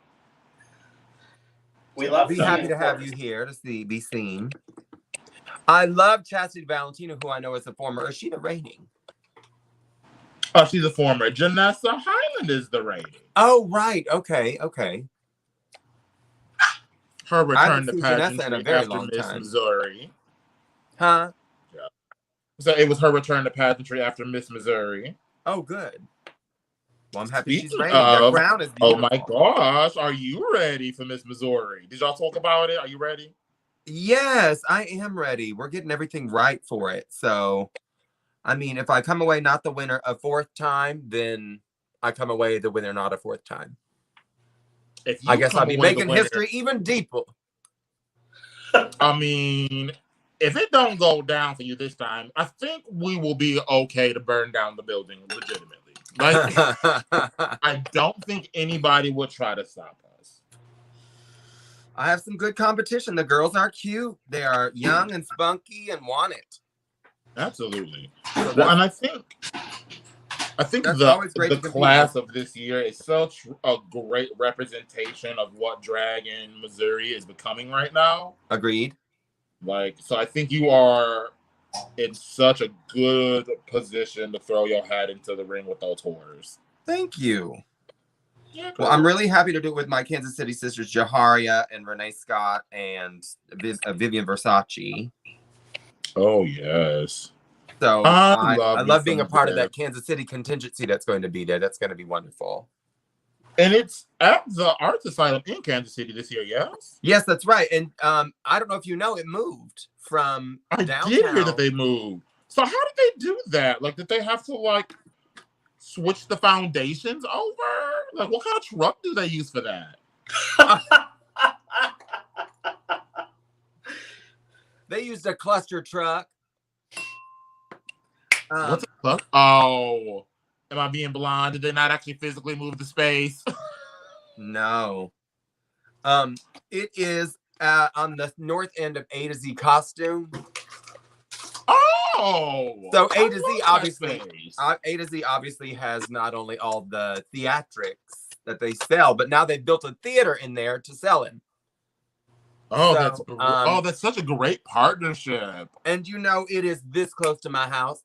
We love. Be happy to have you here to be seen. I love Chastity Valentino, who I know is a former. Is she the rating? Oh, she's a former. Janessa Highland is the rating. Oh, right. Okay. Her return to Janessa pageantry in a very after long Miss time. Missouri. Huh? Yeah. So it was her return to pageantry after Miss Missouri. Oh, good. Well, I'm happy she's Speaking ready. The of, crown is oh beautiful. my gosh, are you ready for Miss Missouri? Did y'all talk about it? Are you ready? Yes, I am ready. We're getting everything right for it. So, I mean, if I come away not the winner a fourth time, then I come away the winner not a fourth time. I guess I'll be making history even deeper. I mean, if it don't go down for you this time, I think we will be okay to burn down the building legitimately. Like, I don't think anybody will try to stop us. I have some good competition. The girls are cute. They are young and spunky and want it. Absolutely. Well, and I think the class of this year is such a great representation of what drag in Missouri is becoming right now. Agreed. Like, so I think you are in such a good position to throw your hat into the ring with those horrors. Thank you. Yeah, well, I'm really happy to do it with my Kansas City sisters, Jaharia and Renee Scott and Vivian Versace. Oh, yes. So I love being a part of that Kansas City contingency that's going to be there. That's going to be wonderful. And it's at the Arts Asylum in Kansas City this year, yes? Yes, that's right. And I don't know if you know, it moved from downtown. I did hear that they moved. So how did they do that? Like, did they have to, like, switch the foundations over? Like, what kind of truck do they use for that? They used a cluster truck. What's a cluster? Oh, am I being blind? Did they not actually physically move the space? No. It is on the north end of A to Z Costume. Oh, so A to Z obviously has not only all the theatrics that they sell, but now they've built a theater in there to sell it. Oh, So, that's such a great partnership. And it is this close to my house.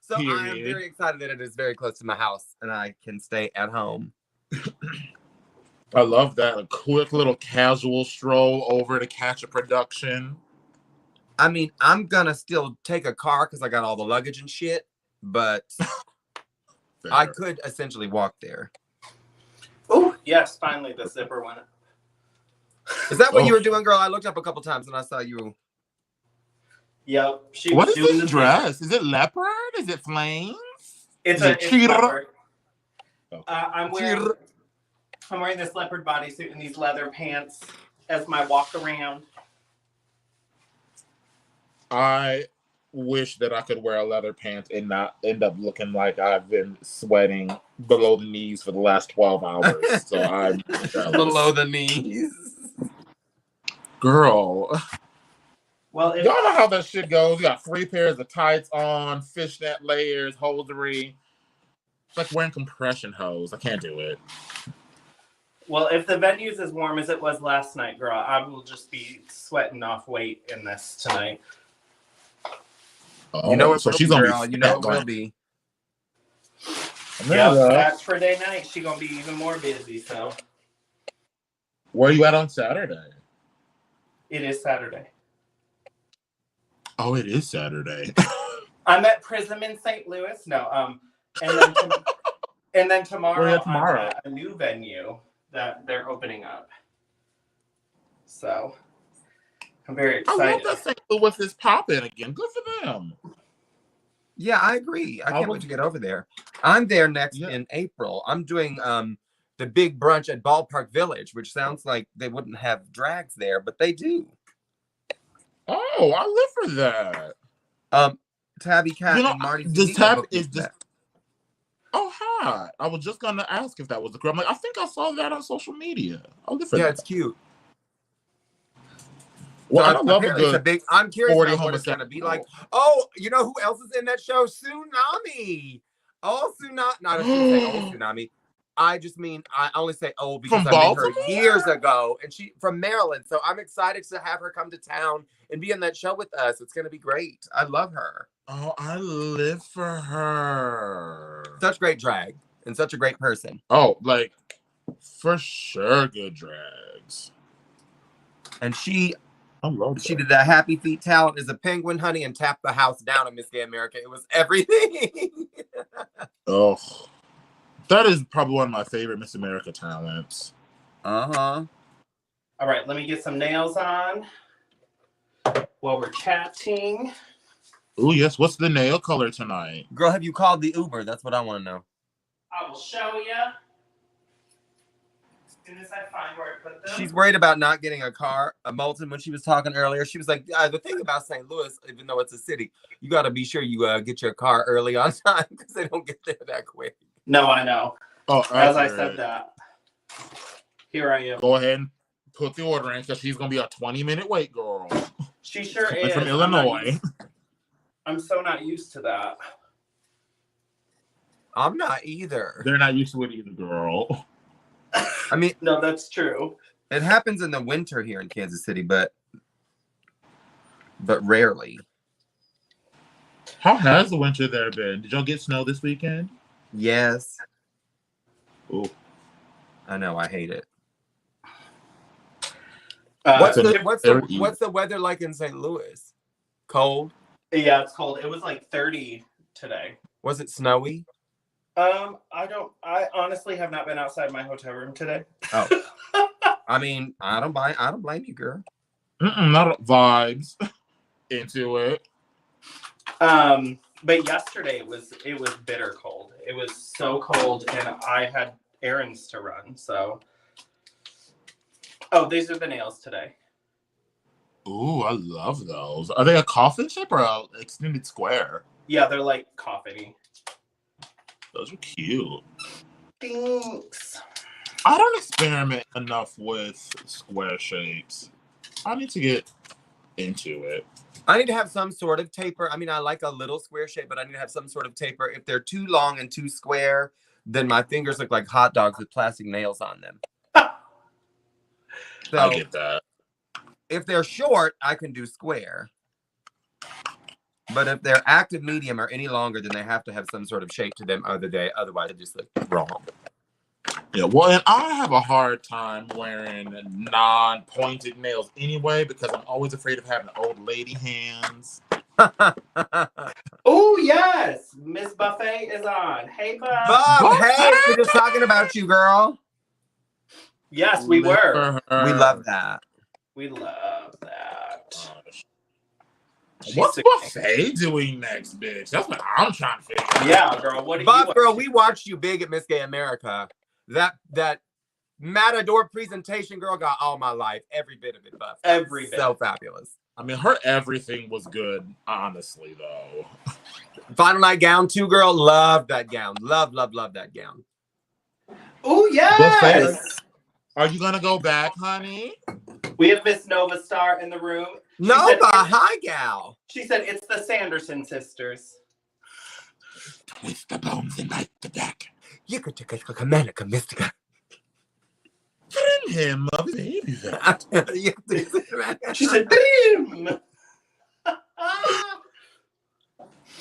So I am very excited that it is very close to my house and I can stay at home. I love that. A quick little casual stroll over to catch a production. I mean, I'm gonna still take a car because I got all the luggage and shit, but I could essentially walk there. Oh, yes, finally the zipper went up. Is that what you were doing, girl? I looked up a couple times and I saw you. Yep. What is this dress? Is it leopard? Is it flames? It's leopard. Okay. I'm wearing this leopard bodysuit and these leather pants as my walk around. I wish that I could wear a leather pants and not end up looking like I've been sweating below the knees for the last 12 hours. So I'm below the knees. Girl. Well, y'all know how that shit goes. You got 3 pairs of tights on, fishnet layers, hosiery. It's like wearing compression hose. I can't do it. Well, if the venue's as warm as it was last night, girl, I will just be sweating off weight in this tonight. Oh, so she's gonna be. It will be. Yeah, that's for day night. She's gonna be even more busy. So, where are you at on Saturday? It is Saturday. Oh, it is Saturday. I'm at Prism in St. Louis. No, and then tomorrow I'm at a new venue that they're opening up. So I'm very excited. I love that St. Louis is popping again. Good for them. Yeah, I agree. I can't wait to get over there. I'm there next in April. I'm doing the big brunch at Ballpark Village, which sounds like they wouldn't have drags there, but they do. Oh, I live for that. Tabby Cat and Marty. Oh, hi. I was just gonna ask if that was the girl. I'm like, I think I saw that on social media. I live for that. Yeah, it's cute. Well, I love a good. I'm curious about what it's gonna be like. Oh, you know who else is in that show? Tsunami. Oh, Tsunami. No, I shouldn't say oh, Tsunami. I just mean I only say oh because I met her years ago, and she from Maryland. So I'm excited to have her come to town and be in that show with us. It's gonna be great. I love her. Oh, I live for her. Such great drag and such a great person. Oh, like for sure, good drags. And she did that Happy Feet talent as a penguin, honey, and tapped the house down at Miss Gay America. It was everything. Oh. That is probably one of my favorite Miss America talents. Uh-huh. All right, let me get some nails on while we're chatting. Oh, yes. What's the nail color tonight? Girl, have you called the Uber? That's what I want to know. I will show you. As soon as I find where I put them. She's worried about not getting a car. Moulton, when she was talking earlier, she was like, the thing about St. Louis, even though it's a city, you got to be sure you get your car early on time because they don't get there that quick. No, I know. Oh, as I said that, here I am. Go ahead and put the order in because she's gonna be a 20-minute wait, girl. She sure is. From Illinois. I'm so not used to that. I'm not either. They're not used to it either, girl. I mean, no, that's true. It happens in the winter here in Kansas City, but rarely. How has the winter there been? Did y'all get snow this weekend? Yes. Ooh. I know. I hate it. What's the weather like in St. Louis? Cold? Yeah, it's cold. It was like 30 today. Was it snowy? I honestly have not been outside my hotel room today. Oh. I mean, I don't blame you, girl. Not vibes into it. But yesterday it was bitter cold. It was so cold, and I had errands to run. So, these are the nails today. Ooh, I love those. Are they a coffin shape or a extended square? Yeah, they're like coffin-y. Those are cute. Thanks. I don't experiment enough with square shapes. I need to get into it. I need to have some sort of taper. I mean, I like a little square shape, but I need to have some sort of taper. If they're too long and too square, then my fingers look like hot dogs with plastic nails on them. So I get that. if they're short, I can do square. But if they're active medium or any longer, then they have to have some sort of shape to them otherwise they just look wrong. Yeah, well, and I have a hard time wearing non-pointed nails anyway because I'm always afraid of having old lady hands. Oh, yes. Miss Buffet is on. Hey, Buff. Bob, hey, we're just talking about you, girl. Yes, we were. We love that. We love that. What's Buffet doing next, bitch? That's what I'm trying to figure out. Yeah, girl. What are Bob, you girl, we watched you big at Miss Gay America. That Matador presentation, girl, got all my life. Every bit of it, Buff. Every bit. So fabulous. I mean, her everything was good, honestly, though. Final night gown, too, girl. Love that gown. Love that gown. Oh, yes. Buffet. Are you going to go back, honey? We have Miss Nova Star in the room. Nova, hi, gal. She said it's the Sanderson sisters. Twist the bones and bite the back. You could take a Manica Mystica. Bring him, love baby. She said, "Boom."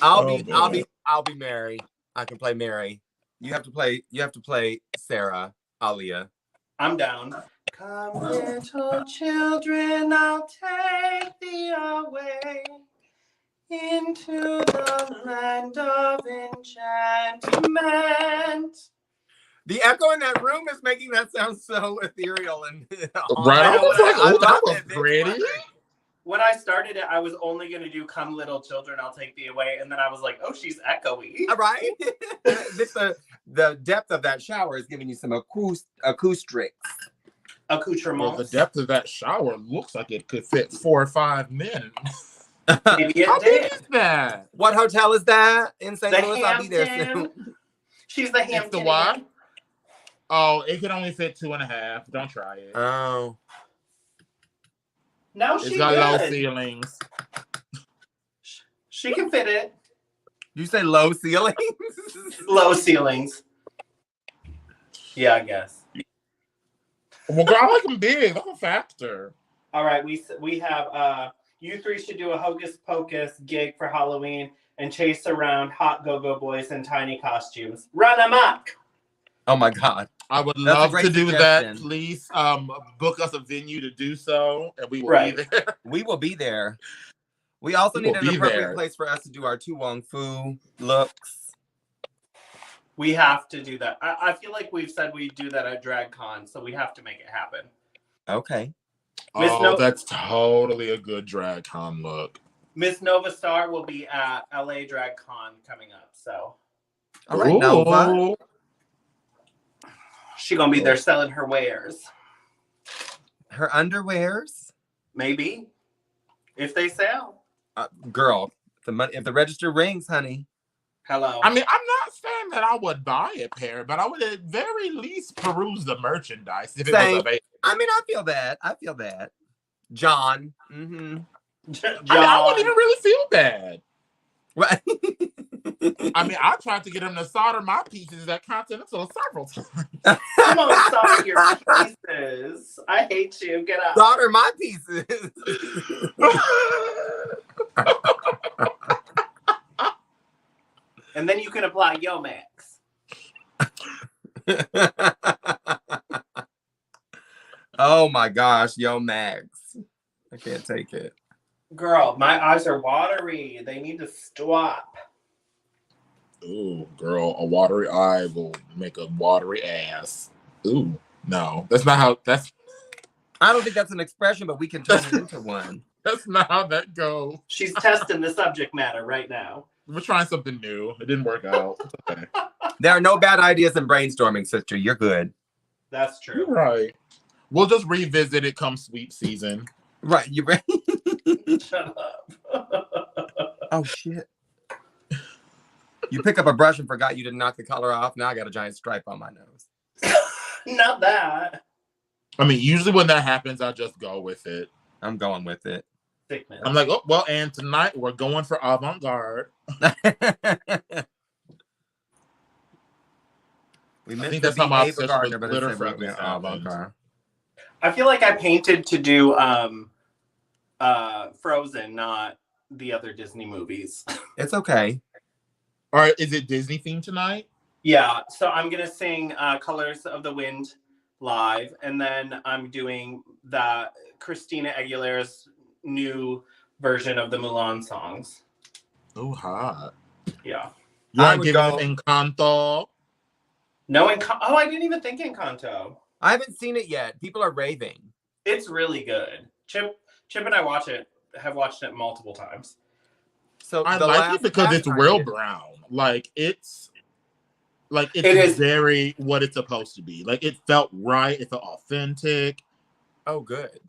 I'll be Mary. I can play Mary. You have to play Sarah, Aaliyah. I'm down. Come, little children, I'll take thee away into the land of enchantment. The echo in that room is making that sound so ethereal and right. I was like, oh, that was pretty. When I started it, I was only going to do "Come, little children, I'll take thee away," and then I was like, "Oh, she's echoey." All right. The depth of that shower is giving you some acoustics. Accoutrements. Well, the depth of that shower looks like it could fit 4 or 5 men. Maybe How it big did. is that? What hotel is that in St. The Louis? I'll be there Hampton. soon. She's the It's Hampton. the what? Oh, it can only fit 2.5. Don't try it. Oh. No, It's she got low good. ceilings. She can fit it. You say low ceilings? Low ceilings. Yeah, I guess. Well, girl, I like them big. That's a factor. All right, we have you three should do a Hocus Pocus gig for Halloween and chase around hot go-go boys in tiny costumes. Run amok. Oh my God. I would That's a love great to do suggestion. that. Please book us a venue to do so, and we will Right. be there. We will be there. We also We need will an be appropriate there. place for us to do our Tu Wong Fu looks. We have to do that. I feel like we've said we do that at DragCon, so we have to make it happen. Okay. Oh, that's totally a good drag con look. Miss Nova Star will be at LA DragCon coming up, so All right, Nova. she's gonna be there selling her wares. Her underwears? Maybe. If they sell. Girl, if the register rings, honey. Hello. I mean, I'm not saying that I would buy a pair, but I would at very least peruse the merchandise if it was available. I mean, I feel that. John. Mm-hmm. John. I mean, I wouldn't even really feel bad. Right. I mean, I tried to get him to solder my pieces at Continental several times. Come on, solder your pieces. I hate you. Get out. Solder my pieces. And then you can apply Yomax. Oh my gosh, Yo Max. I can't take it. Girl, my eyes are watery. They need to stop. Ooh, girl, a watery eye will make a watery ass. Ooh, no, that's not how. I don't think that's an expression, but we can turn it into one. That's not how that goes. She's testing the subject matter right now. We're trying something new. It didn't work out. It's okay. There are no bad ideas in brainstorming, sister. You're good. That's true. You're right. We'll just revisit it come sweep season. Right. You ready? Shut up. Oh shit. You pick up a brush and forgot you didn't knock the color off. Now I got a giant stripe on my nose. Not that. I mean, usually when that happens, I just go with it. I'm going with it. Sickness. I'm like, oh, well, and tonight we're going for avant-garde. We I missed think the that's how beat my Ava obsession Gardner, with but it glitter said we're fragrance going happened. avant-garde. I feel like I painted to do Frozen, not the other Disney movies. It's okay. All right, is it Disney themed tonight? Yeah, so I'm gonna sing "Colors of the Wind" live, and then I'm doing that Christina Aguilera's new version of the Mulan songs. Oh, hot. Yeah. You I want would to give go- us Encanto? No, oh, I didn't even think Encanto. I haven't seen it yet. People are raving. It's really good. Chip and I have watched it multiple times. So I the like last it because it's time I real did- brown. It's It is. very what it's supposed to be. Like, it felt right. It felt authentic. Oh, good.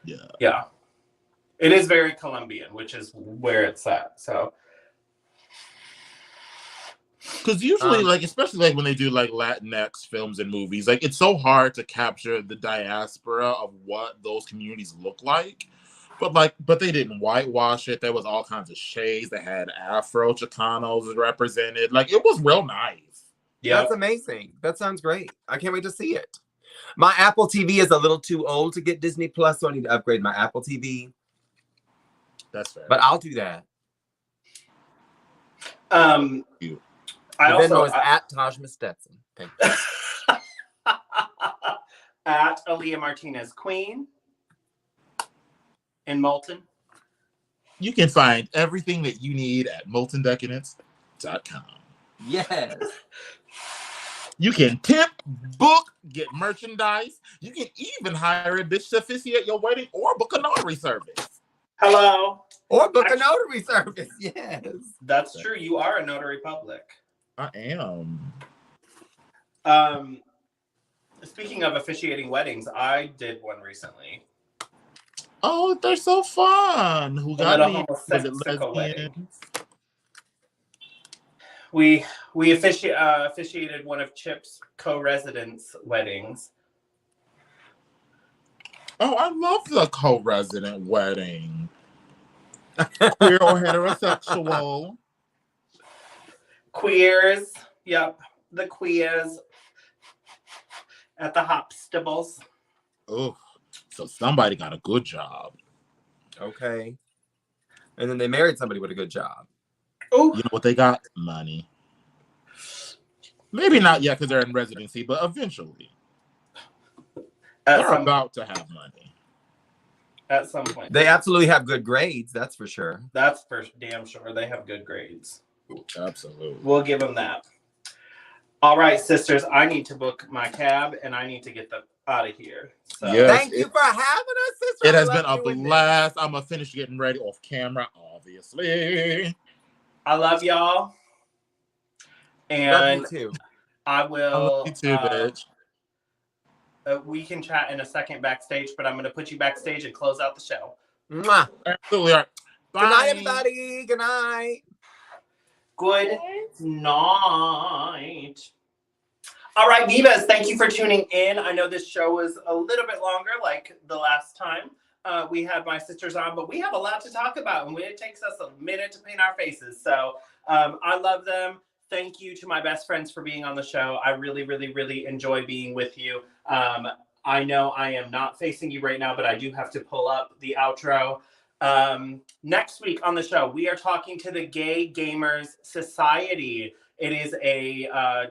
Yeah. Yeah. It is very Colombian, which is where it's at. So Because usually, especially when they do Latinx films and movies, it's so hard to capture the diaspora of what those communities look like. But they didn't whitewash it. There was all kinds of shades. They had Afro Chicanos represented. It was real nice. yeah. That's amazing. That sounds great. I can't wait to see it. My Apple TV is a little too old to get Disney Plus, so I need to upgrade my Apple TV. That's fair. But I'll do that. You. The Venmo is at Tajma Stetson. Thank you. At Aaliyah Martinez Queen in Moulton. You can find everything that you need at moltendecadence.com. Yes. You can tip, book, get merchandise. You can even hire a bitch to officiate your wedding or book a notary service. Hello. Or book a notary service. Yes. That's true. You are a notary public. I am. Speaking of officiating weddings, I did one recently. Oh, they're so fun. Who got me? Was it homosexual lesbian? We officiated one of Chip's co-residents' weddings. Oh, I love the co-resident wedding. Queer or heterosexual. Queers. Yep. The queers at the Hopstables. Oh, so somebody got a good job. Okay. And then they married somebody with a good job. Oh, You know what they got? Money. Maybe not yet because they're in residency, but eventually. They're about to have money. At some point. They absolutely have good grades, that's for sure. That's for damn sure. They have good grades. Absolutely. We'll give them that. All right, sisters, I need to book my cab and I need to get them out of here. So. Yes, Thank you for having us, sister. It has been a blast. I'm going to finish getting ready off camera, obviously. I love y'all. And love you too. I will. I love you too, bitch. We can chat in a second backstage, but I'm going to put you backstage and close out the show. Mwah. Absolutely. All right. Bye. Good night, everybody. Good night. Good night. All right, Vivas, thank you for tuning in. I know this show was a little bit longer, like the last time we had my sisters on, but we have a lot to talk about, and it takes us a minute to paint our faces. So I love them. Thank you to my best friends for being on the show. I really, really, really enjoy being with you. I know I am not facing you right now, but I do have to pull up the outro. Next week on the show, we are talking to the Gay Gamers Society. It is a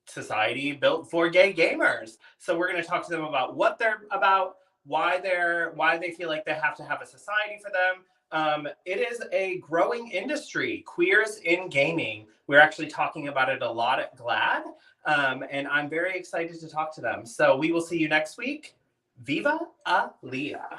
society built for gay gamers. So we're going to talk to them about what they're about, why they feel like they have to have a society for them. It is a growing industry, queers in gaming. We're actually talking about it a lot at GLAAD, and I'm very excited to talk to them. So we will see you next week. Viva Aaliyah.